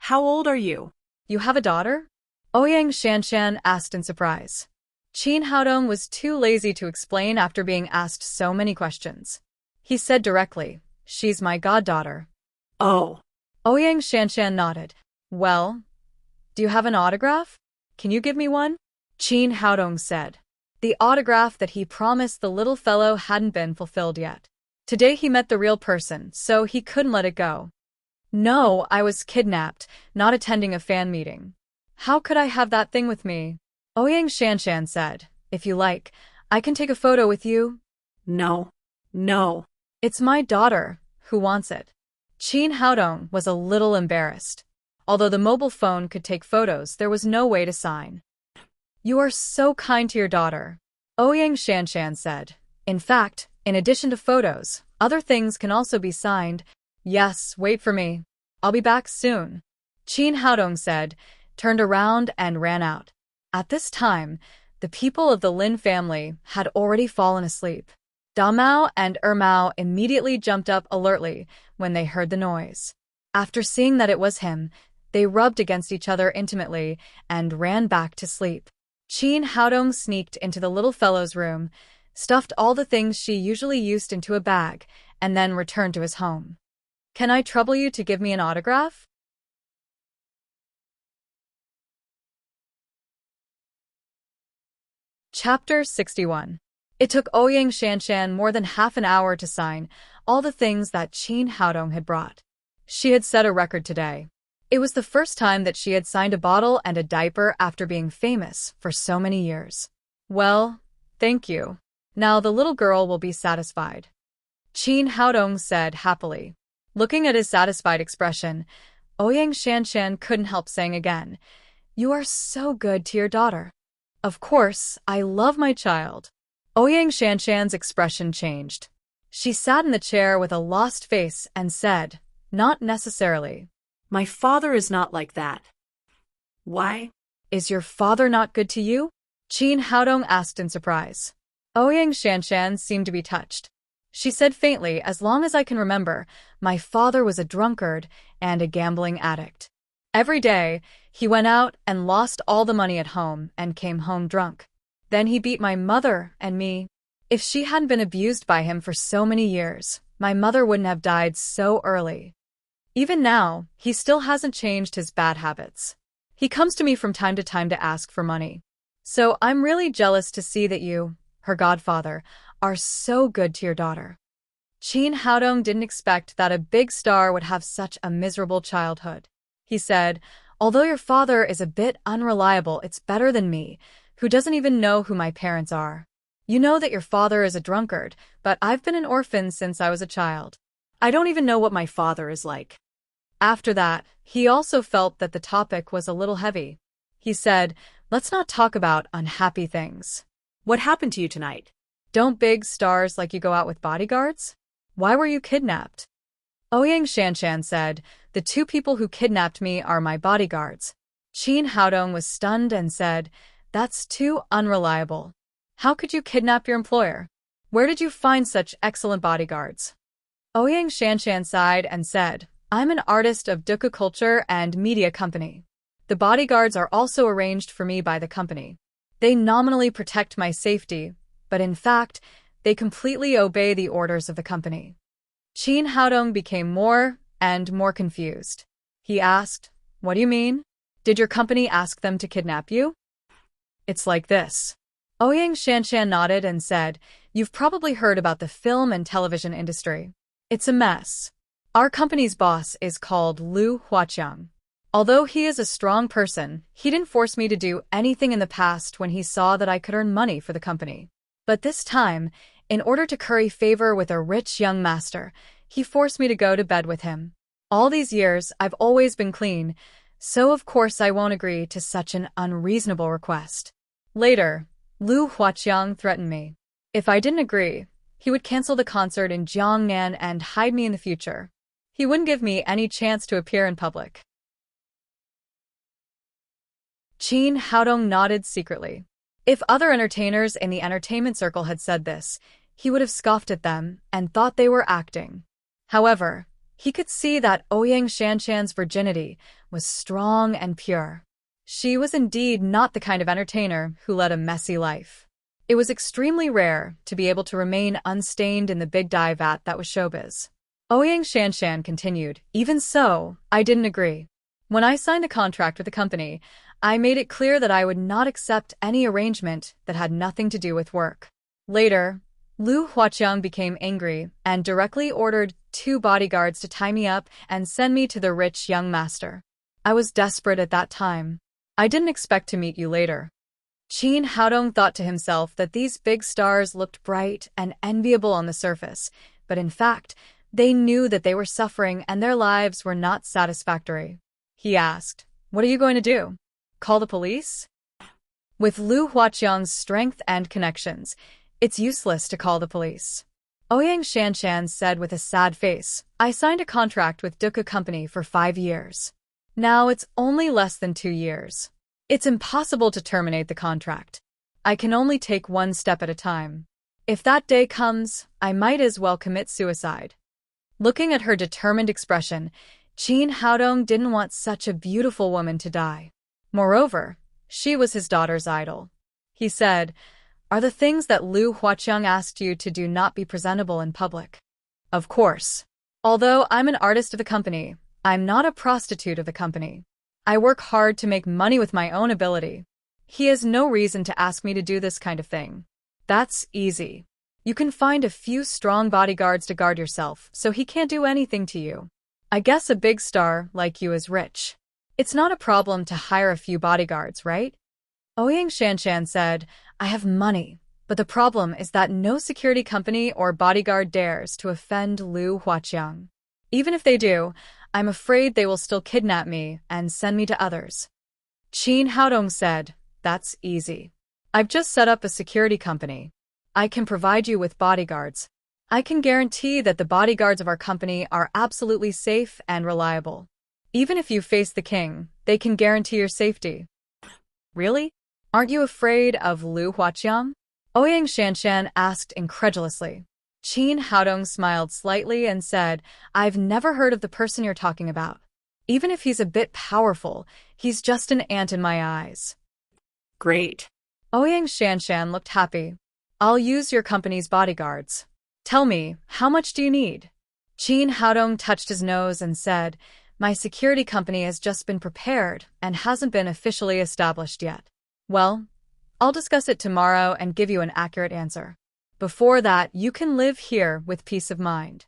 how old are you?" You have a daughter?" Ouyang Shanshan asked in surprise. Chin Haodong was too lazy to explain after being asked so many questions. He said directly, "She's my goddaughter." Oh, Ouyang Shanshan nodded. "Well, do you have an autograph? Can you give me one?" Chin Haodong said. The autograph that he promised the little fellow hadn't been fulfilled yet. Today he met the real person, so he couldn't let it go. "No, I was kidnapped, not attending a fan meeting." "How could I have that thing with me?" Ouyang Shanshan said, "If you like, I can take a photo with you." no, no. "It's my daughter. Who wants it?" Chin Haodong was a little embarrassed. Although the mobile phone could take photos, there was no way to sign. "You are so kind to your daughter," Ouyang Shanshan said. "In fact, in addition to photos, other things can also be signed." "Yes, wait for me. I'll be back soon," Chin Haodong said, turned around and ran out. At this time, the people of the Lin family had already fallen asleep. Damao and Ermao immediately jumped up alertly when they heard the noise. After seeing that it was him, they rubbed against each other intimately and ran back to sleep. Chin Haodong sneaked into the little fellow's room, stuffed all the things she usually used into a bag, and then returned to his home. "Can I trouble you to give me an autograph?" Chapter 61. It took Ouyang Shanshan more than half an hour to sign all the things that Chin Haodong had brought. She had set a record today. It was the first time that she had signed a bottle and a diaper after being famous for so many years. Well, thank you. Now the little girl will be satisfied, Qin Haodong said happily. Looking at his satisfied expression, Ouyang Shanshan couldn't help saying again, "You are so good to your daughter." "Of course, I love my child." Ouyang Shanshan's expression changed. She sat in the chair with a lost face and said, "Not necessarily." My father is not like that. Why? "Is your father not good to you?" Qin Haodong asked in surprise. Ouyang Shanshan seemed to be touched. She said faintly, "As long as I can remember, my father was a drunkard and a gambling addict. Every day, he went out and lost all the money at home and came home drunk. Then he beat my mother and me. If she hadn't been abused by him for so many years, my mother wouldn't have died so early. Even now, he still hasn't changed his bad habits. He comes to me from time to time to ask for money. So I'm really jealous to see that you, her godfather, are so good to your daughter." Qin Haodong didn't expect that a big star would have such a miserable childhood. He said, "Although your father is a bit unreliable, it's better than me, who doesn't even know who my parents are. You know that your father is a drunkard, but I've been an orphan since I was a child. I don't even know what my father is like." After that, he also felt that the topic was a little heavy. He said, "Let's not talk about unhappy things." What happened to you tonight? "Don't big stars like you go out with bodyguards? Why were you kidnapped?" Ouyang Shanshan said, "The two people who kidnapped me are my bodyguards." Qin Haodong was stunned and said, "That's too unreliable. How could you kidnap your employer? Where did you find such excellent bodyguards?" Ouyang Shanshan sighed and said, "I'm an artist of Dukkha Culture and Media Company. The bodyguards are also arranged for me by the company. They nominally protect my safety, but in fact, they completely obey the orders of the company." Qin Haodong became more and more confused. He asked, "What do you mean? Did your company ask them to kidnap you?" "It's like this." Ouyang Shanshan nodded and said, "You've probably heard about the film and television industry. It's a mess. Our company's boss is called Liu Huaqiang. Although he is a strong person, he didn't force me to do anything in the past when he saw that I could earn money for the company. But this time, in order to curry favor with a rich young master, he forced me to go to bed with him. All these years, I've always been clean, so of course I won't agree to such an unreasonable request. Later, Liu Huaqiang threatened me. If I didn't agree, he would cancel the concert in Jiangnan and hide me in the future. He wouldn't give me any chance to appear in public." Qin Haodong nodded secretly. If other entertainers in the entertainment circle had said this, he would have scoffed at them and thought they were acting. However, he could see that Ouyang Shanshan's virginity was strong and pure. She was indeed not the kind of entertainer who led a messy life. It was extremely rare to be able to remain unstained in the big dye vat that was showbiz. Ouyang Shanshan continued, "Even so, I didn't agree. When I signed the contract with the company, I made it clear that I would not accept any arrangement that had nothing to do with work." Later, Liu Huaqiang became angry and directly ordered 2 bodyguards to tie me up and send me to the rich young master. I was desperate at that time. I didn't expect to meet you later. Qin Haodong thought to himself that these big stars looked bright and enviable on the surface, but in fact, they knew that they were suffering and their lives were not satisfactory. He asked, "What are you going to do? Call the police?" With Liu Huaqiang's strength and connections, it's useless to call the police. Ouyang Shanshan said with a sad face, "I signed a contract with Dukkha Company for 5 years. Now it's only less than 2 years. It's impossible to terminate the contract. I can only take one step at a time. If that day comes, I might as well commit suicide." Looking at her determined expression, Qin Haodong didn't want such a beautiful woman to die. Moreover, she was his daughter's idol. He said, "Are the things that Liu Huaqiang asked you to do not be presentable in public?" "Of course. Although I'm an artist of the company, I'm not a prostitute of the company. I work hard to make money with my own ability. He has no reason to ask me to do this kind of thing. That's easy. You can find a few strong bodyguards to guard yourself, so he can't do anything to you. I guess a big star like you is rich." It's not a problem to hire a few bodyguards, right? Ouyang Shanshan said, I have money, but the problem is that no security company or bodyguard dares to offend Lu Huaqiang. Even if they do, I'm afraid they will still kidnap me and send me to others. Qin Haodong said, That's easy. I've just set up a security company. I can provide you with bodyguards. I can guarantee that the bodyguards of our company are absolutely safe and reliable. Even if you face the king, they can guarantee your safety. Really? Aren't you afraid of Lu Huaqiang? Ouyang Shanshan asked incredulously. Qin Haodong smiled slightly and said, I've never heard of the person you're talking about. Even if he's a bit powerful, he's just an ant in my eyes. Great. Ouyang Shanshan looked happy. I'll use your company's bodyguards. Tell me, how much do you need? Qin Haodong touched his nose and said, My security company has just been prepared and hasn't been officially established yet. Well, I'll discuss it tomorrow and give you an accurate answer. Before that, you can live here with peace of mind.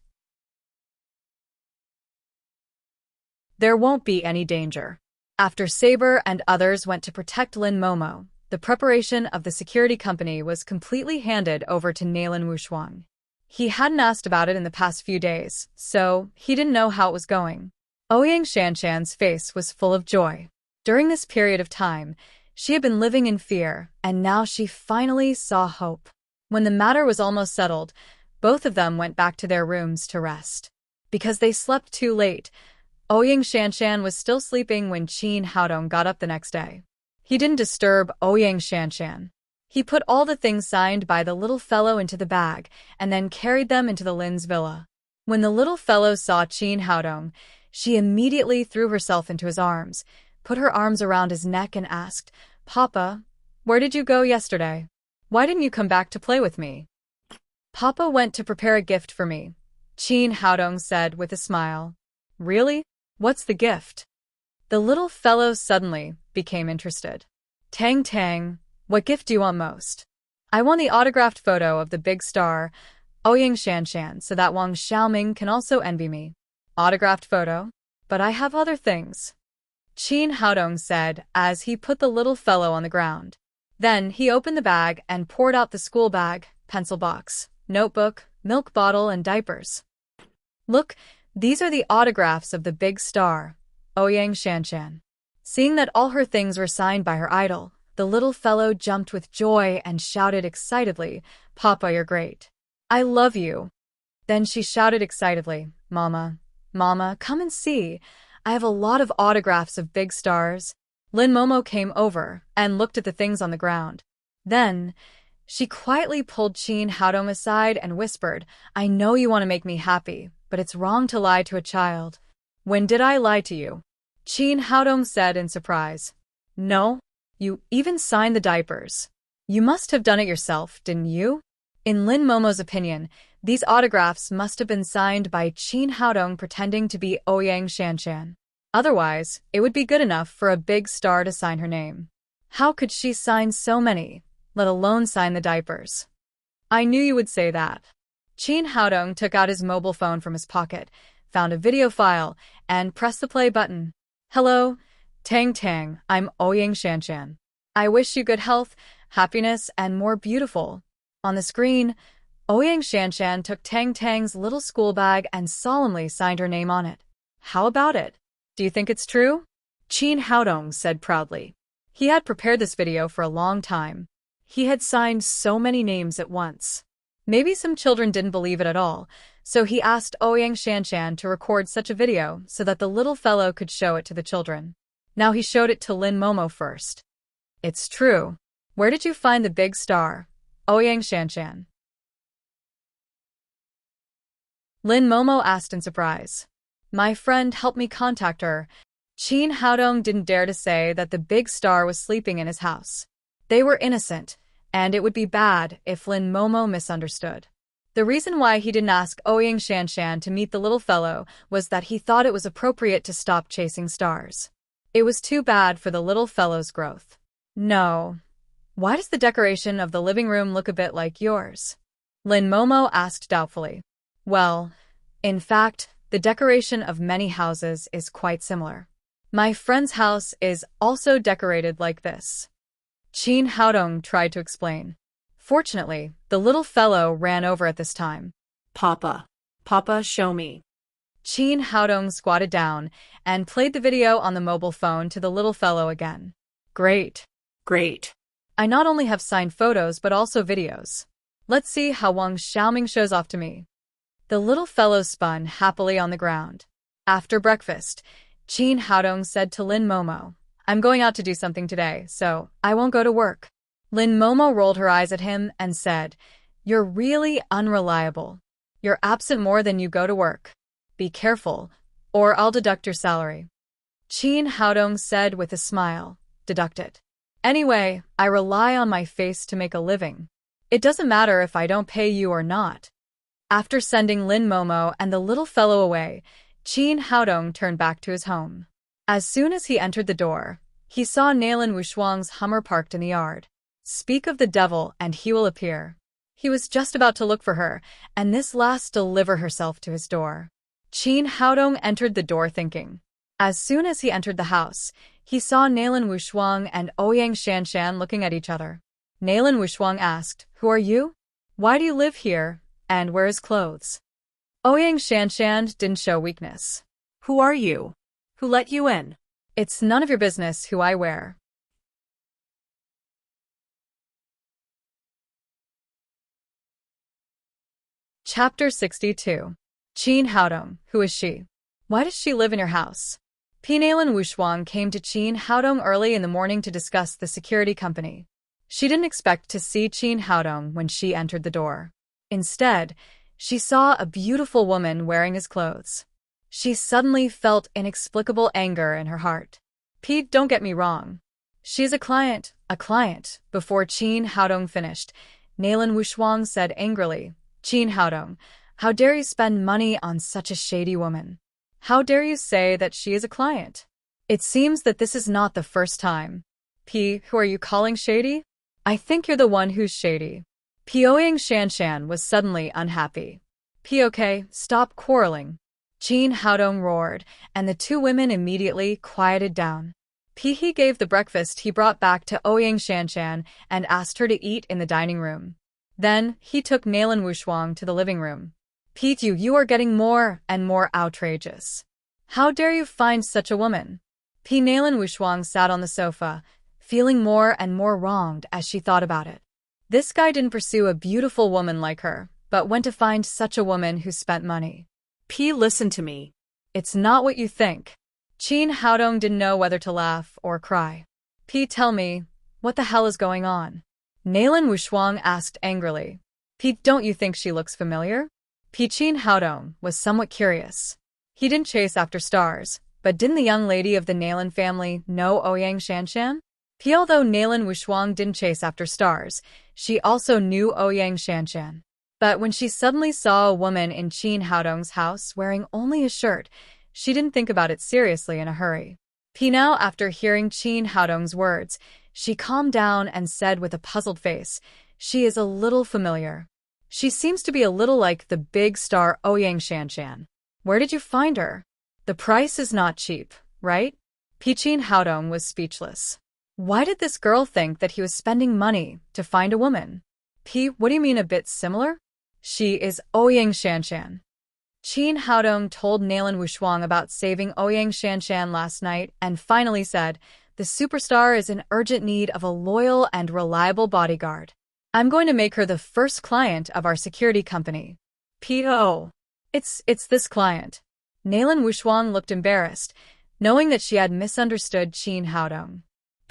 There won't be any danger. After Saber and others went to protect Lin Momo, the preparation of the security company was completely handed over to Nalin Wushuang. He hadn't asked about it in the past few days, so he didn't know how it was going. Ouyang Shanshan's face was full of joy. During this period of time, she had been living in fear, and now she finally saw hope. When the matter was almost settled, both of them went back to their rooms to rest. Because they slept too late, Ouyang Shanshan was still sleeping when Qin Haodong got up the next day. He didn't disturb Ouyang Shanshan. He put all the things signed by the little fellow into the bag and then carried them into the Lin's villa. When the little fellow saw Qin Haodong, she immediately threw herself into his arms, put her arms around his neck and asked, Papa, where did you go yesterday? Why didn't you come back to play with me? Papa went to prepare a gift for me, Qin Haodong said with a smile. Really? What's the gift? The little fellow suddenly became interested. Tang Tang, what gift do you want most? I want the autographed photo of the big star, Ouyang Shanshan, so that Wang Xiaoming can also envy me. Autographed photo? But I have other things. Qin Haodong said as he put the little fellow on the ground. Then he opened the bag and poured out the school bag, pencil box, notebook, milk bottle, and diapers. Look, these are the autographs of the big star, Ouyang Shanshan. Seeing that all her things were signed by her idol, the little fellow jumped with joy and shouted excitedly, Papa, you're great. I love you. Then she shouted excitedly, Mama, Mama, come and see. I have a lot of autographs of big stars. Lin Momo came over and looked at the things on the ground. Then, she quietly pulled Qin Haodong aside and whispered, I know you want to make me happy, but it's wrong to lie to a child. When did I lie to you? Qin Haodong said in surprise. No, you even signed the diapers. You must have done it yourself, didn't you? In Lin Momo's opinion, these autographs must have been signed by Qin Haodong pretending to be Ouyang Shanshan. Otherwise, it would be good enough for a big star to sign her name. How could she sign so many, let alone sign the diapers? I knew you would say that. Qin Haodong took out his mobile phone from his pocket, found a video file, and pressed the play button. Hello, Tang Tang, I'm Ouyang Shanshan. I wish you good health, happiness, and more beautiful. On the screen, Ouyang Shanshan took Tang Tang's little school bag and solemnly signed her name on it. How about it? Do you think it's true? Qin Haodong said proudly. He had prepared this video for a long time. He had signed so many names at once. Maybe some children didn't believe it at all, so he asked Ouyang Shanshan to record such a video so that the little fellow could show it to the children. Now he showed it to Lin Momo first. It's true. Where did you find the big star, Ouyang Shanshan? Lin Momo asked in surprise. My friend helped me contact her. Qin Haodong didn't dare to say that the big star was sleeping in his house. They were innocent, and it would be bad if Lin Momo misunderstood. The reason why he didn't ask Ouyang Shanshan to meet the little fellow was that he thought it was appropriate to stop chasing stars. It was too bad for the little fellow's growth. No. Why does the decoration of the living room look a bit like yours? Lin Momo asked doubtfully. Well, in fact, the decoration of many houses is quite similar. My friend's house is also decorated like this. Chin Haodong tried to explain. Fortunately, the little fellow ran over at this time. Papa. Papa, show me. Chin Haodong squatted down and played the video on the mobile phone to the little fellow again. Great. Great. I not only have signed photos but also videos. Let's see how Wang Xiaoming shows off to me. The little fellow spun happily on the ground. After breakfast, Chin Haodong said to Lin Momo, I'm going out to do something today, so I won't go to work. Lin Momo rolled her eyes at him and said, You're really unreliable. You're absent more than you go to work. Be careful, or I'll deduct your salary. Chin Haodong said with a smile, Deduct it. Anyway, I rely on my face to make a living. It doesn't matter if I don't pay you or not. After sending Lin Momo and the little fellow away, Chin Haodong turned back to his home. As soon as he entered the door, he saw Nalan Wushuang's Hummer parked in the yard. Speak of the devil and he will appear. He was just about to look for her, and this last deliver herself to his door. Chin Haodong entered the door thinking. As soon as he entered the house, he saw Nalan Wushuang and Ouyang Shanshan looking at each other. Nalan Wushuang asked, Who are you? Why do you live here, and where is clothes? Ouyang Shanshan didn't show weakness. Who are you? Who let you in? It's none of your business who I wear. Chapter 62. Chin Haodong, who is she? Why does she live in your house? Nalan Wushuang came to Chin Haodong early in the morning to discuss the security company. She didn't expect to see Chin Haodong when she entered the door. Instead, she saw a beautiful woman wearing his clothes. She suddenly felt inexplicable anger in her heart. Don't get me wrong. She's a client. Before Chin Haodong finished, Nalan Wushuang said angrily, Chin Haodong, how dare you spend money on such a shady woman? How dare you say that she is a client? It seems that this is not the first time. Who are you calling shady? I think you're the one who's shady. Ouyang Shanshan was suddenly unhappy. Okay, stop quarreling. Chin Haodong roared, and the two women immediately quieted down. He gave the breakfast he brought back to Ouyang Shanshan and asked her to eat in the dining room. Then, he took Nalan Wushuang to the living room. You are getting more and more outrageous. How dare you find such a woman? Nalan Wushuang sat on the sofa, feeling more and more wronged as she thought about it. This guy didn't pursue a beautiful woman like her, but went to find such a woman who spent money. Listen to me. It's not what you think. Chin Haodong didn't know whether to laugh or cry. Tell me, what the hell is going on? Nalan Wushuang asked angrily. Don't you think she looks familiar? Chin Haodong was somewhat curious. He didn't chase after stars, but didn't the young lady of the Nalan family know Ouyang Shanshan? Although Nalan Wushuang didn't chase after stars, she also knew Ouyang Shanshan. But when she suddenly saw a woman in Chin Haodong's house wearing only a shirt, she didn't think about it seriously in a hurry. Now, after hearing Chin Haodong's words, she calmed down and said with a puzzled face, She is a little familiar. She seems to be a little like the big star Ouyang Shanshan. Where did you find her? The price is not cheap, right? Chin Haodong was speechless. Why did this girl think that he was spending money to find a woman? What do you mean a bit similar? She is Ouyang Shanshan. Chin Haodong told Nalan Wushuang about saving Ouyang Shanshan last night and finally said, The superstar is in urgent need of a loyal and reliable bodyguard. I'm going to make her the first client of our security company. It's this client. Nalan Wushuang looked embarrassed, knowing that she had misunderstood Chin Haodong.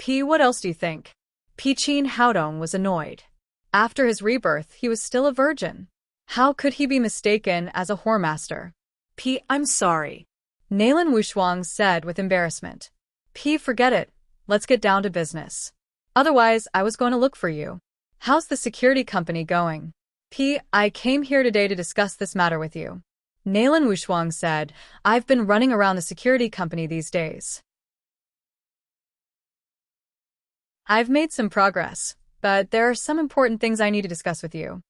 What else do you think? Chin Haodong was annoyed. After his rebirth, he was still a virgin. How could he be mistaken as a whoremaster? I'm sorry. Nalan Wushuang said with embarrassment. Forget it. Let's get down to business. Otherwise, I was going to look for you. How's the security company going? I came here today to discuss this matter with you. Nalan Wushuang said, I've been running around the security company these days. I've made some progress, but there are some important things I need to discuss with you.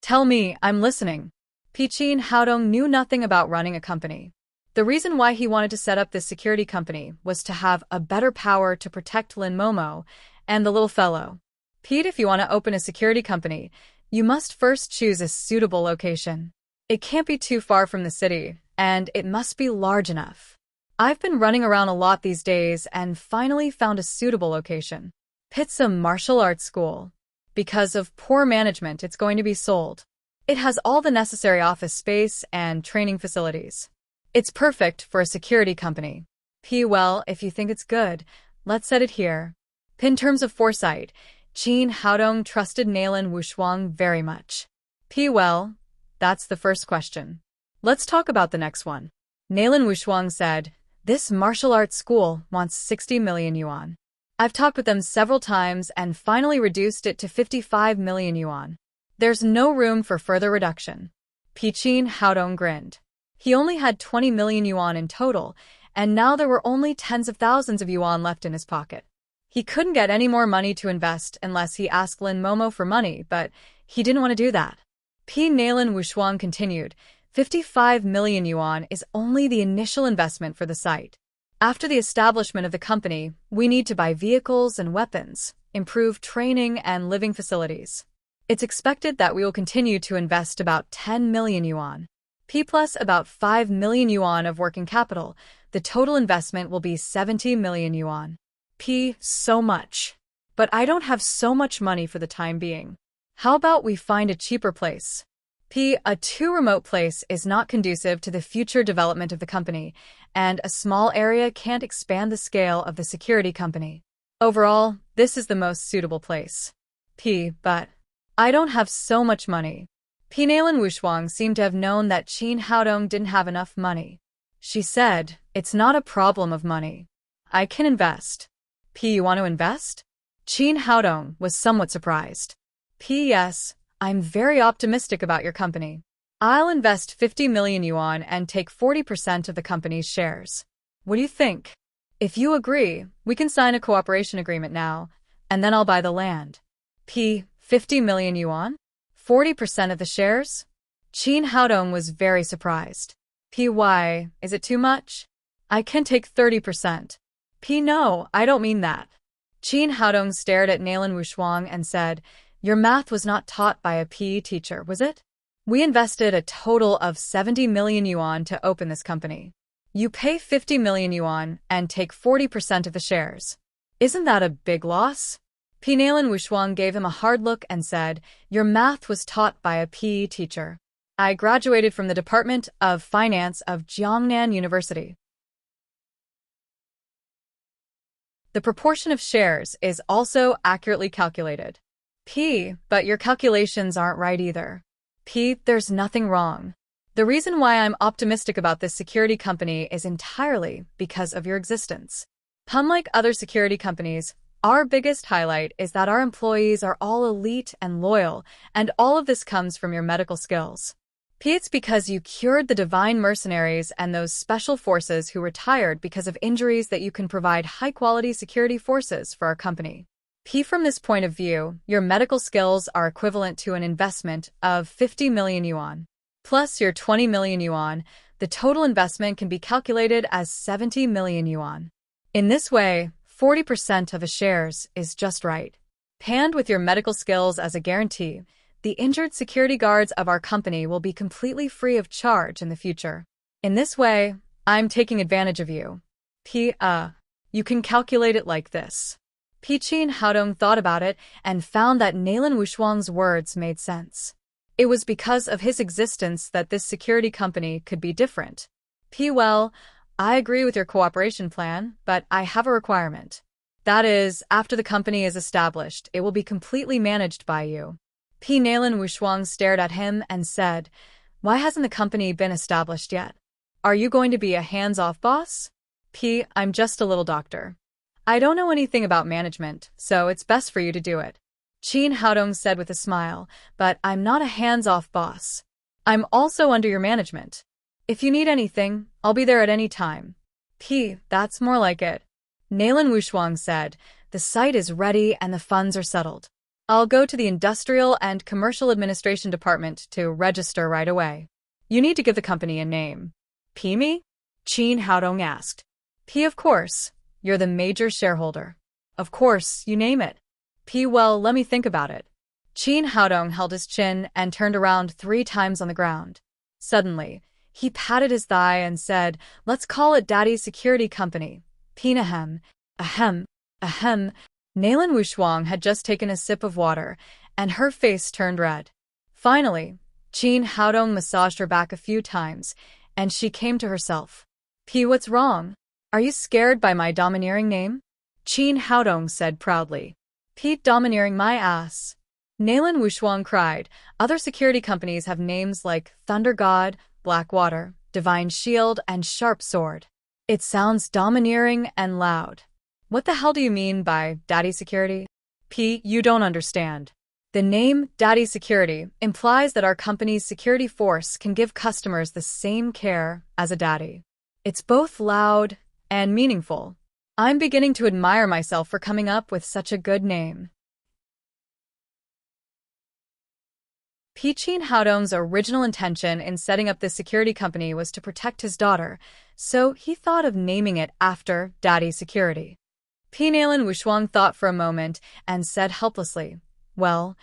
Tell me, I'm listening. Chin Haodong knew nothing about running a company. The reason why he wanted to set up this security company was to have a better power to protect Lin Momo and the little fellow. Pete, if you want to open a security company, you must first choose a suitable location. It can't be too far from the city, and it must be large enough. I've been running around a lot these days and finally found a suitable location. It's a martial arts school. Because of poor management, it's going to be sold. It has all the necessary office space and training facilities. It's perfect for a security company. Well, if you think it's good, let's set it here. In terms of foresight, Qin Haodong trusted Nalin Wushuang very much. Well, that's the first question. Let's talk about the next one. Nalin Wushuang said, this martial arts school wants 60 million yuan. I've talked with them several times and finally reduced it to 55 million yuan. There's no room for further reduction. Qin Haodong grinned. He only had 20 million yuan in total, and now there were only tens of thousands of yuan left in his pocket. He couldn't get any more money to invest unless he asked Lin Momo for money, but he didn't want to do that. Nalin Wushuang continued, 55 million yuan is only the initial investment for the site. After the establishment of the company, we need to buy vehicles and weapons, improve training and living facilities. It's expected that we will continue to invest about 10 million yuan. Plus about 5 million yuan of working capital. The total investment will be 70 million yuan. So much. But I don't have so much money for the time being. How about we find a cheaper place? A too remote place is not conducive to the future development of the company, and a small area can't expand the scale of the security company. Overall, this is the most suitable place. But I don't have so much money. Nalin Wushuang seemed to have known that Qin Haodong didn't have enough money. She said, it's not a problem of money. I can invest. You want to invest? Qin Haodong was somewhat surprised. Yes, I'm very optimistic about your company. I'll invest 50 million yuan and take 40% of the company's shares. What do you think? If you agree, we can sign a cooperation agreement now, and then I'll buy the land. 50 million yuan? 40% of the shares? Qin Haodong was very surprised. Why, is it too much? I can take 30%. No, I don't mean that. Qin Haodong stared at Nalin Wushuang and said, your math was not taught by a PE teacher, was it? We invested a total of 70 million yuan to open this company. You pay 50 million yuan and take 40% of the shares. Isn't that a big loss? Nalin Wushuang gave him a hard look and said, your math was taught by a PE teacher. I graduated from the Department of Finance of Jiangnan University. The proportion of shares is also accurately calculated. But your calculations aren't right either. There's nothing wrong. The reason why I'm optimistic about this security company is entirely because of your existence. Unlike other security companies, our biggest highlight is that our employees are all elite and loyal, and all of this comes from your medical skills. It's because you cured the divine mercenaries and those special forces who retired because of injuries that you can provide high-quality security forces for our company. From this point of view, your medical skills are equivalent to an investment of 50 million yuan. Plus your 20 million yuan, the total investment can be calculated as 70 million yuan. In this way, 40% of the shares is just right. And with your medical skills as a guarantee, the injured security guards of our company will be completely free of charge in the future. In this way, I'm taking advantage of you. You can calculate it like this. Qin Haodong thought about it and found that Nalin Wushuang's words made sense. It was because of his existence that this security company could be different. Well, I agree with your cooperation plan, but I have a requirement. That is, after the company is established, it will be completely managed by you. Nalin Wushuang stared at him and said, why hasn't the company been established yet? Are you going to be a hands-off boss? I'm just a little doctor. I don't know anything about management, so it's best for you to do it. Qin Haodong said with a smile, but I'm not a hands-off boss. I'm also under your management. If you need anything, I'll be there at any time. That's more like it. Nalin Wushuang said, the site is ready and the funds are settled. I'll go to the Industrial and Commercial Administration Department to register right away. You need to give the company a name. Me? Qin Haodong asked. P, of course. You're the major shareholder. Of course, you name it. P, well, let me think about it. Qin Haodong held his chin and turned around 3 times on the ground. Suddenly, he patted his thigh and said, let's call it Daddy's Security Company. Pinahem. Ahem. Ahem. Nalan Wushuang had just taken a sip of water, and her face turned red. Finally, Qin Haodong massaged her back a few times, and she came to herself. P, what's wrong? Are you scared by my domineering name? Qin Haodong said proudly. P, domineering my ass. Nalan Wushuang cried. Other security companies have names like Thunder God, Blackwater, Divine Shield, and Sharp Sword. It sounds domineering and loud. What the hell do you mean by Daddy Security? P, you don't understand. The name Daddy Security implies that our company's security force can give customers the same care as a daddy. It's both loud and meaningful. I'm beginning to admire myself for coming up with such a good name. Qin Haodong's original intention in setting up this security company was to protect his daughter, so he thought of naming it after Daddy Security. Nalan Wushuang thought for a moment and said helplessly, well,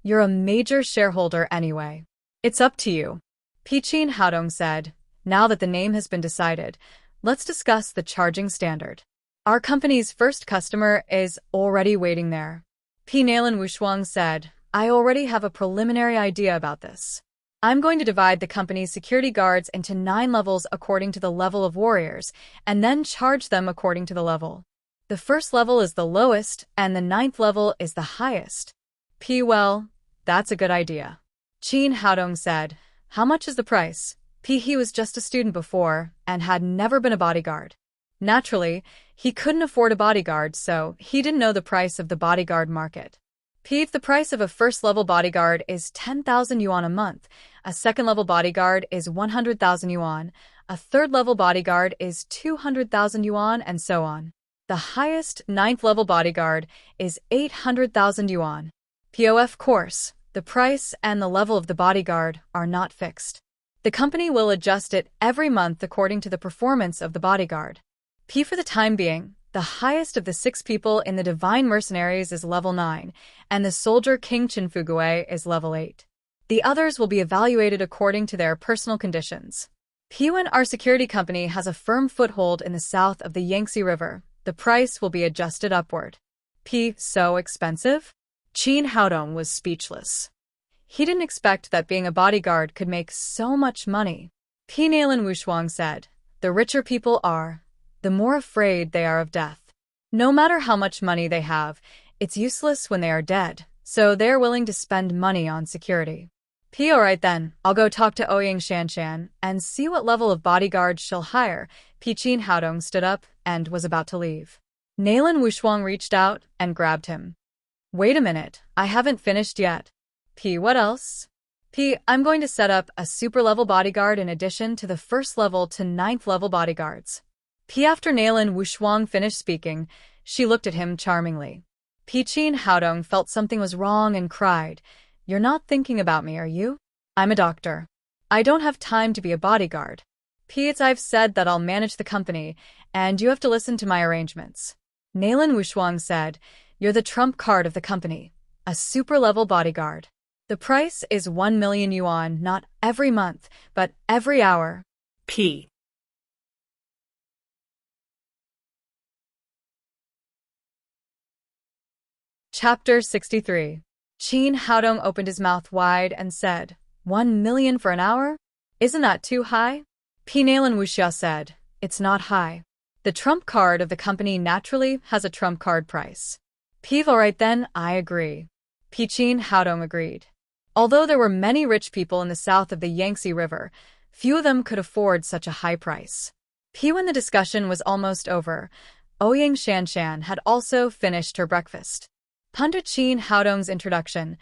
you're a major shareholder anyway. It's up to you. Qin Haodong said, now that the name has been decided, let's discuss the charging standard. Our company's first customer is already waiting there. Nalan Wushuang said, I already have a preliminary idea about this. I'm going to divide the company's security guards into 9 levels according to the level of warriors, and then charge them according to the level. The first level is the lowest, and the 9th level is the highest. Well, that's a good idea. Qin Haodong said, how much is the price? He was just a student before, and had never been a bodyguard. Naturally, he couldn't afford a bodyguard, so he didn't know the price of the bodyguard market. The price of a first-level bodyguard is 10,000 yuan a month, a second-level bodyguard is 100,000 yuan, a third-level bodyguard is 200,000 yuan, and so on. The highest 9th-level bodyguard is 800,000 yuan. Of course, the price and the level of the bodyguard are not fixed. The company will adjust it every month according to the performance of the bodyguard. For the time being, the highest of the 6 people in the Divine Mercenaries is level 9, and the soldier King Qinfugui is level 8. The others will be evaluated according to their personal conditions. When our security company has a firm foothold in the south of the Yangtze River, the price will be adjusted upward. So expensive? Qin Haodong was speechless. He didn't expect that being a bodyguard could make so much money. Nalan Wushuang said, the richer people are, the more afraid they are of death. No matter how much money they have, it's useless when they are dead, so they're willing to spend money on security. Alright then, I'll go talk to Ouyang Shanshan and see what level of bodyguard she'll hire. Qin Haodong stood up and was about to leave. Nalan Wushuang reached out and grabbed him. Wait a minute, I haven't finished yet. What else? I'm going to set up a super-level bodyguard in addition to the first-level to 9th-level bodyguards. After Nalan Wushuang finished speaking, she looked at him charmingly. Qin Haodong felt something was wrong and cried, you're not thinking about me, are you? I'm a doctor. I don't have time to be a bodyguard. I've said that I'll manage the company, and you have to listen to my arrangements. Nalan Wushuang said, you're the trump card of the company, a super-level bodyguard. The price is 1 million yuan, not every month, but every hour. Chapter 63. Qin Haodong opened his mouth wide and said, 1 million for an hour? Isn't that too high? Nalan Wushuang said, it's not high. The trump card of the company naturally has a trump card price. Alright then, I agree. Qin Haodong agreed. Although there were many rich people in the south of the Yangtze River, few of them could afford such a high price. When the discussion was almost over, Ouyang Shanshan had also finished her breakfast. Under Qin Haodong's introduction,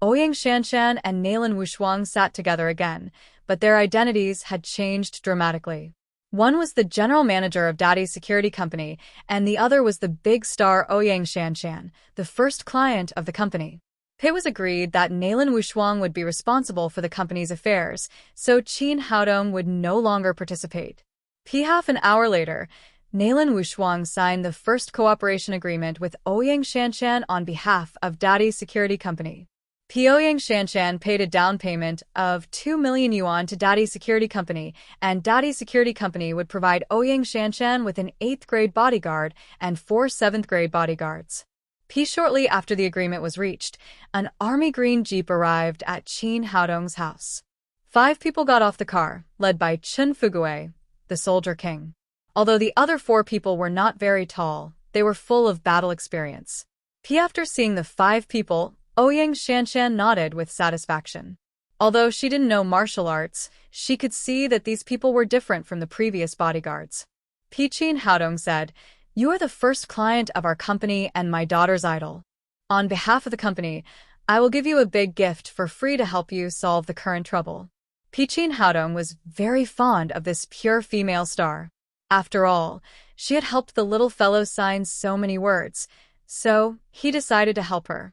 Ouyang Shanshan and Nalan Wushuang sat together again, but their identities had changed dramatically. One was the general manager of Daddy's security company, and the other was the big star Ouyang Shanshan, the first client of the company. It was agreed that Nalan Wushuang would be responsible for the company's affairs, so Qin Haodong would no longer participate. Half an hour later, Nalan Wushuang signed the first cooperation agreement with Ouyang Shanshan on behalf of Daddy Security Company. Ouyang Shanshan paid a down payment of 2 million yuan to Daddy Security Company, and Daddy Security Company would provide Ouyang Shanshan with an 8th grade bodyguard and 4 7th grade bodyguards. Shortly after the agreement was reached, an army green jeep arrived at Qin Haodong's house. 5 people got off the car, led by Chen Fugue, the Soldier King. Although the other 4 people were not very tall, they were full of battle experience. After seeing the 5 people, Ouyang Shanshan nodded with satisfaction. Although she didn't know martial arts, she could see that these people were different from the previous bodyguards. Qin Haodong said, "You are the first client of our company and my daughter's idol. On behalf of the company, I will give you a big gift for free to help you solve the current trouble." Qin Haodong was very fond of this pure female star. After all, she had helped the little fellow sign so many words, so he decided to help her.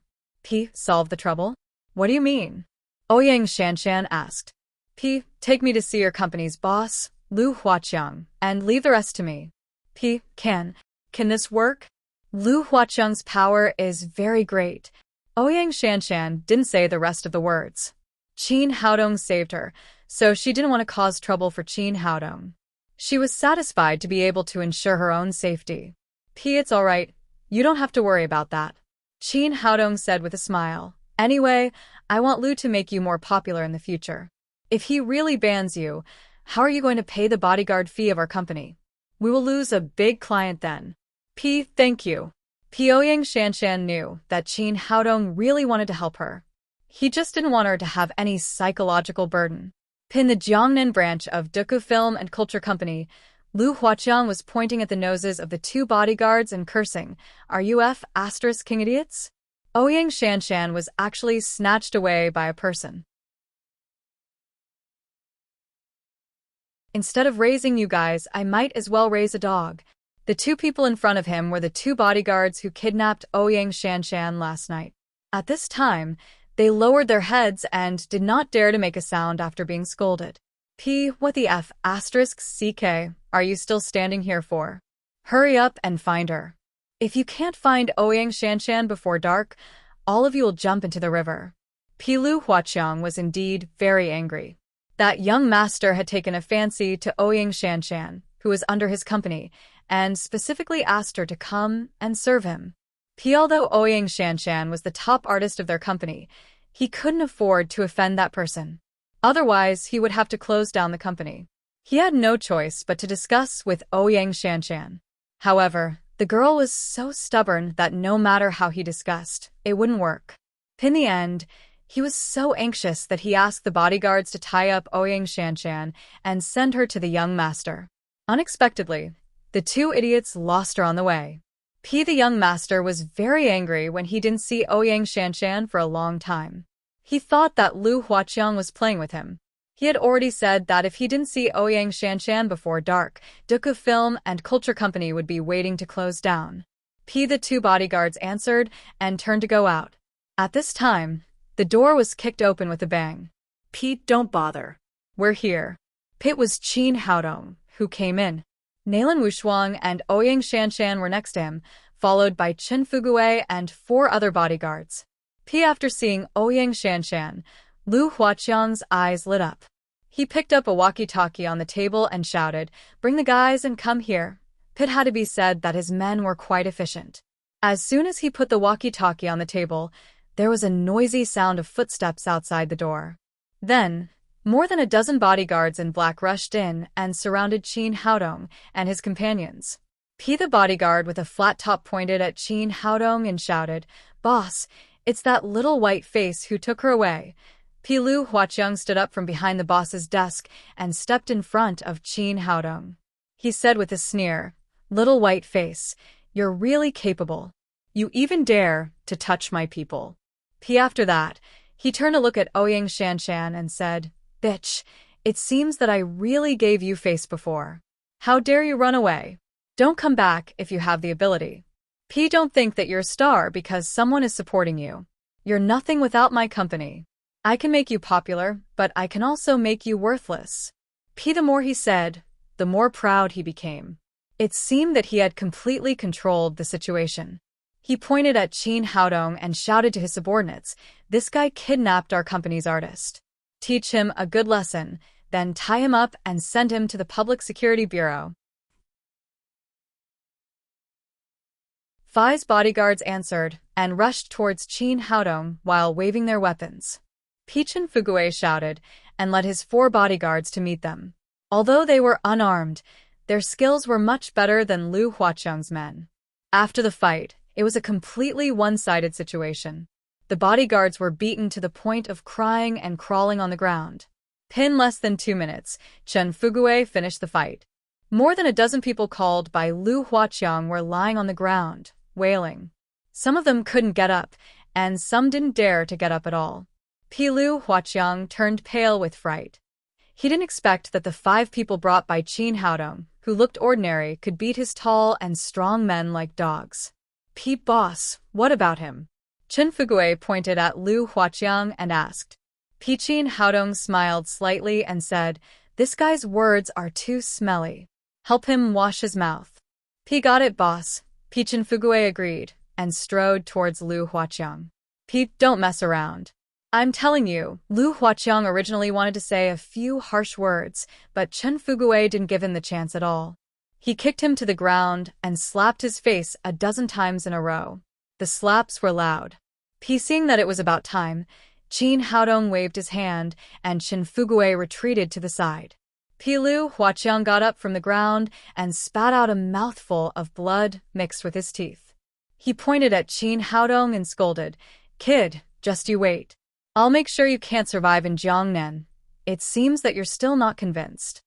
Solve the trouble? What do you mean? Ouyang Shanshan asked. Take me to see your company's boss, Lu Huaqiang, and leave the rest to me. Can this work? Lu Huaqiang's power is very great. Ouyang Shanshan didn't say the rest of the words. Qin Haodong saved her, so she didn't want to cause trouble for Qin Haodong. She was satisfied to be able to ensure her own safety. It's all right. You don't have to worry about that. Qin Haodong said with a smile. Anyway, I want Lu to make you more popular in the future. If he really bans you, how are you going to pay the bodyguard fee of our company? We will lose a big client then. Thank you. Ouyang Shanshan knew that Qin Haodong really wanted to help her. He just didn't want her to have any psychological burden. In the Jiangnan branch of Duku Film and Culture Company, Lu Huaqiang was pointing at the noses of the 2 bodyguards and cursing, "Are you *king idiots?" Ouyang Shanshan was actually snatched away by a person. Instead of raising you guys, I might as well raise a dog. The 2 people in front of him were the 2 bodyguards who kidnapped Ouyang Shanshan last night. At this time, they lowered their heads and did not dare to make a sound after being scolded. What the *CK are you still standing here for? Hurry up and find her. If you can't find Ouyang Shanshan before dark, all of you will jump into the river. Lu Huaqiang was indeed very angry. That young master had taken a fancy to Ouyang Shanshan, who was under his company, and specifically asked her to come and serve him. Although Ouyang Shanshan was the top artist of their company, he couldn't afford to offend that person. Otherwise, he would have to close down the company. He had no choice but to discuss with Ouyang Shanshan. However, the girl was so stubborn that no matter how he discussed, it wouldn't work. In the end, he was so anxious that he asked the bodyguards to tie up Ouyang Shanshan and send her to the young master. Unexpectedly, the 2 idiots lost her on the way. The young master was very angry when he didn't see Ouyang Shanshan for a long time. He thought that Lu Huaqiang was playing with him. He had already said that if he didn't see Ouyang Shanshan before dark, Duku Film and Culture Company would be waiting to close down. The 2 bodyguards answered and turned to go out. At this time, the door was kicked open with a bang. Don't bother. We're here. It was Qin Haodong, who came in. Nalan Wushuang and Ouyang Shanshan were next to him, followed by Chen Fugue and 4 other bodyguards. After seeing Ouyang Shanshan, Lu Huaqiang's eyes lit up. He picked up a walkie-talkie on the table and shouted, "Bring the guys and come here." It had to be said that his men were quite efficient. As soon as he put the walkie-talkie on the table, there was a noisy sound of footsteps outside the door. Then, more than a dozen bodyguards in black rushed in and surrounded Qin Haodong and his companions. The bodyguard with a flat top pointed at Qin Haodong and shouted, "Boss, it's that little white face who took her away." Lu Huaqiang stood up from behind the boss's desk and stepped in front of Qin Haodong. He said with a sneer, "Little white face, you're really capable. You even dare to touch my people." After that, he turned to look at Ouyang Shanshan and said, "Bitch, it seems that I really gave you face before. How dare you run away? Don't come back if you have the ability. Don't think that you're a star because someone is supporting you. You're nothing without my company. I can make you popular, but I can also make you worthless." The more he said, the more proud he became. It seemed that he had completely controlled the situation. He pointed at Qin Haodong and shouted to his subordinates, "This guy kidnapped our company's artist. Teach him a good lesson, then tie him up and send him to the Public Security Bureau." Fai's bodyguards answered and rushed towards Qin Haodong while waving their weapons. Chen Fugui shouted and led his 4 bodyguards to meet them. Although they were unarmed, their skills were much better than Lu Huaqiang's men. After the fight, it was a completely one-sided situation. The bodyguards were beaten to the point of crying and crawling on the ground. In less than 2 minutes, Chen Fugui finished the fight. More than a dozen people called by Lu Huaqiang were lying on the ground, wailing. Some of them couldn't get up, and some didn't dare to get up at all. Lu Huaqiang turned pale with fright. He didn't expect that the 5 people brought by Qin Haodong, who looked ordinary, could beat his tall and strong men like dogs. Boss, what about him?" Chen Fugui pointed at Lu Huaqiang and asked. Qin Haodong smiled slightly and said, "This guy's words are too smelly. Help him wash his mouth." Got it, boss," Chen Fugui agreed, and strode towards Lu Huaqiang. Don't mess around. I'm telling you, Lu Huaqiang originally wanted to say a few harsh words, but Chen Fugui didn't give him the chance at all. He kicked him to the ground and slapped his face a dozen times in a row. The slaps were loud. Seeing that it was about time, Qin Haodong waved his hand and Chen Fugui retreated to the side. Lu Huaqiang got up from the ground and spat out a mouthful of blood mixed with his teeth. He pointed at Qin Haodong and scolded, "Kid, just you wait. I'll make sure you can't survive in Jiangnan. It seems that you're still not convinced."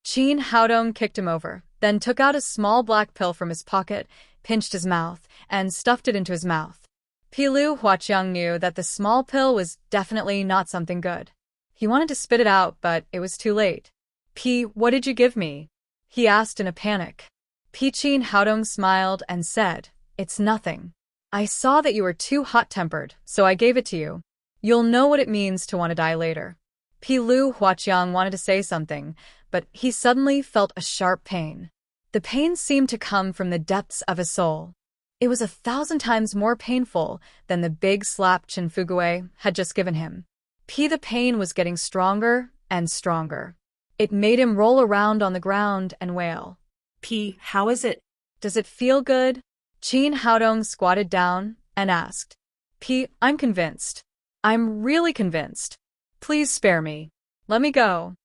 Qin Haodong kicked him over, then took out a small black pill from his pocket, pinched his mouth, and stuffed it into his mouth. Lu Huaqiang knew that the small pill was definitely not something good. He wanted to spit it out, but it was too late. What did you give me?" he asked in a panic. Qin Haodong smiled and said, "It's nothing. I saw that you were too hot-tempered, so I gave it to you. You'll know what it means to want to die later." Lu Huaqiang wanted to say something, but he suddenly felt a sharp pain. The pain seemed to come from the depths of his soul. It was 1,000 times more painful than the big slap Chen Fugui had just given him. The pain was getting stronger and stronger. It made him roll around on the ground and wail. How is it? "Does it feel good?" Qin Haodong squatted down and asked. I'm convinced. I'm really convinced. Please spare me. Let me go."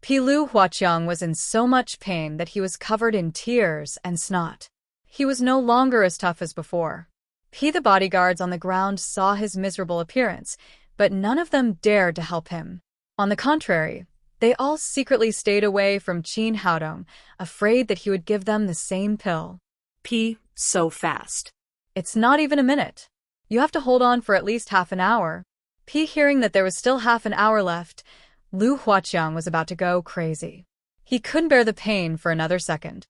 Lu Huaqiang was in so much pain that he was covered in tears and snot. He was no longer as tough as before. The bodyguards on the ground saw his miserable appearance, but none of them dared to help him. On the contrary, they all secretly stayed away from Qin Haodong, afraid that he would give them the same pill. So fast. "It's not even a minute. You have to hold on for at least half an hour." Hearing that there was still half an hour left, Lu Huaqiang was about to go crazy. He couldn't bear the pain for another second.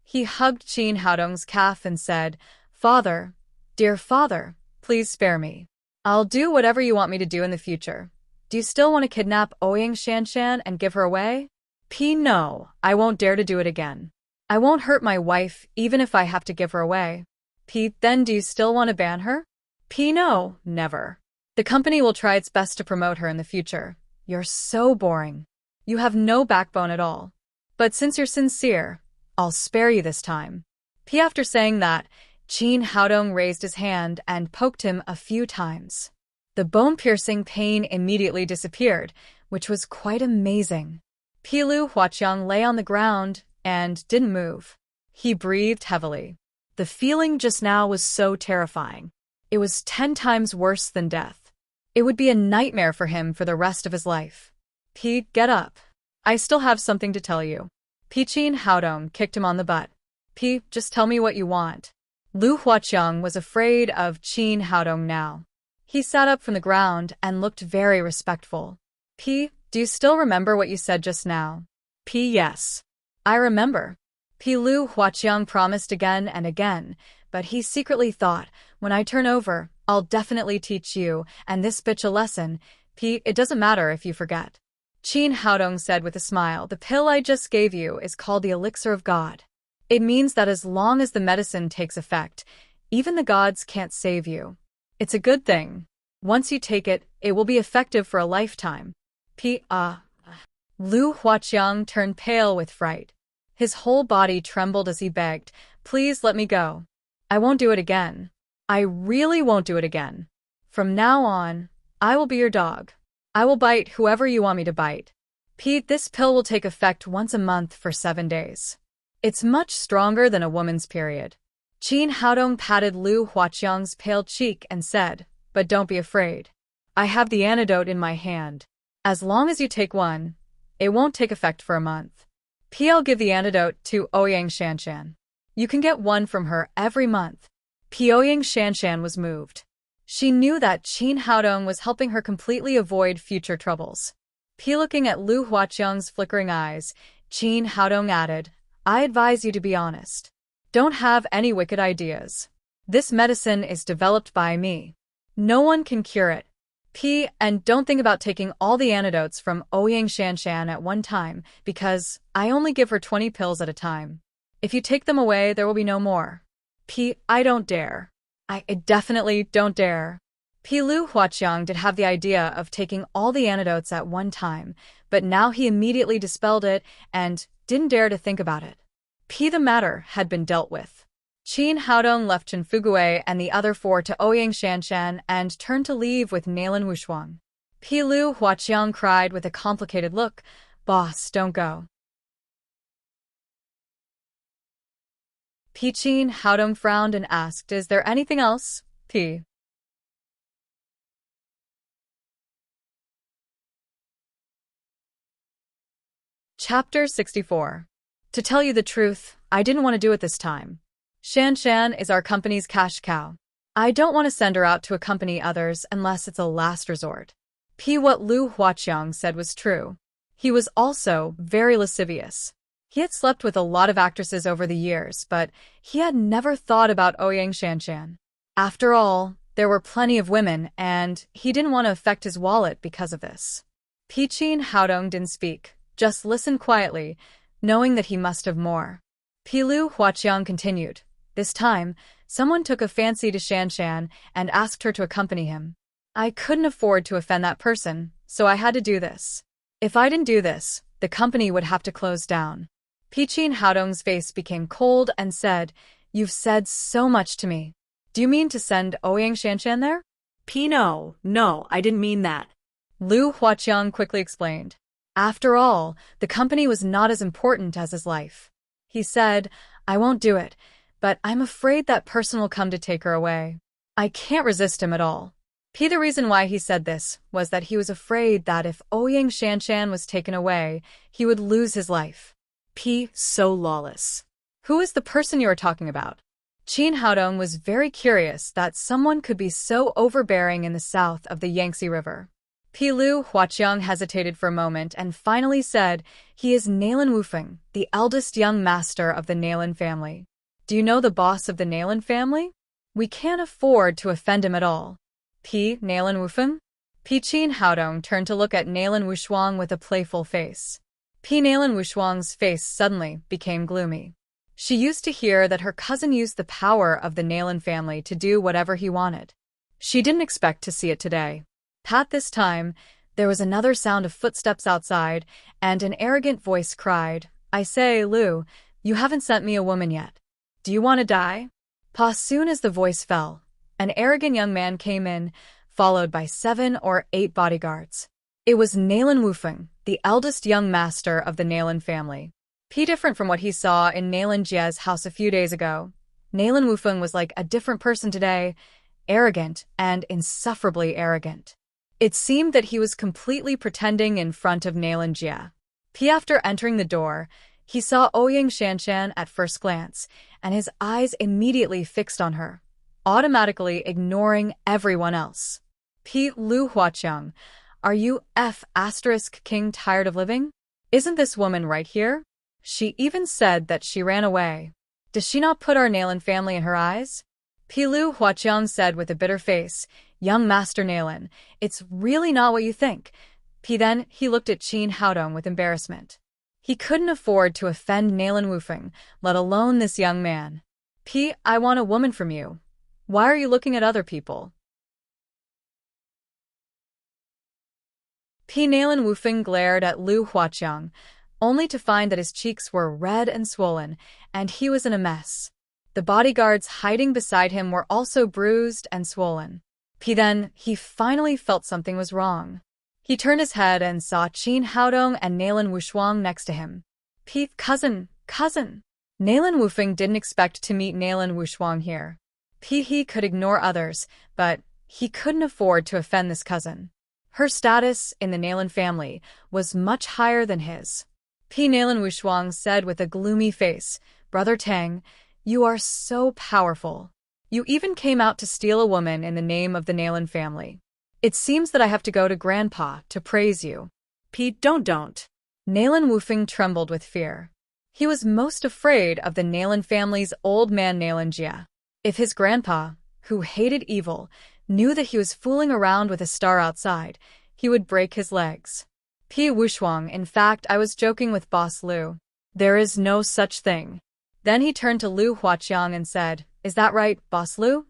He hugged Qin Haodong's calf and said, "Father, dear father, please spare me. I'll do whatever you want me to do in the future. Do you still want to kidnap Ouyang Shanshan and give her away?" No, I won't dare to do it again. I won't hurt my wife even if I have to give her away." Then do you still want to ban her?" No, never. The company will try its best to promote her in the future. You're so boring. You have no backbone at all. But since you're sincere, I'll spare you this time." After saying that, Qin Haodong raised his hand and poked him a few times. The bone-piercing pain immediately disappeared, which was quite amazing. Lu Huaqiang lay on the ground and didn't move. He breathed heavily. The feeling just now was so terrifying. It was 10 times worse than death. It would be a nightmare for him for the rest of his life. Get up. I still have something to tell you." Qin Haodong kicked him on the butt. Just tell me what you want." Lu Huaqiang was afraid of Qin Haodong now. He sat up from the ground and looked very respectful. Do you still remember what you said just now?" Yes. I remember. Lu Huaqiang promised again and again, but he secretly thought, when I turn over, I'll definitely teach you and this bitch a lesson. It doesn't matter if you forget. Qin Haodong said with a smile, the pill I just gave you is called the elixir of God. It means that as long as the medicine takes effect, even the gods can't save you. It's a good thing. Once you take it, it will be effective for a lifetime. Lu Huaqiang turned pale with fright. His whole body trembled as he begged, please let me go. I won't do it again. I really won't do it again. From now on, I will be your dog. I will bite whoever you want me to bite. This pill will take effect once a month for 7 days. It's much stronger than a woman's period. Qin Haodong patted Lu Huaqiang's pale cheek and said, but don't be afraid. I have the antidote in my hand. As long as you take one, it won't take effect for a month. I'll give the antidote to Ouyang Shanshan. You can get one from her every month. Ouyang Shanshan was moved. She knew that Qin Haodong was helping her completely avoid future troubles. Looking at Lu Huaqiang's flickering eyes, Qin Haodong added, I advise you to be honest. Don't have any wicked ideas. This medicine is developed by me. No one can cure it. And don't think about taking all the antidotes from Ouyang Shanshan at one time, because I only give her 20 pills at a time. If you take them away, there will be no more. I don't dare. I definitely don't dare. Lu Huaqiang did have the idea of taking all the antidotes at one time, but now he immediately dispelled it and didn't dare to think about it. The matter had been dealt with. Qin Haodong left Chen Fuguei and the other 4 to Ouyang Shanshan and turned to leave with Nalan Wushuang. Lu Huaqiang cried with a complicated look, Boss, don't go. Qin Haodong frowned and asked, is there anything else, Chapter 64. To tell you the truth, I didn't want to do it this time. Shanshan is our company's cash cow. I don't want to send her out to accompany others unless it's a last resort. What Lu Huaqiang said was true. He was also very lascivious. He had slept with a lot of actresses over the years, but he had never thought about Ouyang Shanshan. After all, there were plenty of women, and he didn't want to affect his wallet because of this. Qin Haodong didn't speak, just listened quietly, knowing that he must have more. Lu Huaqiang continued. This time, someone took a fancy to Shanshan and asked her to accompany him. I couldn't afford to offend that person, so I had to do this. If I didn't do this, the company would have to close down. Qin Haodong's face became cold and said, You've said so much to me. Do you mean to send Ouyang Shanshan there? No, I didn't mean that. Lu Huaqiang quickly explained. After all, the company was not as important as his life. He said, I won't do it, but I'm afraid that person will come to take her away. I can't resist him at all. The reason why he said this was that he was afraid that if Ouyang Shanshan was taken away, he would lose his life. So lawless. Who is the person you are talking about? Qin Haodong was very curious that someone could be so overbearing in the south of the Yangtze River. Lu Huaqiang hesitated for a moment and finally said, he is Nalan Wufeng, the eldest young master of the Nalan family. Do you know the boss of the Nalan family? We can't afford to offend him at all. Nalan Wufeng? Qin Haodong turned to look at Nalan Wushuang with a playful face. Nalan Wushuang's face suddenly became gloomy. She used to hear that her cousin used the power of the Nalan family to do whatever he wanted. She didn't expect to see it today. This time, there was another sound of footsteps outside, and an arrogant voice cried, I say, Lu, you haven't sent me a woman yet. Do you want to die? Soon as the voice fell, an arrogant young man came in, followed by 7 or 8 bodyguards. It was Nalan Wufeng, the eldest young master of the Nalan family. Different from what he saw in Nalan Jie's house a few days ago. Nalan Wufeng was like a different person today, arrogant and insufferably arrogant. It seemed that he was completely pretending in front of Nalan Jie. After entering the door, he saw Ouyang Shanshan at first glance, and his eyes immediately fixed on her, automatically ignoring everyone else. Lu Huaqiang, are you *king tired of living? Isn't this woman right here? She even said that she ran away. Does she not put our Nalan family in her eyes? Lu Huaqiang said with a bitter face, Young Master Nalan, it's really not what you think. Then he looked at Qin Haodong with embarrassment. He couldn't afford to offend Nalan Wufeng, let alone this young man. I want a woman from you. Why are you looking at other people? Nalan Wufeng glared at Lu Huaqiang, only to find that his cheeks were red and swollen, and he was in a mess. The bodyguards hiding beside him were also bruised and swollen. Then he finally felt something was wrong. He turned his head and saw Qin Haodong and Nalan Wushuang next to him. Cousin. Nalan Wufeng didn't expect to meet Nalan Wushuang here. He could ignore others, but he couldn't afford to offend this cousin. Her status in the Nalan family was much higher than his. Nalan Wushuang said with a gloomy face, "Brother Tang, you are so powerful. You even came out to steal a woman in the name of the Nalan family. It seems that I have to go to Grandpa to praise you." Don't. Nalan Wufeng trembled with fear. He was most afraid of the Nalan family's old man Nalan Jia. If his grandpa, who hated evil, knew that he was fooling around with a star outside, he would break his legs. Wushuang, in fact, I was joking with Boss Lu. There is no such thing. Then he turned to Lu Huaqiang and said, "Is that right, Boss Lu?"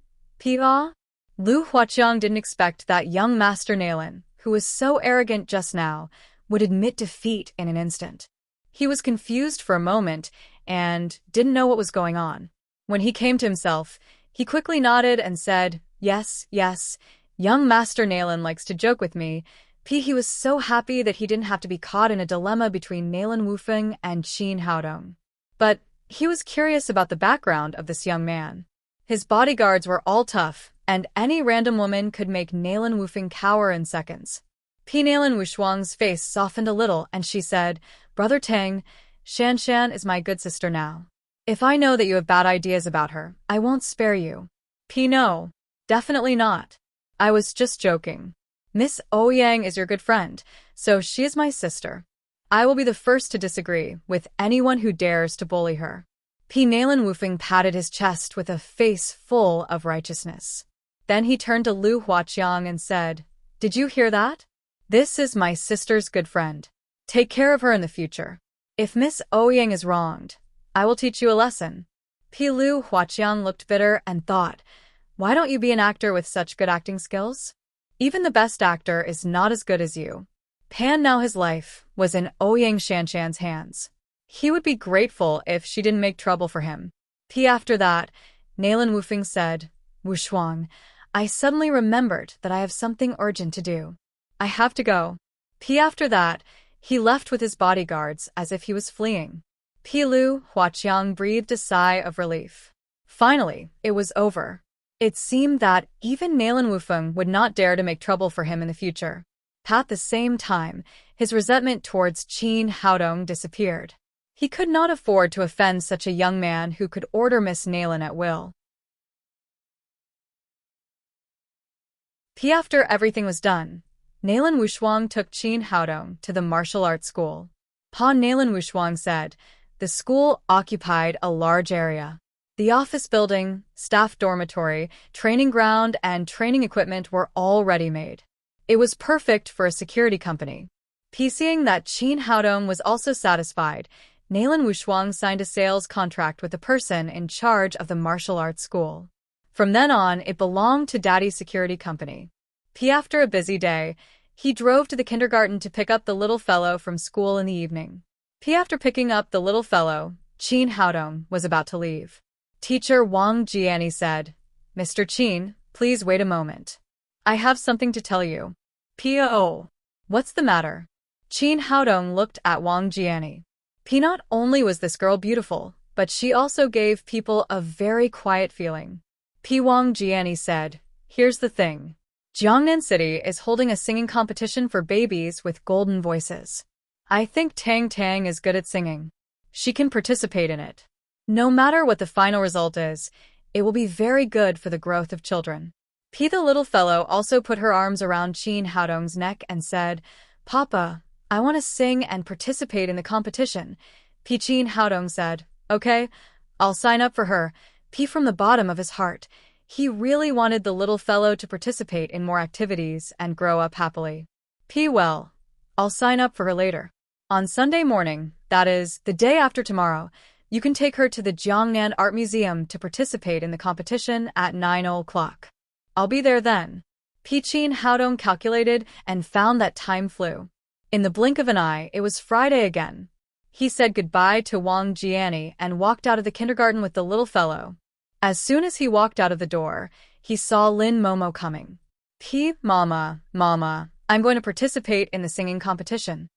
Lu Huaqiang didn't expect that young Master Nalan, who was so arrogant just now, would admit defeat in an instant. He was confused for a moment and didn't know what was going on. When he came to himself, he quickly nodded and said, Yes, young Master Nalan likes to joke with me." He was so happy that he didn't have to be caught in a dilemma between Nalan Wufeng and Qin Haodong. But he was curious about the background of this young man. His bodyguards were all tough, and any random woman could make Nalan Wufeng cower in seconds. Nalan Wushuang's face softened a little, and she said, "Brother Tang, Shan is my good sister now. If I know that you have bad ideas about her, I won't spare you." No, definitely not. I was just joking. Miss Ouyang is your good friend, so she is my sister. I will be the first to disagree with anyone who dares to bully her. Nalan Wufeng patted his chest with a face full of righteousness. Then he turned to Lu Huaqiang and said, "Did you hear that? This is my sister's good friend. Take care of her in the future. If Miss Ouyang is wronged, I will teach you a lesson." Lu Huaqiang looked bitter and thought, "Why don't you be an actor with such good acting skills? Even the best actor is not as good as you." Now his life was in Ouyang Shanshan's hands. He would be grateful if she didn't make trouble for him. After that, Nalan Wufeng said, "Wushuang, I suddenly remembered that I have something urgent to do. I have to go." After that, he left with his bodyguards as if he was fleeing. Lu Huaqiang breathed a sigh of relief. Finally, it was over. It seemed that even Nalan Wufeng would not dare to make trouble for him in the future. At the same time, his resentment towards Qin Haodong disappeared. He could not afford to offend such a young man who could order Miss Nalan at will. After everything was done, Nalan Wushuang took Qin Haodong to the martial arts school. Nalan Wushuang said, the school occupied a large area. The office building, staff dormitory, training ground, and training equipment were all ready-made. It was perfect for a security company. Seeing that Qin Haodong was also satisfied, Nalan Wushuang signed a sales contract with the person in charge of the martial arts school. From then on, it belonged to Daddy's security company. After a busy day, he drove to the kindergarten to pick up the little fellow from school in the evening. After picking up the little fellow, Qin Haodong was about to leave. Teacher Wang Jiani said, "Mr. Qin, please wait a moment. I have something to tell you." "Oh, what's the matter?" Qin Haodong looked at Wang Jiani. Not only was this girl beautiful, but she also gave people a very quiet feeling. Wang Jiani said, "Here's the thing. Jiangnan City is holding a singing competition for babies with golden voices. I think Tang Tang is good at singing. She can participate in it. No matter what the final result is, it will be very good for the growth of children." The little fellow also put her arms around Qin Haodong's neck and said, "Papa, I want to sing and participate in the competition." Qin Haodong said, "Okay, I'll sign up for her." From the bottom of his heart, he really wanted the little fellow to participate in more activities and grow up happily. Well, I'll sign up for her later. On Sunday morning, that is, the day after tomorrow, you can take her to the Jiangnan Art Museum to participate in the competition at 9 o'clock. I'll be there then. Qin Haodong calculated and found that time flew. In the blink of an eye, it was Friday again. He said goodbye to Wang Jiani and walked out of the kindergarten with the little fellow. As soon as he walked out of the door, he saw Lin Momo coming. Mama, I'm going to participate in the singing competition.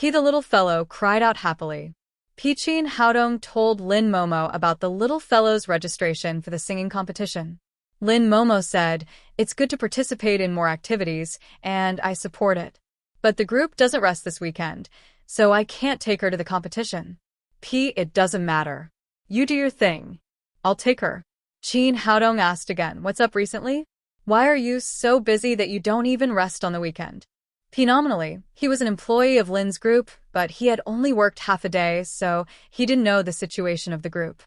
The little fellow cried out happily. Qin Haodong told Lin Momo about the little fellow's registration for the singing competition. Lin Momo said, "It's good to participate in more activities, and I support it. But the group doesn't rest this weekend, so I can't take her to the competition." It doesn't matter. You do your thing. I'll take her. Qin Haodong asked again, "What's up recently? Why are you so busy that you don't even rest on the weekend?" Nominally, he was an employee of Lin's group, but he had only worked half a day, so he didn't know the situation of the group.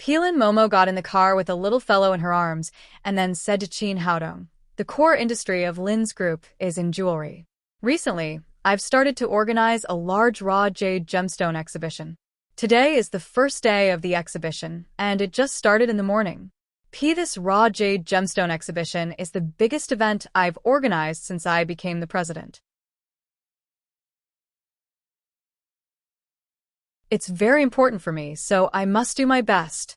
Lin Momo got in the car with a little fellow in her arms and then said to Qin Haodong, "The core industry of Lin's group is in jewelry. Recently, I've started to organize a large raw jade gemstone exhibition. Today is the first day of the exhibition, and it just started in the morning. This raw jade gemstone exhibition is the biggest event I've organized since I became the president. It's very important for me, so I must do my best."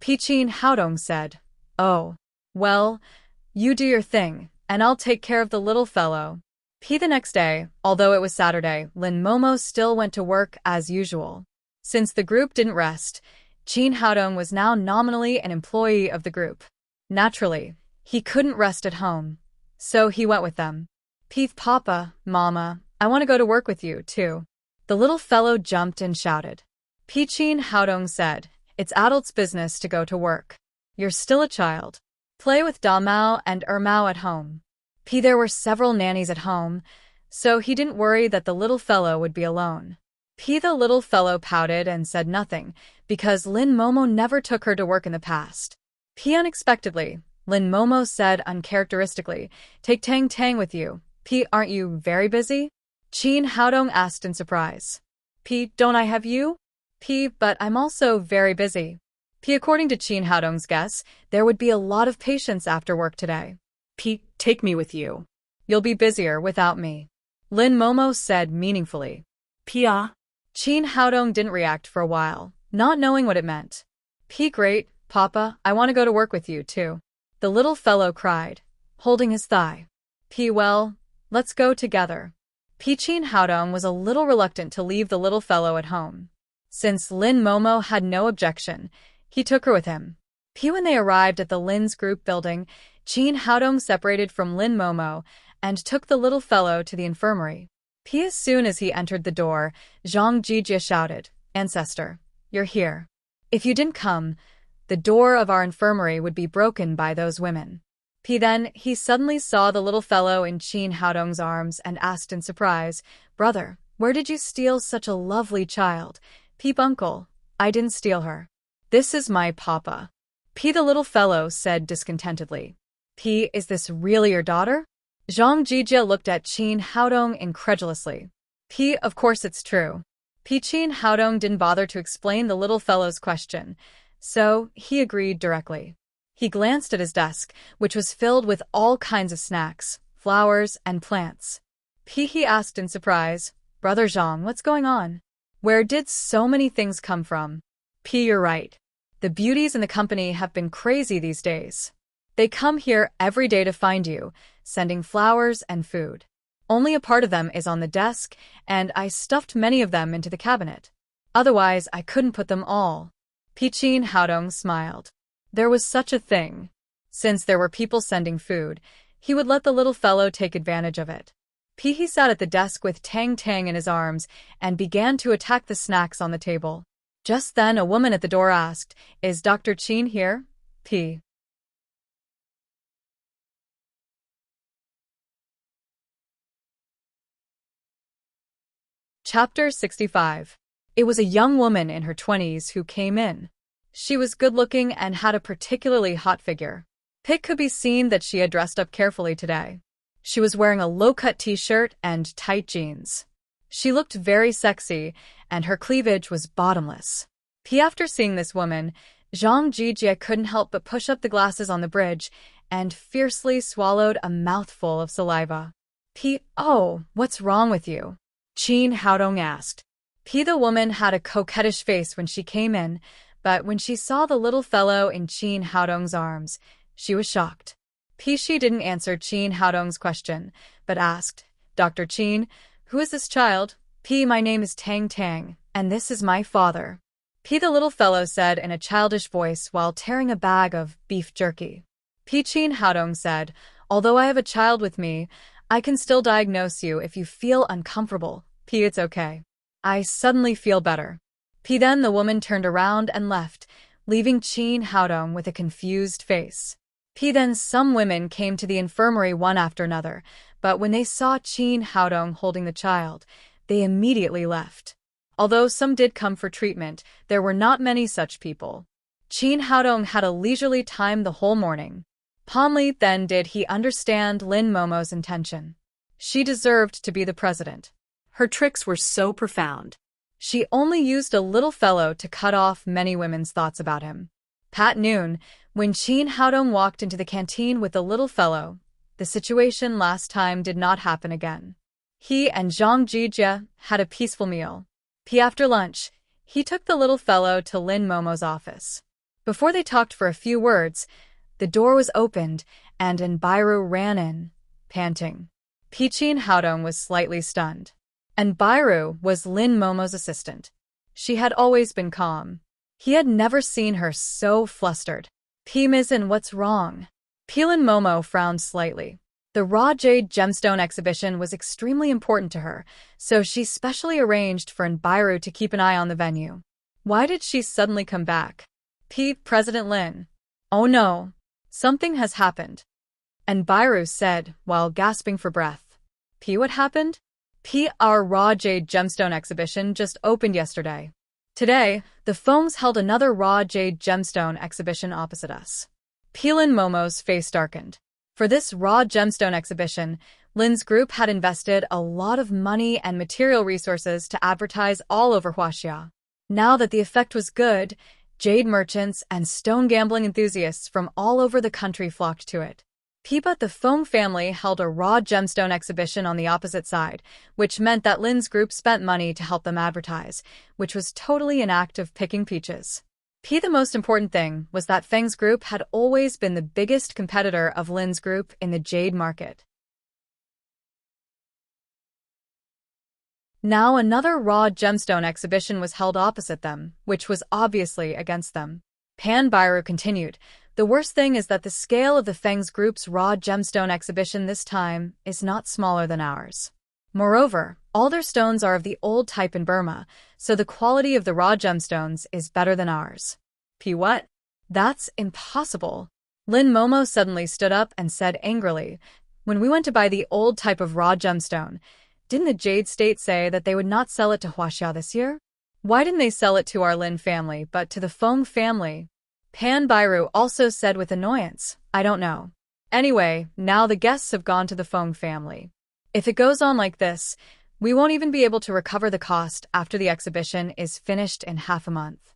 Qin Haodong said. "Oh, well, you do your thing, and I'll take care of the little fellow." The next day, although it was Saturday, Lin Momo still went to work as usual. Since the group didn't rest, Qin Haodong was now nominally an employee of the group. Naturally, he couldn't rest at home, so he went with them. "Papa, Mama, I want to go to work with you, too." The little fellow jumped and shouted. Qin Haodong said, "It's adults' business to go to work. You're still a child. Play with Da Mao and Mao at home." There were several nannies at home, so he didn't worry that the little fellow would be alone. The little fellow pouted and said nothing, because Lin Momo never took her to work in the past. Unexpectedly, Lin Momo said uncharacteristically, "Take Tang Tang with you. Aren't you very busy?" Qin Haodong asked in surprise. "Don't I have you?" "But I'm also very busy." According to Qin Haodong's guess, there would be a lot of patients after work today. "Take me with you. You'll be busier without me," Lin Momo said meaningfully. Qin Haodong didn't react for a while, not knowing what it meant. "Great, Papa, I want to go to work with you, too," the little fellow cried, holding his thigh. "Well, let's go together." Qin Haodong was a little reluctant to leave the little fellow at home. Since Lin Momo had no objection, he took her with him. When they arrived at the Lin's group building, Qin Haodong separated from Lin Momo and took the little fellow to the infirmary. As soon as he entered the door, Zhang Jijia shouted, "Ancestor, you're here. If you didn't come, the door of our infirmary would be broken by those women." Then he suddenly saw the little fellow in Qin Haodong's arms and asked in surprise, "Brother, where did you steal such a lovely child?" "Uncle, I didn't steal her. This is my papa." The little fellow said discontentedly. Is this really your daughter?" Zhang Jijia looked at Qin Haodong incredulously. Of course it's true." Qin Haodong didn't bother to explain the little fellow's question, so he agreed directly. He glanced at his desk, which was filled with all kinds of snacks, flowers, and plants. He asked in surprise, "Brother Zhang, what's going on? Where did so many things come from?" You're right. The beauties in the company have been crazy these days. They come here every day to find you, sending flowers and food. Only a part of them is on the desk, and I stuffed many of them into the cabinet. Otherwise, I couldn't put them all." Qin Haodong smiled. There was such a thing. Since there were people sending food, he would let the little fellow take advantage of it. He sat at the desk with Tang Tang in his arms and began to attack the snacks on the table. Just then a woman at the door asked, "Is Dr. Qin here?" Chapter 65. It was a young woman in her 20s who came in. She was good-looking and had a particularly hot figure. It could be seen that she had dressed up carefully today. She was wearing a low-cut t-shirt and tight jeans. She looked very sexy, and her cleavage was bottomless. After seeing this woman, Zhang Jijie couldn't help but push up the glasses on the bridge and fiercely swallowed a mouthful of saliva. Oh, what's wrong with you? Qin Haodong asked. The woman had a coquettish face when she came in, but when she saw the little fellow in Qin Haodong's arms, she was shocked. She didn't answer Qin Haodong's question, but asked, Dr. Qin, who is this child? My name is Tang Tang, and this is my father. The little fellow said in a childish voice while tearing a bag of beef jerky. Qin Haodong said, although I have a child with me, I can still diagnose you if you feel uncomfortable. It's okay. I suddenly feel better. Then the woman turned around and left, leaving Qin Haodong with a confused face. Then some women came to the infirmary one after another, but when they saw Qin Haodong holding the child, they immediately left. Although some did come for treatment, there were not many such people. Qin Haodong had a leisurely time the whole morning. Only then did he understand Lin Momo's intention. She deserved to be the president. Her tricks were so profound. She only used a little fellow to cut off many women's thoughts about him. At noon, when Qin Haodong walked into the canteen with the little fellow, the situation last time did not happen again. He and Zhang Jijie had a peaceful meal. After lunch, he took the little fellow to Lin Momo's office. Before they talked for a few words, the door was opened, and Enrich ran in, panting. Qin Haodong was slightly stunned. Enrich was Lin Momo's assistant. She had always been calm. He had never seen her so flustered. Misin, what's wrong? Lin Momo frowned slightly. The raw jade gemstone exhibition was extremely important to her, so she specially arranged for Enrich to keep an eye on the venue. Why did she suddenly come back? President Lin. Oh no. Something has happened. Enrich said while gasping for breath. What happened? Our raw jade gemstone exhibition just opened yesterday. Today, the Fongs held another raw jade gemstone exhibition opposite us. Lin Momo's face darkened. For this raw gemstone exhibition, Lin's group had invested a lot of money and material resources to advertise all over Huaxia. Now that the effect was good, jade merchants and stone gambling enthusiasts from all over the country flocked to it. But the Fong family held a raw gemstone exhibition on the opposite side, which meant that Lin's group spent money to help them advertise, which was totally an act of picking peaches. The most important thing was that Feng's group had always been the biggest competitor of Lin's group in the jade market. Now another raw gemstone exhibition was held opposite them, which was obviously against them. Pan Bairu continued, the worst thing is that the scale of the Feng's group's raw gemstone exhibition this time is not smaller than ours. Moreover, all their stones are of the old type in Burma, so the quality of the raw gemstones is better than ours. What? That's impossible. Lin Momo suddenly stood up and said angrily, when we went to buy the old type of raw gemstone, didn't the Jade State say that they would not sell it to Huaxia this year? Why didn't they sell it to our Lin family but to the Fong family? Pan Bairu also said with annoyance, I don't know. Anyway, now the guests have gone to the Fong family. If it goes on like this, we won't even be able to recover the cost after the exhibition is finished in half a month.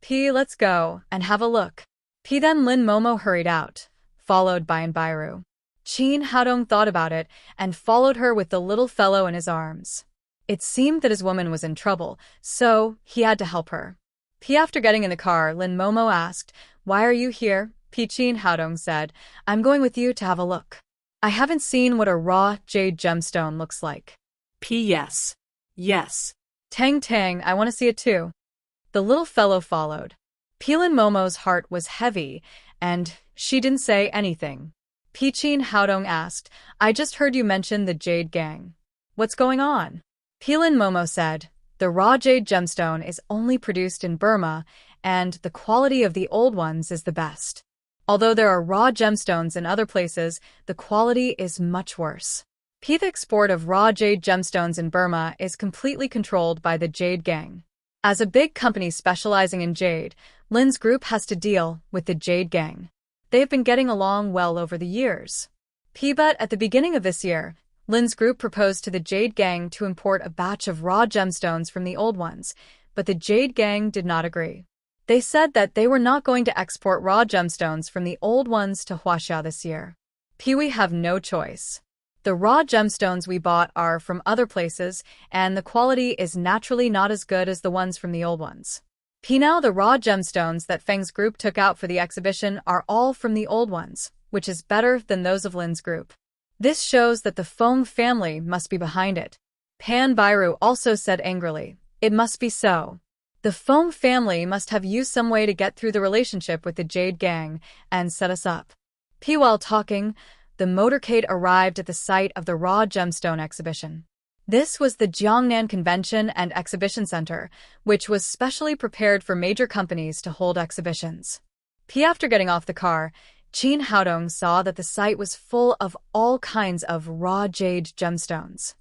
Let's go and have a look. Then Lin Momo hurried out, followed by Enrich. Qin Haodong thought about it and followed her with the little fellow in his arms. It seemed that his woman was in trouble, so he had to help her. After getting in the car, Lin Momo asked, why are you here? Qin Haodong said, I'm going with you to have a look. I haven't seen what a raw jade gemstone looks like. Yes. Yes. Tang Tang, I want to see it too. The little fellow followed. Lin Momo's heart was heavy, and she didn't say anything. Qin Haodong asked, I just heard you mention the Jade Gang. What's going on? Lin Momo said, the raw jade gemstone is only produced in Burma, and the quality of the old ones is the best. Although there are raw gemstones in other places, the quality is much worse. The export of raw jade gemstones in Burma is completely controlled by the Jade Gang. As a big company specializing in jade, Lin's group has to deal with the Jade Gang. They have been getting along well over the years. But at the beginning of this year, Lin's group proposed to the Jade Gang to import a batch of raw gemstones from the old ones, but the Jade Gang did not agree. They said that they were not going to export raw gemstones from the old ones to Huaxia this year. We have no choice. The raw gemstones we bought are from other places, and the quality is naturally not as good as the ones from the old ones. Now the raw gemstones that Feng's group took out for the exhibition are all from the old ones, which is better than those of Lin's group. This shows that the Feng family must be behind it. Pan Bairu also said angrily, "It must be so. The Feng family must have used some way to get through the relationship with the Jade Gang and set us up." While talking, the motorcade arrived at the site of the raw gemstone exhibition. This was the Jiangnan Convention and Exhibition Center, which was specially prepared for major companies to hold exhibitions. After getting off the car, Qin Haodong saw that the site was full of all kinds of raw jade gemstones.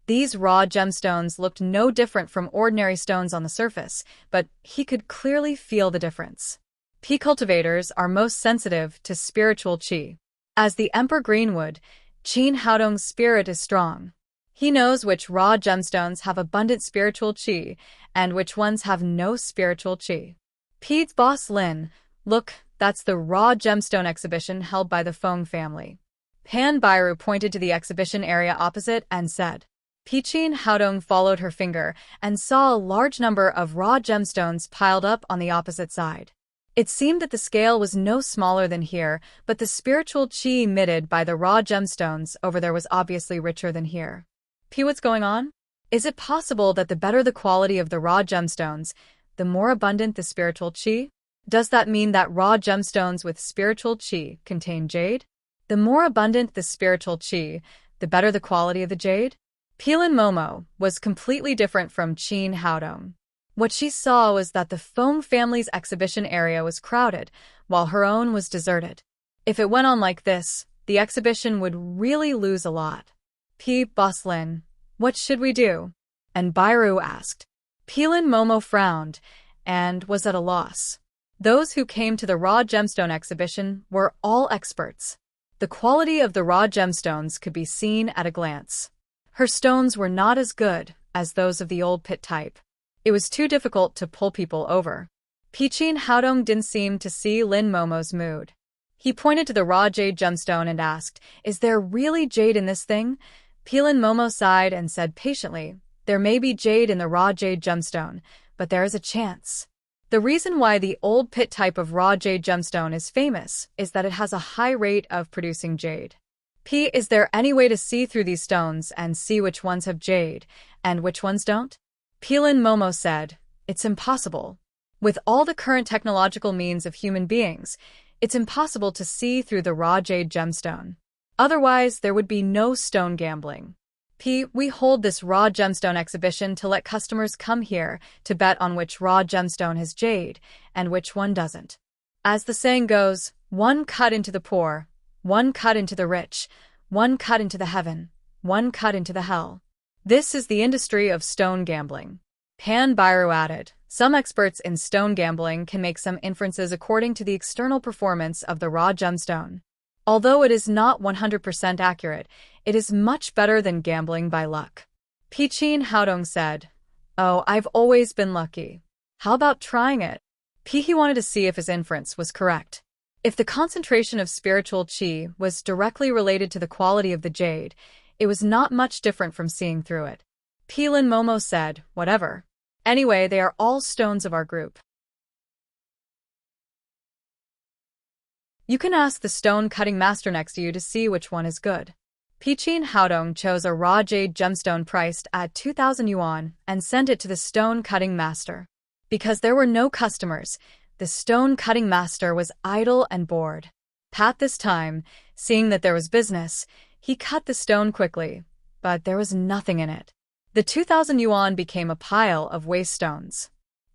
These raw gemstones looked no different from ordinary stones on the surface, but he could clearly feel the difference. Cultivators are most sensitive to spiritual qi. As the Emperor Greenwood, Qin Haodong's spirit is strong. He knows which raw gemstones have abundant spiritual qi and which ones have no spiritual qi. Pete's boss Lin, "Look, that's the raw gemstone exhibition held by the Feng family." Pan Bairu pointed to the exhibition area opposite and said. Qin Haodong followed her finger and saw a large number of raw gemstones piled up on the opposite side. It seemed that the scale was no smaller than here, but the spiritual qi emitted by the raw gemstones over there was obviously richer than here. What's going on? Is it possible that the better the quality of the raw gemstones, the more abundant the spiritual qi? Does that mean that raw gemstones with spiritual qi contain jade? The more abundant the spiritual qi, the better the quality of the jade? Lin Momo was completely different from Qin Haodong. What she saw was that the Feng family's exhibition area was crowded, while her own was deserted. If it went on like this, the exhibition would really lose a lot. Boss Lin, what should we do? And Bairu asked. Lin Momo frowned and was at a loss. Those who came to the raw gemstone exhibition were all experts. The quality of the raw gemstones could be seen at a glance. Her stones were not as good as those of the old pit type. It was too difficult to pull people over. Qin Haodong didn't seem to see Lin Momo's mood. He pointed to the raw jade gemstone and asked, "Is there really jade in this thing?" Lin Momo sighed and said patiently, "There may be jade in the raw jade gemstone, but there is a chance." The reason why the old pit type of raw jade gemstone is famous is that it has a high rate of producing jade. Is there any way to see through these stones and see which ones have jade and which ones don't? Lin Momo said, "It's impossible. With all the current technological means of human beings, it's impossible to see through the raw jade gemstone. Otherwise, there would be no stone gambling. We hold this raw gemstone exhibition to let customers come here to bet on which raw gemstone has jade and which one doesn't. As the saying goes, one cut into the poor, one cut into the rich, one cut into the heaven, one cut into the hell. This is the industry of stone gambling." Pan Bairu added, "Some experts in stone gambling can make some inferences according to the external performance of the raw gemstone. Although it is not 100% accurate, it is much better than gambling by luck." Qin Haodong said, "Oh, I've always been lucky. How about trying it?" He wanted to see if his inference was correct. If the concentration of spiritual qi was directly related to the quality of the jade, it was not much different from seeing through it. Lin Momo said, "Whatever. Anyway, they are all stones of our group. You can ask the stone-cutting master next to you to see which one is good." Qin Haodong chose a raw jade gemstone priced at 2,000 yuan and sent it to the stone-cutting master. Because there were no customers, the stone-cutting master was idle and bored. This time, seeing that there was business, he cut the stone quickly, but there was nothing in it. The 2,000 yuan became a pile of waste stones.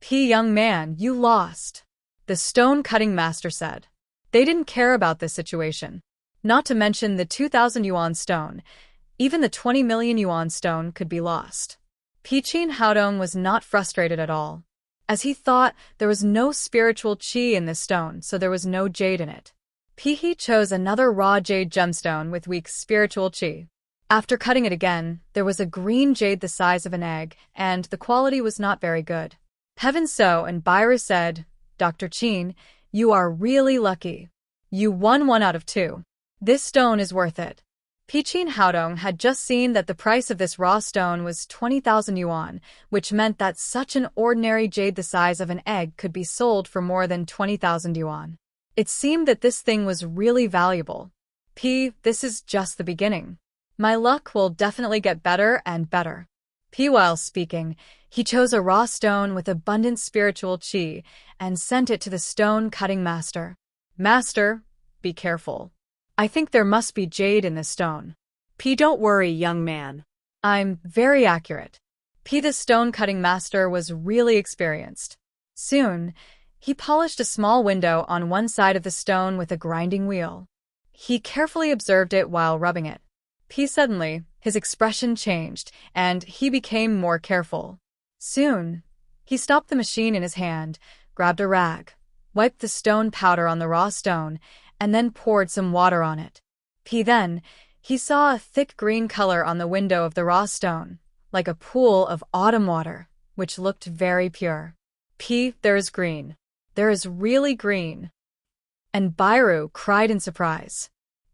Young man, you lost," the stone-cutting master said. They didn't care about this situation. Not to mention the 2,000 yuan stone. Even the 20 million yuan stone could be lost. Qin Haodong was not frustrated at all. As he thought, there was no spiritual qi in this stone, so there was no jade in it. He chose another raw jade gemstone with weak spiritual chi. After cutting it again, there was a green jade the size of an egg, and the quality was not very good. Heaven So and Byru said, Dr. Chin, you are really lucky. You won 1 out of 2. This stone is worth it. Chin Haodong had just seen that the price of this raw stone was 20,000 yuan, which meant that such an ordinary jade the size of an egg could be sold for more than 20,000 yuan. It seemed that this thing was really valuable. This is just the beginning. My luck will definitely get better and better. While speaking, he chose a raw stone with abundant spiritual chi and sent it to the stone-cutting master. Master, be careful. I think there must be jade in this stone. Don't worry, young man. I'm very accurate. The stone-cutting master was really experienced. Soon, he polished a small window on one side of the stone with a grinding wheel. He carefully observed it while rubbing it. Suddenly, his expression changed, and he became more careful. Soon, he stopped the machine in his hand, grabbed a rag, wiped the stone powder on the raw stone, and then poured some water on it. Then, he saw a thick green color on the window of the raw stone, like a pool of autumn water, which looked very pure. There is green. There is really green. And Byru cried in surprise.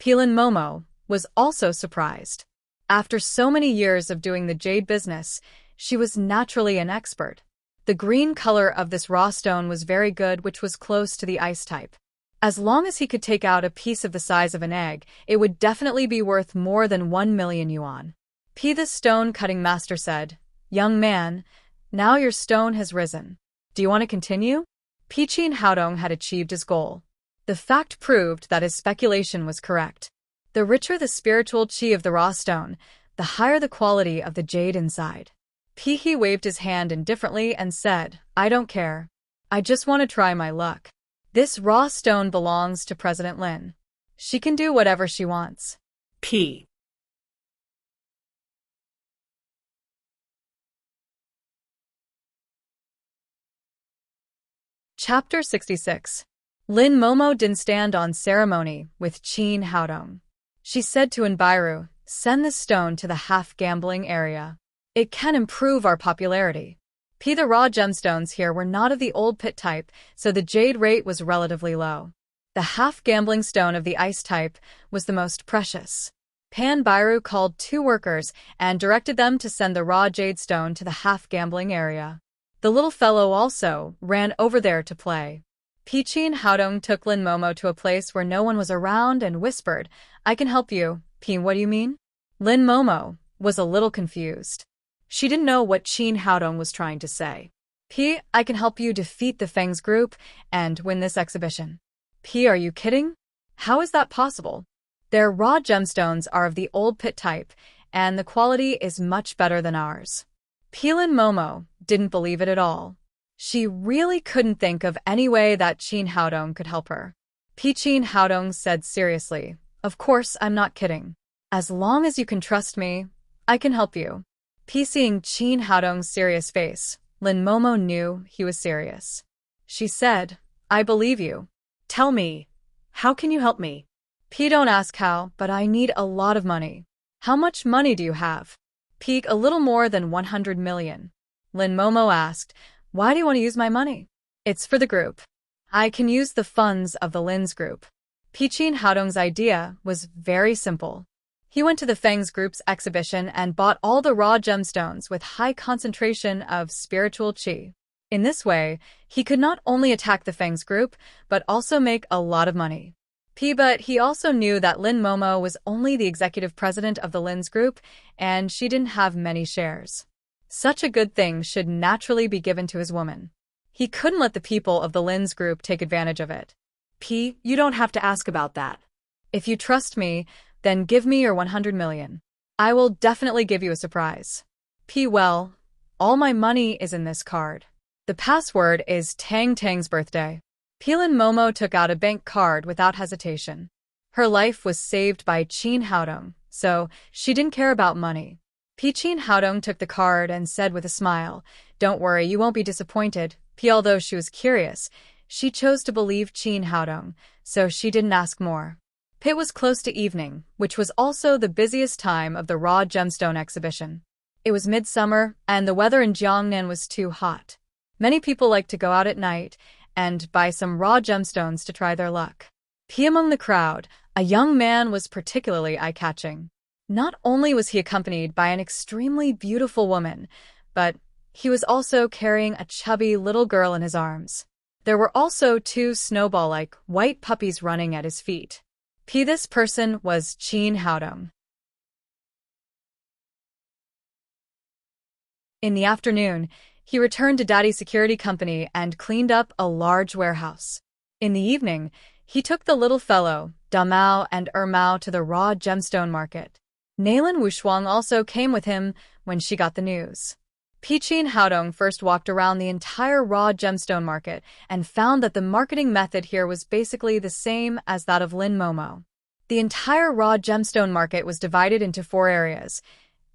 Lin Momo was also surprised. After so many years of doing the jade business, she was naturally an expert. The green color of this raw stone was very good, which was close to the ice type. As long as he could take out a piece of the size of an egg, it would definitely be worth more than 1 million yuan. The stone-cutting master said, Young man, now your stone has risen. Do you want to continue? Chin Haodong had achieved his goal. The fact proved that his speculation was correct. The richer the spiritual chi of the raw stone, the higher the quality of the jade inside. He waved his hand indifferently and said, I don't care. I just want to try my luck. This raw stone belongs to President Lin. She can do whatever she wants. Chapter 66. Lin Momo didn't stand on ceremony with Chin Haodong. She said to Enbiru, send this stone to the half-gambling area. It can improve our popularity. The raw gemstones here were not of the old pit type, so the jade rate was relatively low. The half-gambling stone of the ice type was the most precious. Byru called 2 workers and directed them to send the raw jade stone to the half-gambling area. The little fellow also ran over there to play. Chin Haodong took Lin Momo to a place where no one was around and whispered, I can help you. What do you mean? Lin Momo was a little confused. She didn't know what Chin Haodong was trying to say. I can help you defeat the Feng's group and win this exhibition. Are you kidding? How is that possible? Their raw gemstones are of the old pit type, and the quality is much better than ours. Lin Momo didn't believe it at all. She really couldn't think of any way that Chin Haodong could help her. Chin Haodong said seriously, Of course I'm not kidding. As long as you can trust me, I can help you. Seeing Chin Haodong's serious face, Lin Momo knew he was serious. She said, I believe you. Tell me, how can you help me? Don't ask how, but I need a lot of money. How much money do you have? A little more than 100 million. Lin Momo asked, Why do you want to use my money? It's for the group. I can use the funds of the Lin's group. Chin Haodong's idea was very simple. He went to the Feng's group's exhibition and bought all the raw gemstones with high concentration of spiritual chi. In this way, he could not only attack the Feng's group, but also make a lot of money. But he also knew that Lin Momo was only the executive president of the Lin's group, and she didn't have many shares. Such a good thing should naturally be given to his woman. He couldn't let the people of the Lin's group take advantage of it. You don't have to ask about that. If you trust me, then give me your 100 million. I will definitely give you a surprise. Well, all my money is in this card. The password is Tang Tang's birthday. Lin Momo took out a bank card without hesitation. Her life was saved by Chin Haodong, so she didn't care about money. Chin Haodong took the card and said with a smile, Don't worry, you won't be disappointed. Although she was curious, She chose to believe Qin Haodong, so she didn't ask more. It was close to evening, which was also the busiest time of the raw gemstone exhibition. It was midsummer, and the weather in Jiangnan was too hot. Many people liked to go out at night and buy some raw gemstones to try their luck. Among the crowd, a young man was particularly eye-catching. Not only was he accompanied by an extremely beautiful woman, but he was also carrying a chubby little girl in his arms. There were also two snowball-like white puppies running at his feet. This person was Qin Haodong. In the afternoon, he returned to Daddy's security company and cleaned up a large warehouse. In the evening, he took the little fellow, Damao and Ermao, to the raw gemstone market. Nailin Wushuang also came with him when she got the news. Qin Haodong first walked around the entire raw gemstone market and found that the marketing method here was basically the same as that of Lin Momo. The entire raw gemstone market was divided into 4 areas: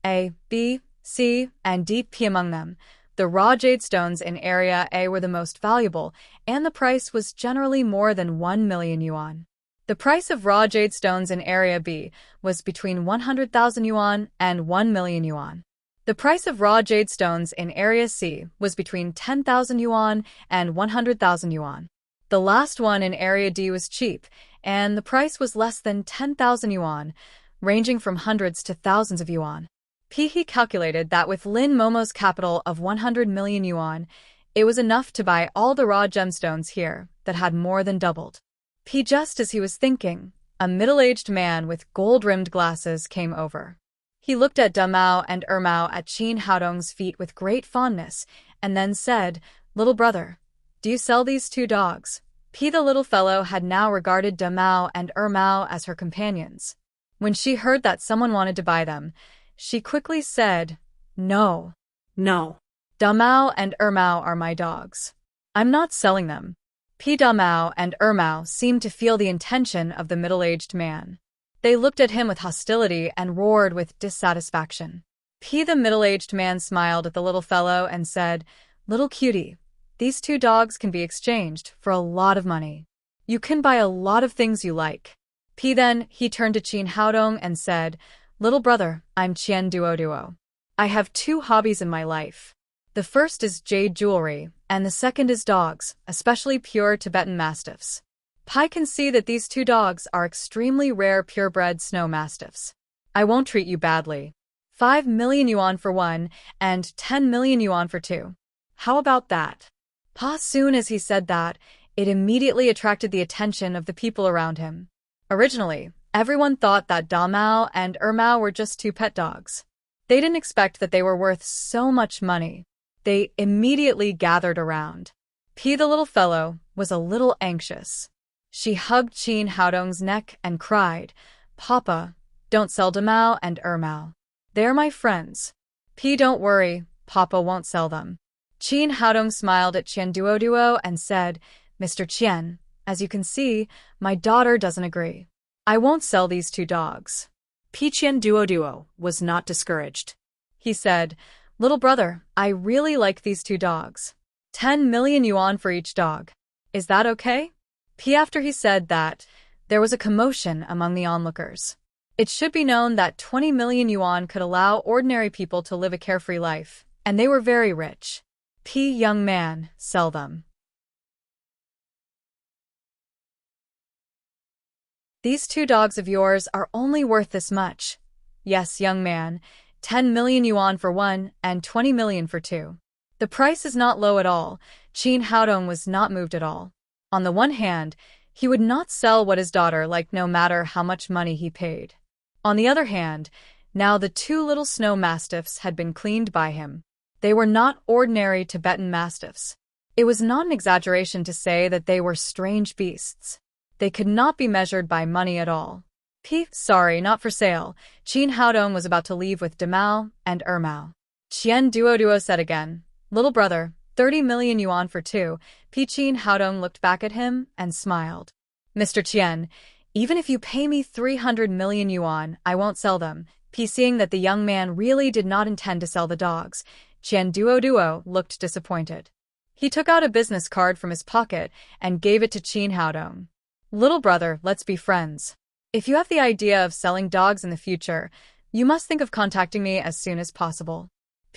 A, B, C, and D. Among them, the raw jade stones in Area A were the most valuable, and the price was generally more than 1 million yuan. The price of raw jade stones in Area B was between 100,000 yuan and 1 million yuan. The price of raw jade stones in Area C was between 10,000 yuan and 100,000 yuan. The last one in Area D was cheap, and the price was less than 10,000 yuan, ranging from hundreds to thousands of yuan. He calculated that with Lin Momo's capital of 100 million yuan, it was enough to buy all the raw gemstones here that had more than doubled. Just as he was thinking, a middle-aged man with gold-rimmed glasses came over. He looked at Damao and Ermao at Qin Haodong's feet with great fondness, and then said, "Little brother, do you sell these 2 dogs?" The little fellow had now regarded Damao and Ermao as her companions. When she heard that someone wanted to buy them, she quickly said, "No. No. Damao and Ermao are my dogs. I'm not selling them." Damao and Ermao seemed to feel the intention of the middle-aged man. They looked at him with hostility and roared with dissatisfaction. The middle-aged man smiled at the little fellow and said, "Little cutie, these 2 dogs can be exchanged for a lot of money. You can buy a lot of things you like." Then he turned to Qin Haodong and said, "Little brother, I'm Qian Duoduo. I have 2 hobbies in my life. The first is jade jewelry, and the second is dogs, especially pure Tibetan Mastiffs. I can see that these 2 dogs are extremely rare purebred snow mastiffs. I won't treat you badly. 5 million yuan for one, and 10 million yuan for 2. How about that?" Soon as he said that, it immediately attracted the attention of the people around him. Originally, everyone thought that Damao and Ermao were just 2 pet dogs. They didn't expect that they were worth so much money. They immediately gathered around. The little fellow was a little anxious. She hugged Qin Haodong's neck and cried, "Papa, don't sell Damao and Ermao. They're my friends." Don't worry, Papa won't sell them." Qin Haodong smiled at Qian Duoduo and said, "Mr. Qian, as you can see, my daughter doesn't agree. I won't sell these 2 dogs." Qian Duoduo was not discouraged. He said, "Little brother, I really like these 2 dogs. 10 million yuan for each dog. Is that okay?" After he said that, there was a commotion among the onlookers. It should be known that 20 million yuan could allow ordinary people to live a carefree life, and they were very rich. Young man, sell them. "These 2 dogs of yours are only worth this much." "Yes, young man, 10 million yuan for one and 20 million for 2. The price is not low at all." Qin Haodong was not moved at all. On the one hand, he would not sell what his daughter liked no matter how much money he paid. On the other hand, now the 2 little snow mastiffs had been cleaned by him. They were not ordinary Tibetan mastiffs. It was not an exaggeration to say that they were strange beasts. They could not be measured by money at all. Sorry, not for sale." Qin Haodong was about to leave with Damao and Ermao. Qian Duoduo said again, "Little brother, 30 million yuan for 2. Qin Haodong looked back at him and smiled. "Mr. Qian, even if you pay me 300 million yuan, I won't sell them." Seeing that the young man really did not intend to sell the dogs, Qian Duoduo looked disappointed. He took out a business card from his pocket and gave it to Qin Haodong. Little brother, let's be friends. If you have the idea of selling dogs in the future, you must think of contacting me as soon as possible.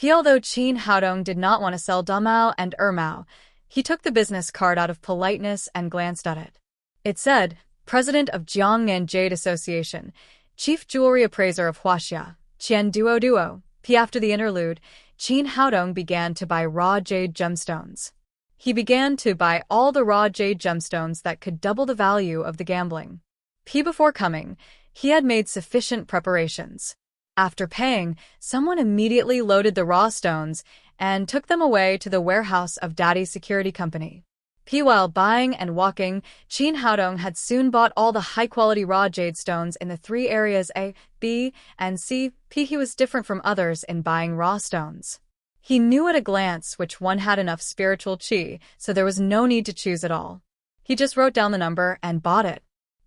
Although Qin Haodong did not want to sell Damao and Ermao, he took the business card out of politeness and glanced at it. It said, President of Jiangnan Jade Association, Chief Jewelry Appraiser of Huaxia, Qian Duo Duo. After the interlude, Qin Haodong began to buy raw jade gemstones. He began to buy all the raw jade gemstones that could double the value of the gambling. Before coming, he had made sufficient preparations. After paying, someone immediately loaded the raw stones and took them away to the warehouse of Daddy's security company. While buying and walking, Qin Haodong had soon bought all the high-quality raw jade stones in the 3 areas A, B, and C. He was different from others in buying raw stones. He knew at a glance which one had enough spiritual qi, so there was no need to choose at all. He just wrote down the number and bought it.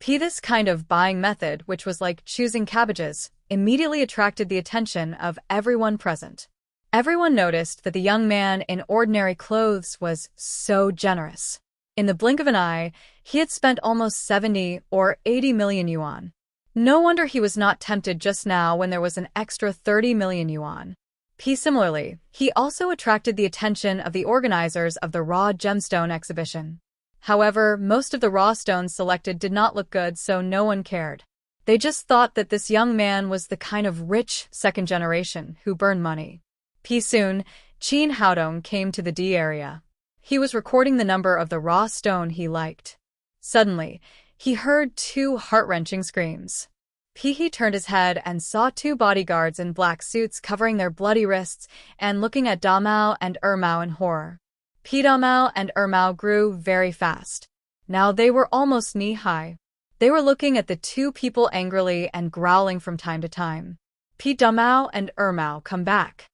This kind of buying method, which was like choosing cabbages, immediately attracted the attention of everyone present. Everyone noticed that the young man in ordinary clothes was so generous. In the blink of an eye, he had spent almost 70 or 80 million yuan. No wonder he was not tempted just now when there was an extra 30 million yuan. Similarly, he also attracted the attention of the organizers of the raw gemstone exhibition. However, most of the raw stones selected did not look good, so no one cared. They just thought that this young man was the kind of rich second generation who burned money. Soon, Qin Haodong came to the D area. He was recording the number of the raw stone he liked. Suddenly, he heard 2 heart-wrenching screams. He turned his head and saw 2 bodyguards in black suits covering their bloody wrists and looking at Damao and Ermao in horror. Damao and Ermao grew very fast. Now they were almost knee-high. They were looking at the 2 people angrily and growling from time to time. Damao and Ermao, come back.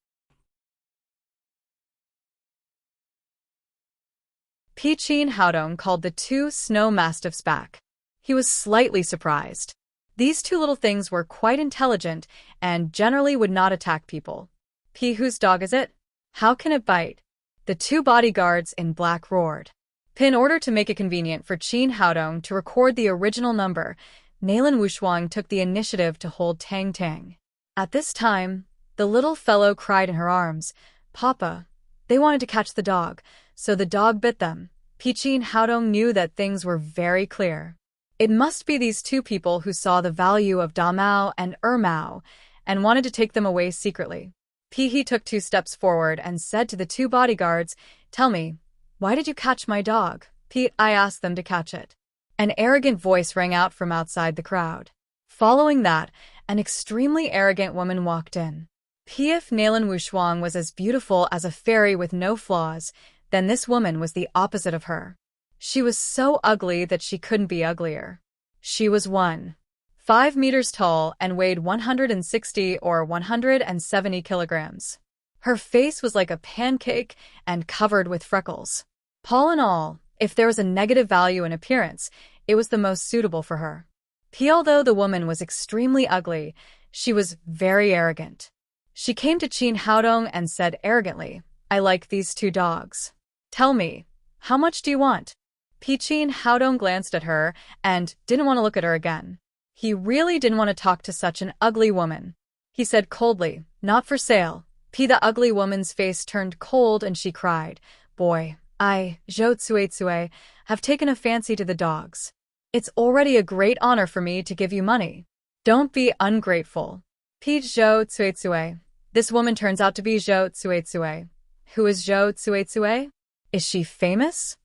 Qin Haodong called the 2 snow mastiffs back. He was slightly surprised. These 2 little things were quite intelligent and generally would not attack people. Whose dog is it? How can it bite? The 2 bodyguards in black roared. In order to make it convenient for Qin Haodong to record the original number, Nalan Wushuang took the initiative to hold Tang Tang. At this time, the little fellow cried in her arms, Papa. They wanted to catch the dog, so the dog bit them. Qin Haodong knew that things were very clear. It must be these 2 people who saw the value of Damao and Ermao and wanted to take them away secretly. He took 2 steps forward and said to the 2 bodyguards, Tell me, why did you catch my dog? I asked them to catch it. An arrogant voice rang out from outside the crowd. Following that, an extremely arrogant woman walked in. If Nalan Wushuang was as beautiful as a fairy with no flaws, then this woman was the opposite of her. She was so ugly that she couldn't be uglier. She was 1.5 meters tall and weighed 160 or 170 kilograms. Her face was like a pancake and covered with freckles. All in all, if there was a negative value in appearance, it was the most suitable for her. Although the woman was extremely ugly, she was very arrogant. She came to Qin Haodong and said arrogantly, I like these 2 dogs. Tell me, how much do you want? Qin Haodong glanced at her and didn't want to look at her again. He really didn't want to talk to such an ugly woman. He said coldly, Not for sale. The ugly woman's face turned cold and she cried, Boy, I, Zhou Tsuetsue, have taken a fancy to the dogs. It's already a great honor for me to give you money. Don't be ungrateful. Zhou Tsuetsue. This woman turns out to be Zhou Tsuetsue. Who is Zhou Tsuetsue? Is she famous?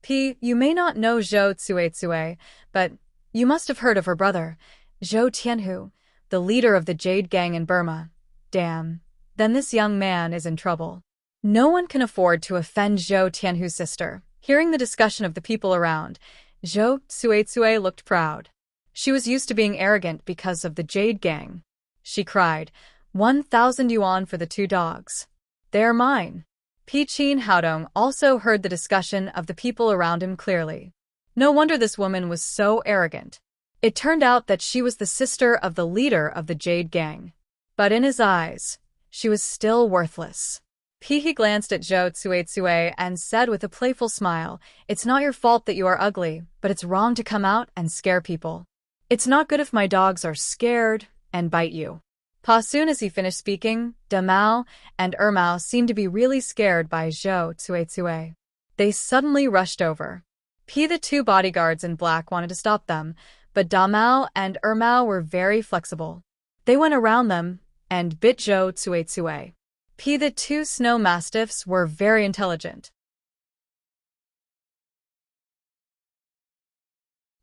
You may not know Zhou Tsuetsue, but you must have heard of her brother, Zhou Tianhu, the leader of the Jade Gang in Burma. Damn. Then this young man is in trouble. No one can afford to offend Zhou Tianhu's sister. Hearing the discussion of the people around, Zhou Tsuetsue looked proud. She was used to being arrogant because of the Jade Gang. She cried, 1,000 yuan for the 2 dogs. They're mine. Qin Haodong also heard the discussion of the people around him clearly. No wonder this woman was so arrogant. It turned out that she was the sister of the leader of the Jade Gang. But in his eyes, she was still worthless. He glanced at Zhou Tsuetsue and said with a playful smile, "It's not your fault that you are ugly, but it's wrong to come out and scare people. It's not good if my dogs are scared and bite you." As soon as he finished speaking, Damao and Ermao seemed to be really scared by Zhou Tsuetsue. They suddenly rushed over. The two bodyguards in black wanted to stop them, but Damao and Ermao were very flexible. They went around them and bit Zhou Tsuetsue. The two snow mastiffs were very intelligent.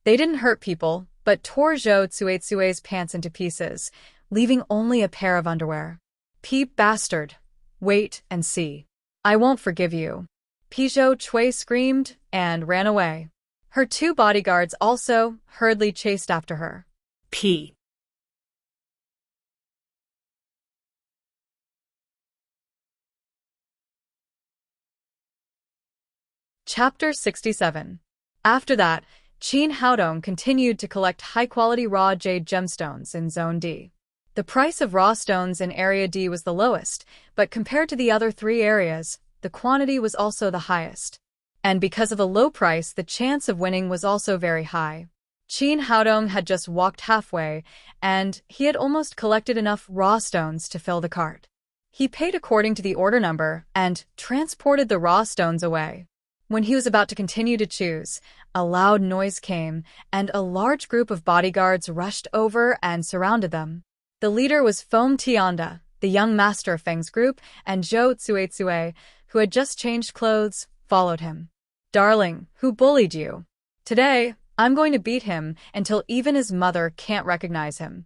They didn't hurt people, but tore Zhou Tsuetsue's pants into pieces, leaving only a pair of underwear. Bastard. Wait and see. I won't forgive you. Zhou Cui screamed and ran away. Her two bodyguards also hurriedly chased after her. Chapter 67. After that, Qin Haodong continued to collect high-quality raw jade gemstones in Zone D. The price of raw stones in Area D was the lowest, but compared to the other three areas, the quantity was also the highest. And because of a low price, the chance of winning was also very high. Qin Haodong had just walked halfway, and he had almost collected enough raw stones to fill the cart. He paid according to the order number and transported the raw stones away. When he was about to continue to choose, a loud noise came, and a large group of bodyguards rushed over and surrounded them. The leader was Foam Tianda, the young master of Feng's group, and Zhou Tsuetsue, who had just changed clothes, followed him. "Darling, who bullied you? Today, I'm going to beat him until even his mother can't recognize him,"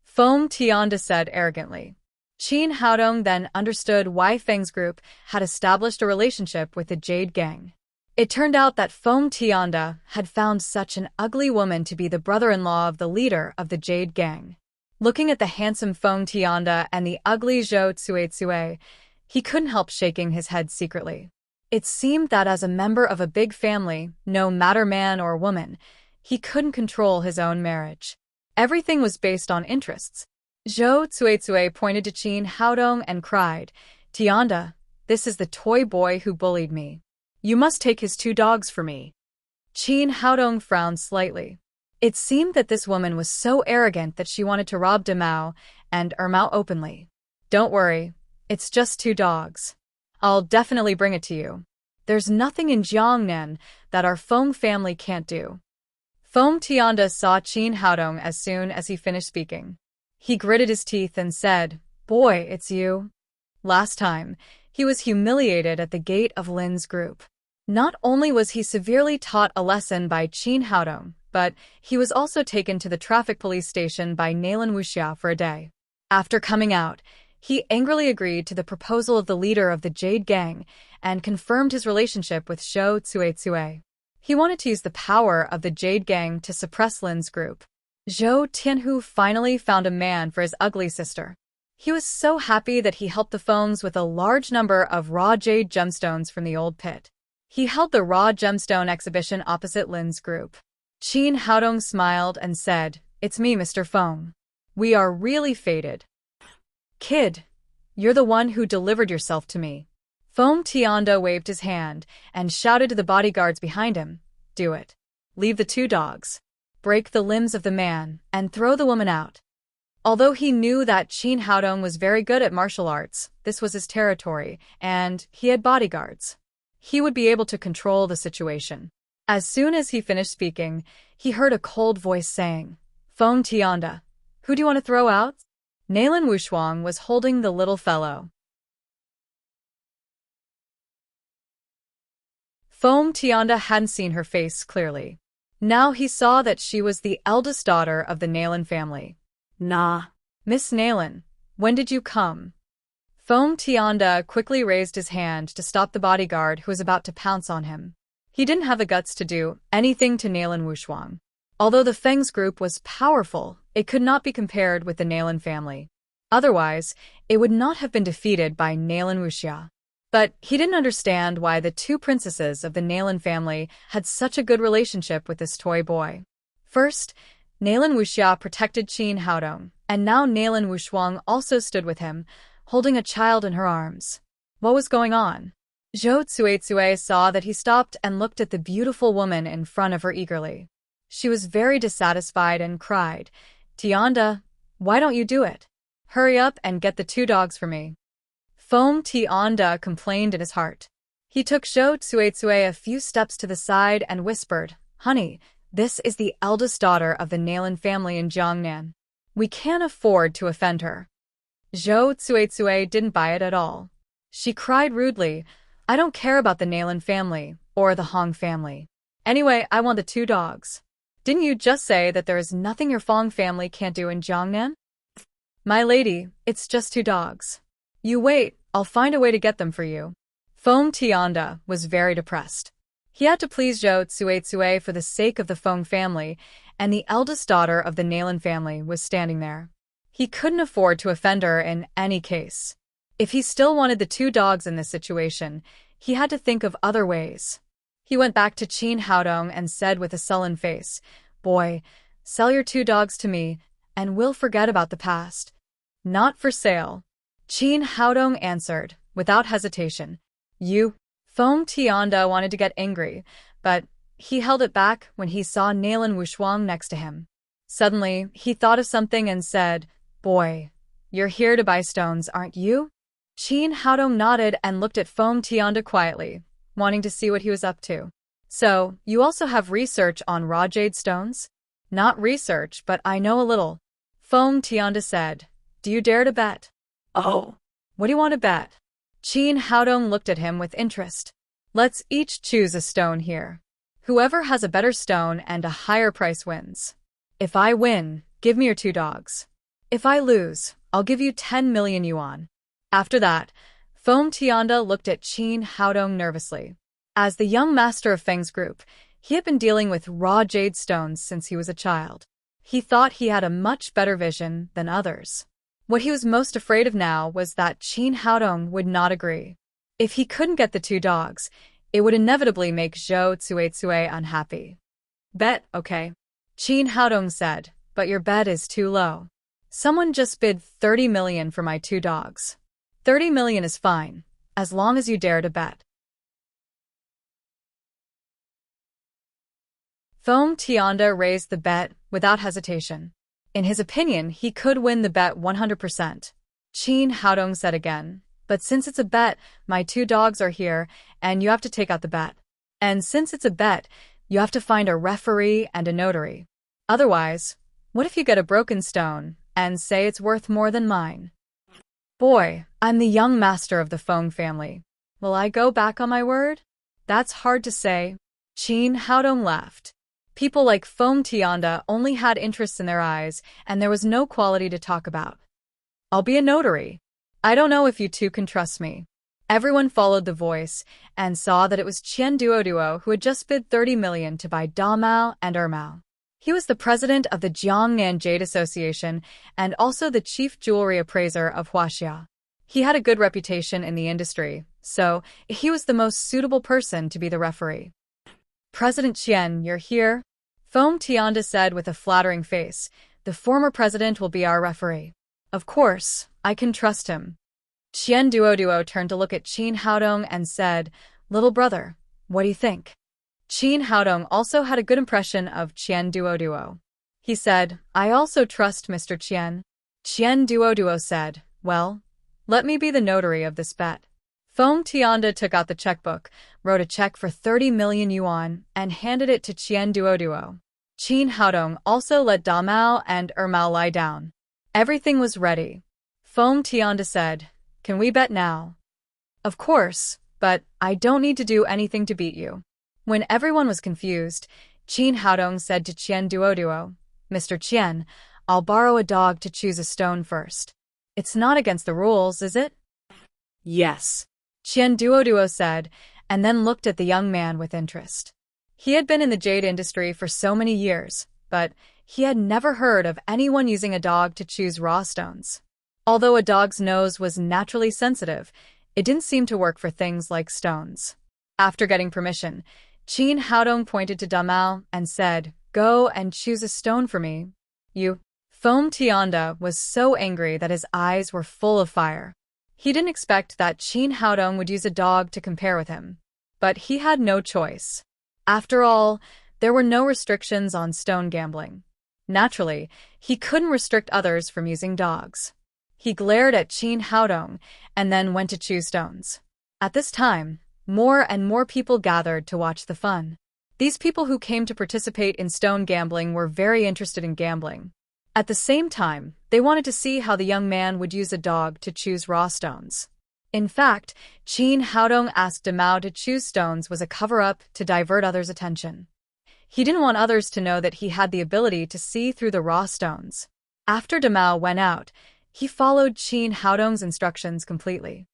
Foam Tianda said arrogantly. Qin Haodong then understood why Feng's group had established a relationship with the Jade Gang. It turned out that Foam Tianda had found such an ugly woman to be the brother-in-law of the leader of the Jade Gang. Looking at the handsome Foam Tianda and the ugly Zhou Tsuetsue, he couldn't help shaking his head secretly. It seemed that as a member of a big family, no matter man or woman, he couldn't control his own marriage. Everything was based on interests. Zhou Tsuetsue pointed to Qin Haodong and cried, "Tianda, this is the toy boy who bullied me. You must take his two dogs for me." Qin Haodong frowned slightly. It seemed that this woman was so arrogant that she wanted to rob Damao and Ermao openly. "Don't worry, it's just two dogs. I'll definitely bring it to you. There's nothing in Jiangnan that our Foam family can't do." Foam Tianda saw Qin Haodong as soon as he finished speaking. He gritted his teeth and said, "Boy, it's you." Last time, he was humiliated at the gate of Lin's group. Not only was he severely taught a lesson by Qin Haodong, but he was also taken to the traffic police station by Nailan Wuxia for a day. After coming out, he angrily agreed to the proposal of the leader of the Jade Gang and confirmed his relationship with Zhou Tsuetsue. He wanted to use the power of the Jade Gang to suppress Lin's group. Zhou Tianhu finally found a man for his ugly sister. He was so happy that he helped the Foams with a large number of raw jade gemstones from the old pit. He held the raw gemstone exhibition opposite Lin's group. Qin Haodong smiled and said, "It's me, Mr. Foam. We are really fated. Kid, you're the one who delivered yourself to me." Foam Tianda waved his hand and shouted to the bodyguards behind him, "Do it. Leave the two dogs. Break the limbs of the man, and throw the woman out." Although he knew that Qin Haodong was very good at martial arts, this was his territory, and he had bodyguards. He would be able to control the situation. As soon as he finished speaking, he heard a cold voice saying, "Foam Tianda, who do you want to throw out?" Nailan Wushuang was holding the little fellow. Foam Tianda hadn't seen her face clearly. Now he saw that she was the eldest daughter of the Nailan family. "Nah. Miss Nailan, when did you come?" Foam Tianda quickly raised his hand to stop the bodyguard who was about to pounce on him. He didn't have the guts to do anything to Nailan Wushuang. Although the Feng's group was powerful, it could not be compared with the Nailan family. Otherwise, it would not have been defeated by Nailan Wuxia. But he didn't understand why the two princesses of the Nailan family had such a good relationship with this toy boy. First, Nailan Wuxia protected Qin Haodong, and now Nailan Wushuang also stood with him, holding a child in her arms. What was going on? Zhou Tsuetsue saw that he stopped and looked at the beautiful woman in front of her eagerly. She was very dissatisfied and cried, Tianda, why don't you do it? Hurry up and get the 2 dogs for me. Foam Tianda complained in his heart. He took Zhou Tsuetsue a few steps to the side and whispered, Honey, this is the eldest daughter of the Nalan family in Jiangnan. We can't afford to offend her. Zhou Tsuetsue didn't buy it at all. She cried rudely, I don't care about the Nalan family or the Hong family. Anyway, I want the 2 dogs. Didn't you just say that there is nothing your Fong family can't do in Jiangnan? My lady, it's just 2 dogs. You wait, I'll find a way to get them for you. Foam Tianda was very depressed. He had to please Zhou Tsuetsue for the sake of the Fong family, and the eldest daughter of the Nalan family was standing there. He couldn't afford to offend her in any case. If he still wanted the 2 dogs in this situation, he had to think of other ways. He went back to Qin Haodong and said with a sullen face, Boy, sell your 2 dogs to me, and we'll forget about the past. Not for sale. Qin Haodong answered, without hesitation. You. Foam Tianda wanted to get angry, but he held it back when he saw Nalan Wushuang next to him. Suddenly, he thought of something and said, Boy, you're here to buy stones, aren't you? Qin Haodong nodded and looked at Foam Tianda quietly, wanting to see what he was up to. So, you also have research on raw jade stones? Not research, but I know a little. Foam Tianda said, Do you dare to bet? Oh. What do you want to bet? Qin Haodong looked at him with interest. Let's each choose a stone here. Whoever has a better stone and a higher price wins. If I win, give me your 2 dogs. If I lose, I'll give you 10 million yuan. After that, Foam Tianda looked at Qin Haodong nervously. As the young master of Feng's group, he had been dealing with raw jade stones since he was a child. He thought he had a much better vision than others. What he was most afraid of now was that Qin Haodong would not agree. If he couldn't get the 2 dogs, it would inevitably make Zhou Tsuetsue unhappy. Bet, okay. Qin Haodong said, but your bet is too low. Someone just bid 30 million for my 2 dogs. 30 million is fine, as long as you dare to bet. Foam Tianda raised the bet without hesitation. In his opinion, he could win the bet 100%. Qin Haodong said again, but since it's a bet, my 2 dogs are here, and you have to take out the bet. And since it's a bet, you have to find a referee and a notary. Otherwise, what if you get a broken stone and say it's worth more than mine? Boy, I'm the young master of the Fong family. Will I go back on my word? That's hard to say. Qin Haodong laughed. People like Foam Tianda only had interests in their eyes, and there was no quality to talk about. I'll be a notary. I don't know if you 2 can trust me. Everyone followed the voice and saw that it was Qian Duoduo who had just bid 30 million to buy Damao and Ermao. He was the president of the Jiangnan Jade Association and also the chief jewelry appraiser of Huaxia. He had a good reputation in the industry, so he was the most suitable person to be the referee. President Qian, you're here? Foam Tianda said with a flattering face. The former president will be our referee. Of course, I can trust him. Qian Duoduo turned to look at Qin Haodong and said, Little brother, what do you think? Qin Haodong also had a good impression of Qian Duoduo. He said, I also trust Mr. Qian. Qian Duoduo said, Well, let me be the notary of this bet. Foam Tianda took out the checkbook, wrote a check for 30 million yuan, and handed it to Qian Duoduo. Qin Haodong also let Damao and Ermao lie down. Everything was ready. Foam Tianda said, Can we bet now? Of course, but I don't need to do anything to beat you. When everyone was confused, Qin Haodong said to Qian Duoduo, Mr. Qian, I'll borrow a dog to choose a stone first. It's not against the rules, is it? Yes. Qian Duoduo said, and then looked at the young man with interest. He had been in the jade industry for so many years, but he had never heard of anyone using a dog to choose raw stones. Although a dog's nose was naturally sensitive, it didn't seem to work for things like stones. After getting permission, Qin Haodong pointed to Damao and said, Go and choose a stone for me. You. Foam Tianda was so angry that his eyes were full of fire. He didn't expect that Qin Haodong would use a dog to compare with him. But he had no choice. After all, there were no restrictions on stone gambling. Naturally, he couldn't restrict others from using dogs. He glared at Qin Haodong and then went to choose stones. At this time, more and more people gathered to watch the fun. These people who came to participate in stone gambling were very interested in gambling. At the same time, they wanted to see how the young man would use a dog to choose raw stones. In fact, Qin Haodong asked Mao to choose stones was a cover-up to divert others' attention. He didn't want others to know that he had the ability to see through the raw stones. After Mao went out, he followed Qin Haodong's instructions completely.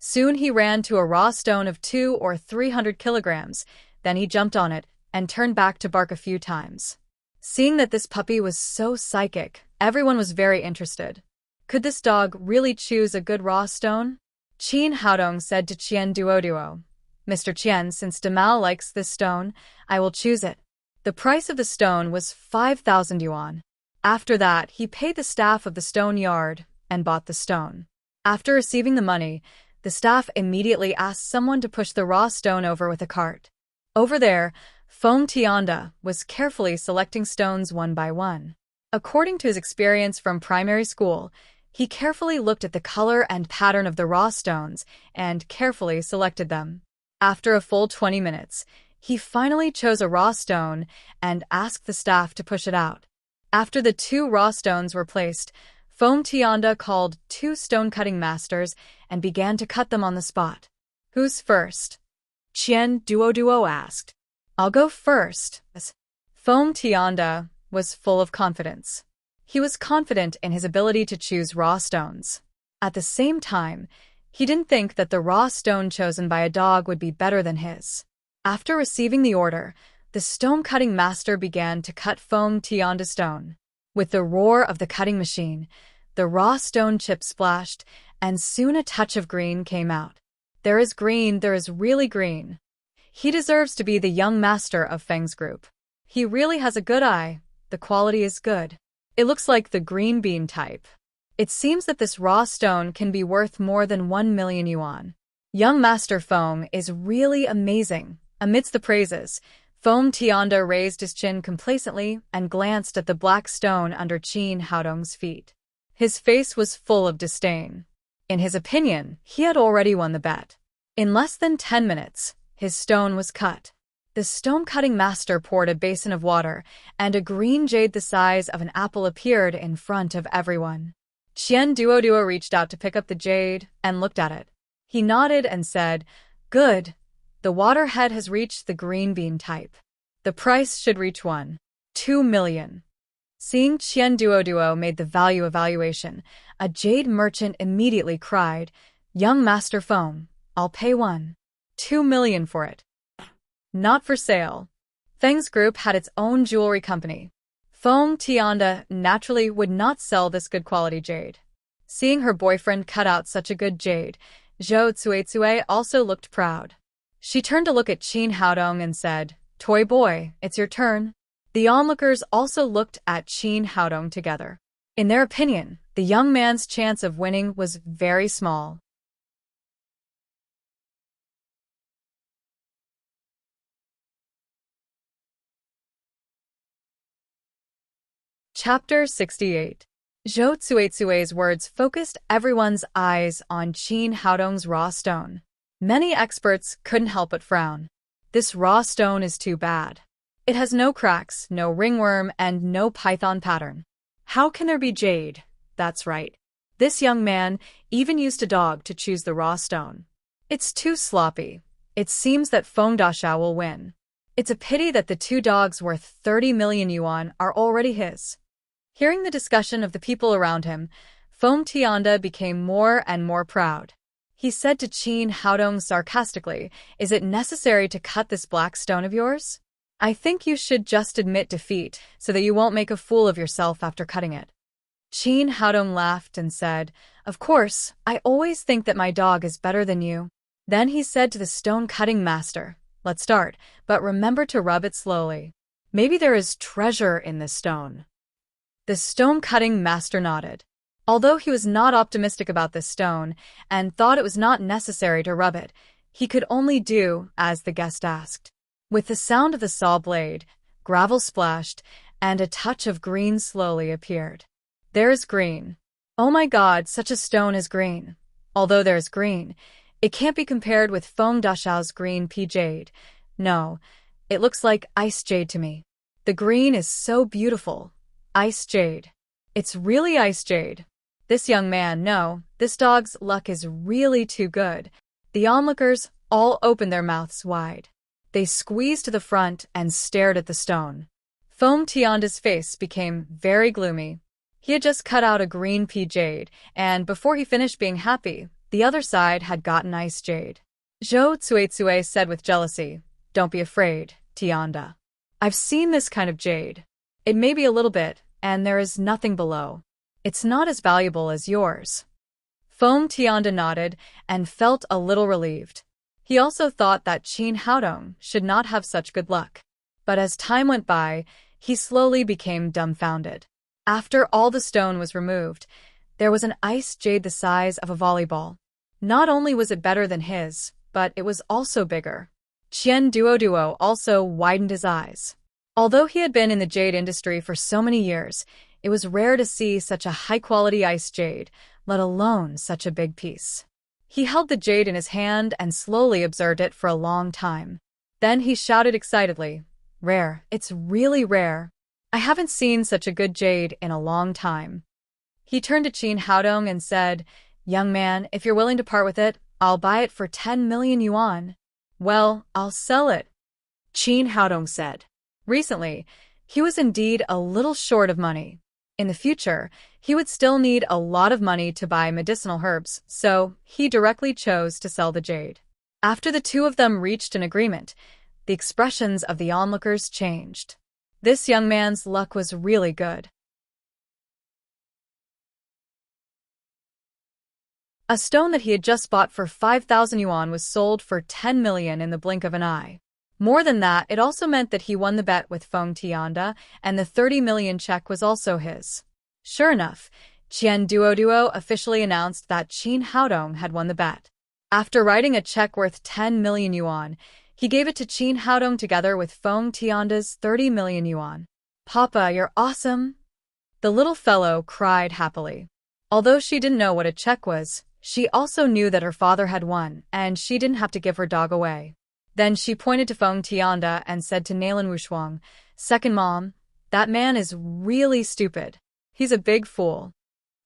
Soon he ran to a raw stone of 200 or 300 kilograms, then he jumped on it and turned back to bark a few times. Seeing that this puppy was so psychic, everyone was very interested. Could this dog really choose a good raw stone? Qin Haodong said to Qian Duoduo, "Mr. Qian, since Mao likes this stone, I will choose it." The price of the stone was 5,000 yuan. After that, he paid the staff of the stone yard and bought the stone. After receiving the money, the staff immediately asked someone to push the raw stone over with a cart. Over there, Feng Tianda was carefully selecting stones one by one. According to his experience from primary school, he carefully looked at the color and pattern of the raw stones and carefully selected them. After a full 20 minutes, he finally chose a raw stone and asked the staff to push it out. After the 2 raw stones were placed, Feng Tianda called 2 stone-cutting masters and began to cut them on the spot. "Who's first?" Qian Duoduo asked. "I'll go first." Feng Tianda was full of confidence. He was confident in his ability to choose raw stones. At the same time, he didn't think that the raw stone chosen by a dog would be better than his. After receiving the order, the stone-cutting master began to cut Feng Tianda's stone. With the roar of the cutting machine, the raw stone chip splashed, and soon a touch of green came out. There is green, there is really green. He deserves to be the young master of Feng's group. He really has a good eye. The quality is good. It looks like the green bean type. It seems that this raw stone can be worth more than 1 million yuan. Young Master Feng is really amazing. Amidst the praises, Feng Tianda raised his chin complacently and glanced at the black stone under Qin Haodong's feet. His face was full of disdain. In his opinion, he had already won the bet. In less than 10 minutes, his stone was cut. The stone-cutting master poured a basin of water, and a green jade the size of an apple appeared in front of everyone. Qian Duoduo reached out to pick up the jade and looked at it. He nodded and said, "Good. The water head has reached the green bean type. The price should reach 1.2 million. Seeing Qian Duoduo made the value evaluation, a jade merchant immediately cried, "Young Master Feng, I'll pay 1.2 million for it." Not for sale. Feng's group had its own jewelry company. Feng Tianda naturally would not sell this good quality jade. Seeing her boyfriend cut out such a good jade, Zhou Cuizue also looked proud. She turned to look at Qin Haodong and said, "Toy boy, it's your turn." The onlookers also looked at Qin Haodong together. In their opinion, the young man's chance of winning was very small. Chapter 68. Zhou Cuizue's words focused everyone's eyes on Qin Haodong's raw stone. Many experts couldn't help but frown. This raw stone is too bad. It has no cracks, no ringworm, and no python pattern. How can there be jade? That's right. This young man even used a dog to choose the raw stone. It's too sloppy. It seems that Feng Daxiao will win. It's a pity that the 2 dogs worth 30 million yuan are already his. Hearing the discussion of the people around him, Feng Tianda became more and more proud. He said to Qin Haodong sarcastically, "Is it necessary to cut this black stone of yours? I think you should just admit defeat so that you won't make a fool of yourself after cutting it." Qin Haodong laughed and said, "Of course, I always think that my dog is better than you." Then he said to the stone-cutting master, "Let's start, but remember to rub it slowly. Maybe there is treasure in this stone." The stone-cutting master nodded. Although he was not optimistic about this stone and thought it was not necessary to rub it, he could only do as the guest asked. With the sound of the saw blade, gravel splashed, and a touch of green slowly appeared. There is green. Oh my God, such a stone is green. Although there is green, it can't be compared with Feng Dashao's green pea jade. No, it looks like ice jade to me. The green is so beautiful. Ice jade. It's really ice jade. This young man, no, this dog's luck is really too good. The onlookers all opened their mouths wide. They squeezed to the front and stared at the stone. Feng Tianda's face became very gloomy. He had just cut out a green pea jade, and before he finished being happy, the other side had gotten ice jade. Zhou Cuizue said with jealousy, "Don't be afraid, Tianda. I've seen this kind of jade. It may be a little bit, and there is nothing below. It's not as valuable as yours." Feng Tianda nodded and felt a little relieved. He also thought that Qin Haodong should not have such good luck. But as time went by, he slowly became dumbfounded. After all the stone was removed, there was an ice jade the size of a volleyball. Not only was it better than his, but it was also bigger. Qian Duoduo also widened his eyes. Although he had been in the jade industry for so many years, it was rare to see such a high-quality ice jade, let alone such a big piece. He held the jade in his hand and slowly observed it for a long time. Then he shouted excitedly, "Rare, it's really rare. I haven't seen such a good jade in a long time." He turned to Qin Haodong and said, "Young man, if you're willing to part with it, I'll buy it for 10 million yuan. Well, I'll sell it," Qin Haodong said. Recently, he was indeed a little short of money. In the future, he would still need a lot of money to buy medicinal herbs, so he directly chose to sell the jade. After the two of them reached an agreement, the expressions of the onlookers changed. This young man's luck was really good. A stone that he had just bought for 5,000 yuan was sold for 10 million in the blink of an eye. More than that, it also meant that he won the bet with Feng Tianda, and the 30 million check was also his. Sure enough, Qian Duoduo officially announced that Qin Haodong had won the bet. After writing a check worth 10 million yuan, he gave it to Qin Haodong together with Feng Tianda's 30 million yuan. "Papa, you're awesome!" The little fellow cried happily. Although she didn't know what a check was, she also knew that her father had won, and she didn't have to give her dog away. Then she pointed to Feng Tianda and said to Nalan Wushuang, "Second mom, that man is really stupid. He's a big fool."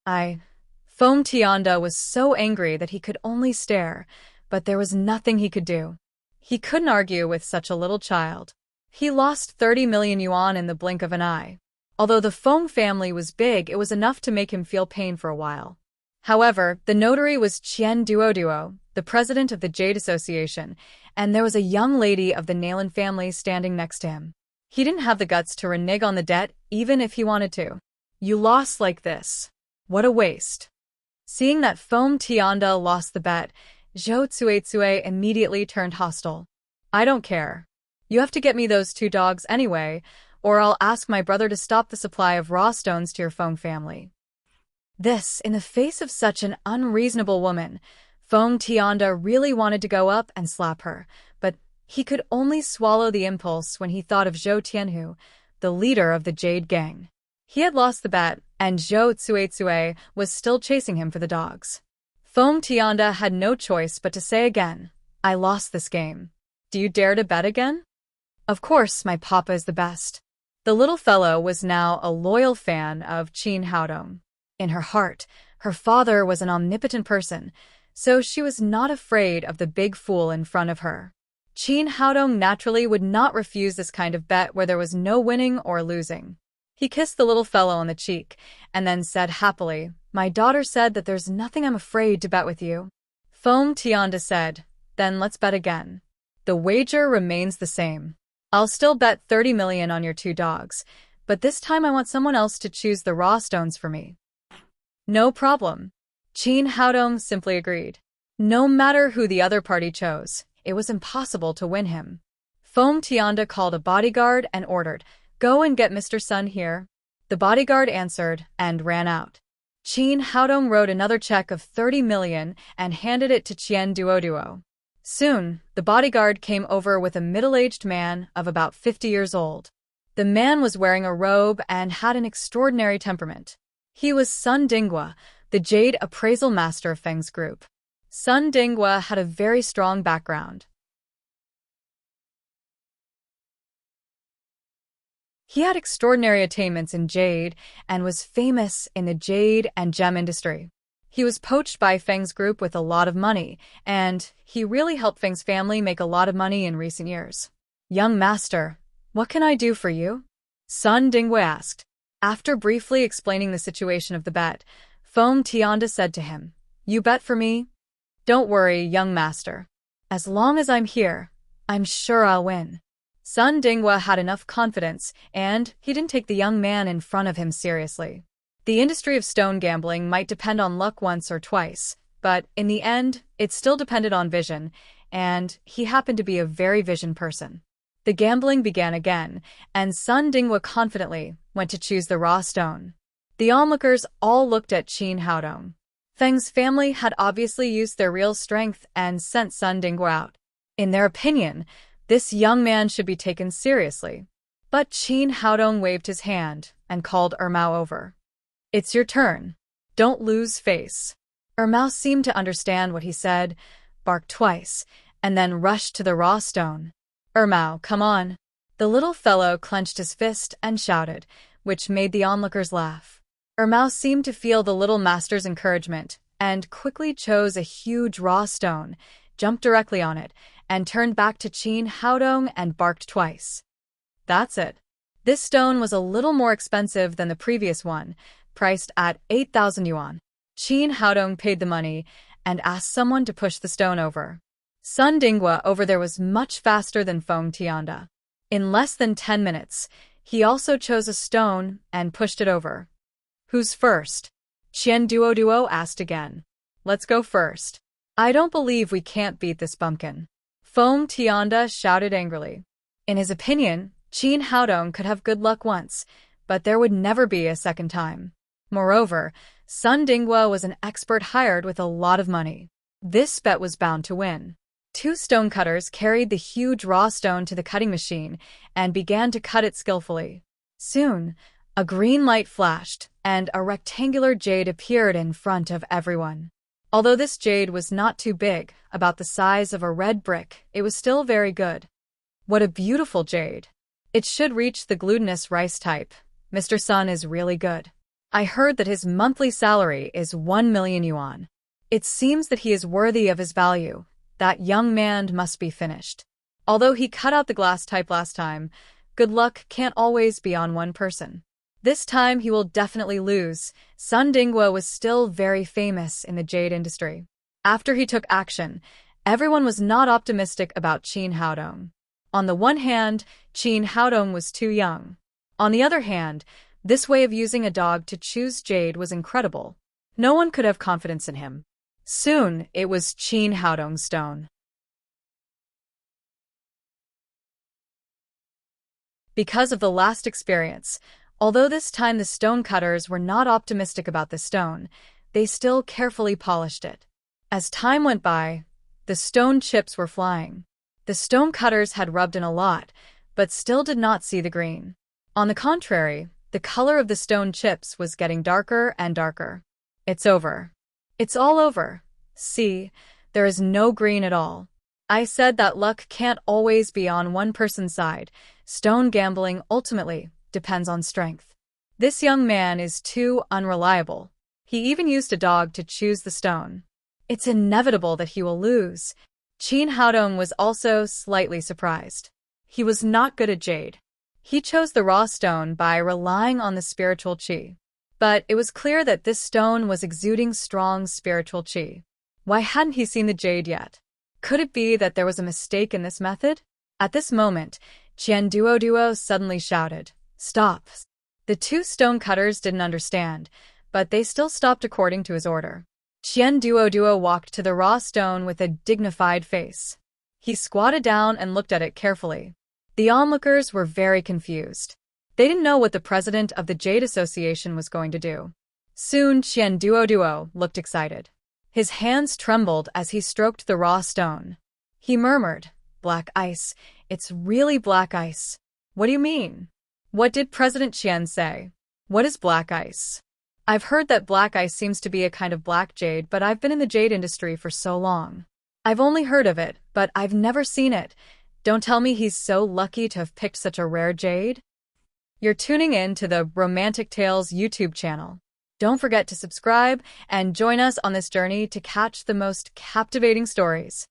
Feng Tianda was so angry that he could only stare, but there was nothing he could do. He couldn't argue with such a little child. He lost 30 million yuan in the blink of an eye. Although the Feng family was big, it was enough to make him feel pain for a while. However, the notary was Qian Duoduo, the president of the Jade Association, and there was a young lady of the Nalan family standing next to him. He didn't have the guts to renege on the debt, even if he wanted to. "You lost like this. What a waste." Seeing that Feng Tianda lost the bet, Zhou Cuizue immediately turned hostile. "I don't care. You have to get me those two dogs anyway, or I'll ask my brother to stop the supply of raw stones to your Feng family." This, in the face of such an unreasonable woman, Feng Tianda really wanted to go up and slap her, but he could only swallow the impulse when he thought of Zhou Tianhu, the leader of the Jade Gang. He had lost the bet, and Zhou Cuizue was still chasing him for the dogs. Feng Tianda had no choice but to say again, "I lost this game. Do you dare to bet again?" "Of course, my papa is the best." The little fellow was now a loyal fan of Qin Haodong. In her heart, her father was an omnipotent person, so she was not afraid of the big fool in front of her. Qin Haodong naturally would not refuse this kind of bet where there was no winning or losing. He kissed the little fellow on the cheek, and then said happily, "My daughter said that there's nothing I'm afraid to bet with you." Feng Tianda said, "Then let's bet again. The wager remains the same. I'll still bet 30 million on your two dogs, but this time I want someone else to choose the raw stones for me." "No problem." Qin Haodong simply agreed. No matter who the other party chose, it was impossible to win him. Feng Tianda called a bodyguard and ordered, "Go and get Mr. Sun here." The bodyguard answered and ran out. Qin Haodong wrote another check of 30 million and handed it to Qian Duoduo. Soon, the bodyguard came over with a middle-aged man of about 50 years old. The man was wearing a robe and had an extraordinary temperament. He was Sun Dinghua, the jade appraisal master of Feng's group. Sun Dinghua had a very strong background. He had extraordinary attainments in jade and was famous in the jade and gem industry. He was poached by Feng's group with a lot of money, and he really helped Feng's family make a lot of money in recent years. "Young master, what can I do for you?" Sun Dinghua asked. After briefly explaining the situation of the bet, Feng Tianda said to him, "You bet for me?" "Don't worry, young master. As long as I'm here, I'm sure I'll win." Sun Dinghua had enough confidence, and he didn't take the young man in front of him seriously. The industry of stone gambling might depend on luck once or twice, but in the end, it still depended on vision, and he happened to be a very vision person. The gambling began again, and Sun Dinghua confidently went to choose the raw stone. The onlookers all looked at Qin Haodong. Feng's family had obviously used their real strength and sent Sun Dinghua out. In their opinion, this young man should be taken seriously. But Qin Haodong waved his hand and called Ermao over. "It's your turn. Don't lose face." Ermao seemed to understand what he said, barked twice, and then rushed to the raw stone. "Ermao, come on." The little fellow clenched his fist and shouted, which made the onlookers laugh. Ermao seemed to feel the little master's encouragement and quickly chose a huge raw stone, jumped directly on it, and turned back to Qin Haodong and barked twice. That's it. This stone was a little more expensive than the previous one, priced at 8,000 yuan. Qin Haodong paid the money and asked someone to push the stone over. Sun Dinghua over there was much faster than Feng Tianda. In less than 10 minutes, he also chose a stone and pushed it over. "Who's first?" Qian Duoduo asked again. "Let's go first. I don't believe we can't beat this bumpkin." Feng Tianda shouted angrily. In his opinion, Qin Haodong could have good luck once, but there would never be a second time. Moreover, Sun Dinghua was an expert hired with a lot of money. This bet was bound to win. 2 stonecutters carried the huge raw stone to the cutting machine and began to cut it skillfully. Soon, a green light flashed, and a rectangular jade appeared in front of everyone. Although this jade was not too big, about the size of a red brick, it was still very good. What a beautiful jade. It should reach the glutinous rice type. Mr. Sun is really good. I heard that his monthly salary is 1 million yuan. It seems that he is worthy of his value. That young man must be finished. Although he cut out the glass type last time, good luck can't always be on one person. This time he will definitely lose. Sun Dinghua was still very famous in the jade industry. After he took action, everyone was not optimistic about Qin Haodong. On the one hand, Qin Haodong was too young. On the other hand, this way of using a dog to choose jade was incredible. No one could have confidence in him. Soon, it was Qin Haodong's stone. Because of the last experience, although this time the stonecutters were not optimistic about the stone, they still carefully polished it. As time went by, the stone chips were flying. The stonecutters had rubbed in a lot, but still did not see the green. On the contrary, the color of the stone chips was getting darker and darker. "It's over. It's all over. See, there is no green at all. I said that luck can't always be on one person's side. Stone gambling ultimately depends on strength. This young man is too unreliable. He even used a dog to choose the stone. It's inevitable that he will lose." Qin Haodong was also slightly surprised. He was not good at jade. He chose the raw stone by relying on the spiritual qi. But it was clear that this stone was exuding strong spiritual qi. Why hadn't he seen the jade yet? Could it be that there was a mistake in this method? At this moment, Qian Duoduo suddenly shouted, "Stop!" The 2 stonecutters didn't understand, but they still stopped according to his order. Qian Duoduo walked to the raw stone with a dignified face. He squatted down and looked at it carefully. The onlookers were very confused. They didn't know what the president of the Jade Association was going to do. Soon, Qian Duo looked excited. His hands trembled as he stroked the raw stone. He murmured, "Black ice. It's really black ice." "What do you mean?" "What did President Qian say?" "What is black ice?" "I've heard that black ice seems to be a kind of black jade, but I've been in the jade industry for so long. I've only heard of it, but I've never seen it. Don't tell me he's so lucky to have picked such a rare jade." You're tuning in to the Romantic Tales YouTube channel. Don't forget to subscribe and join us on this journey to catch the most captivating stories.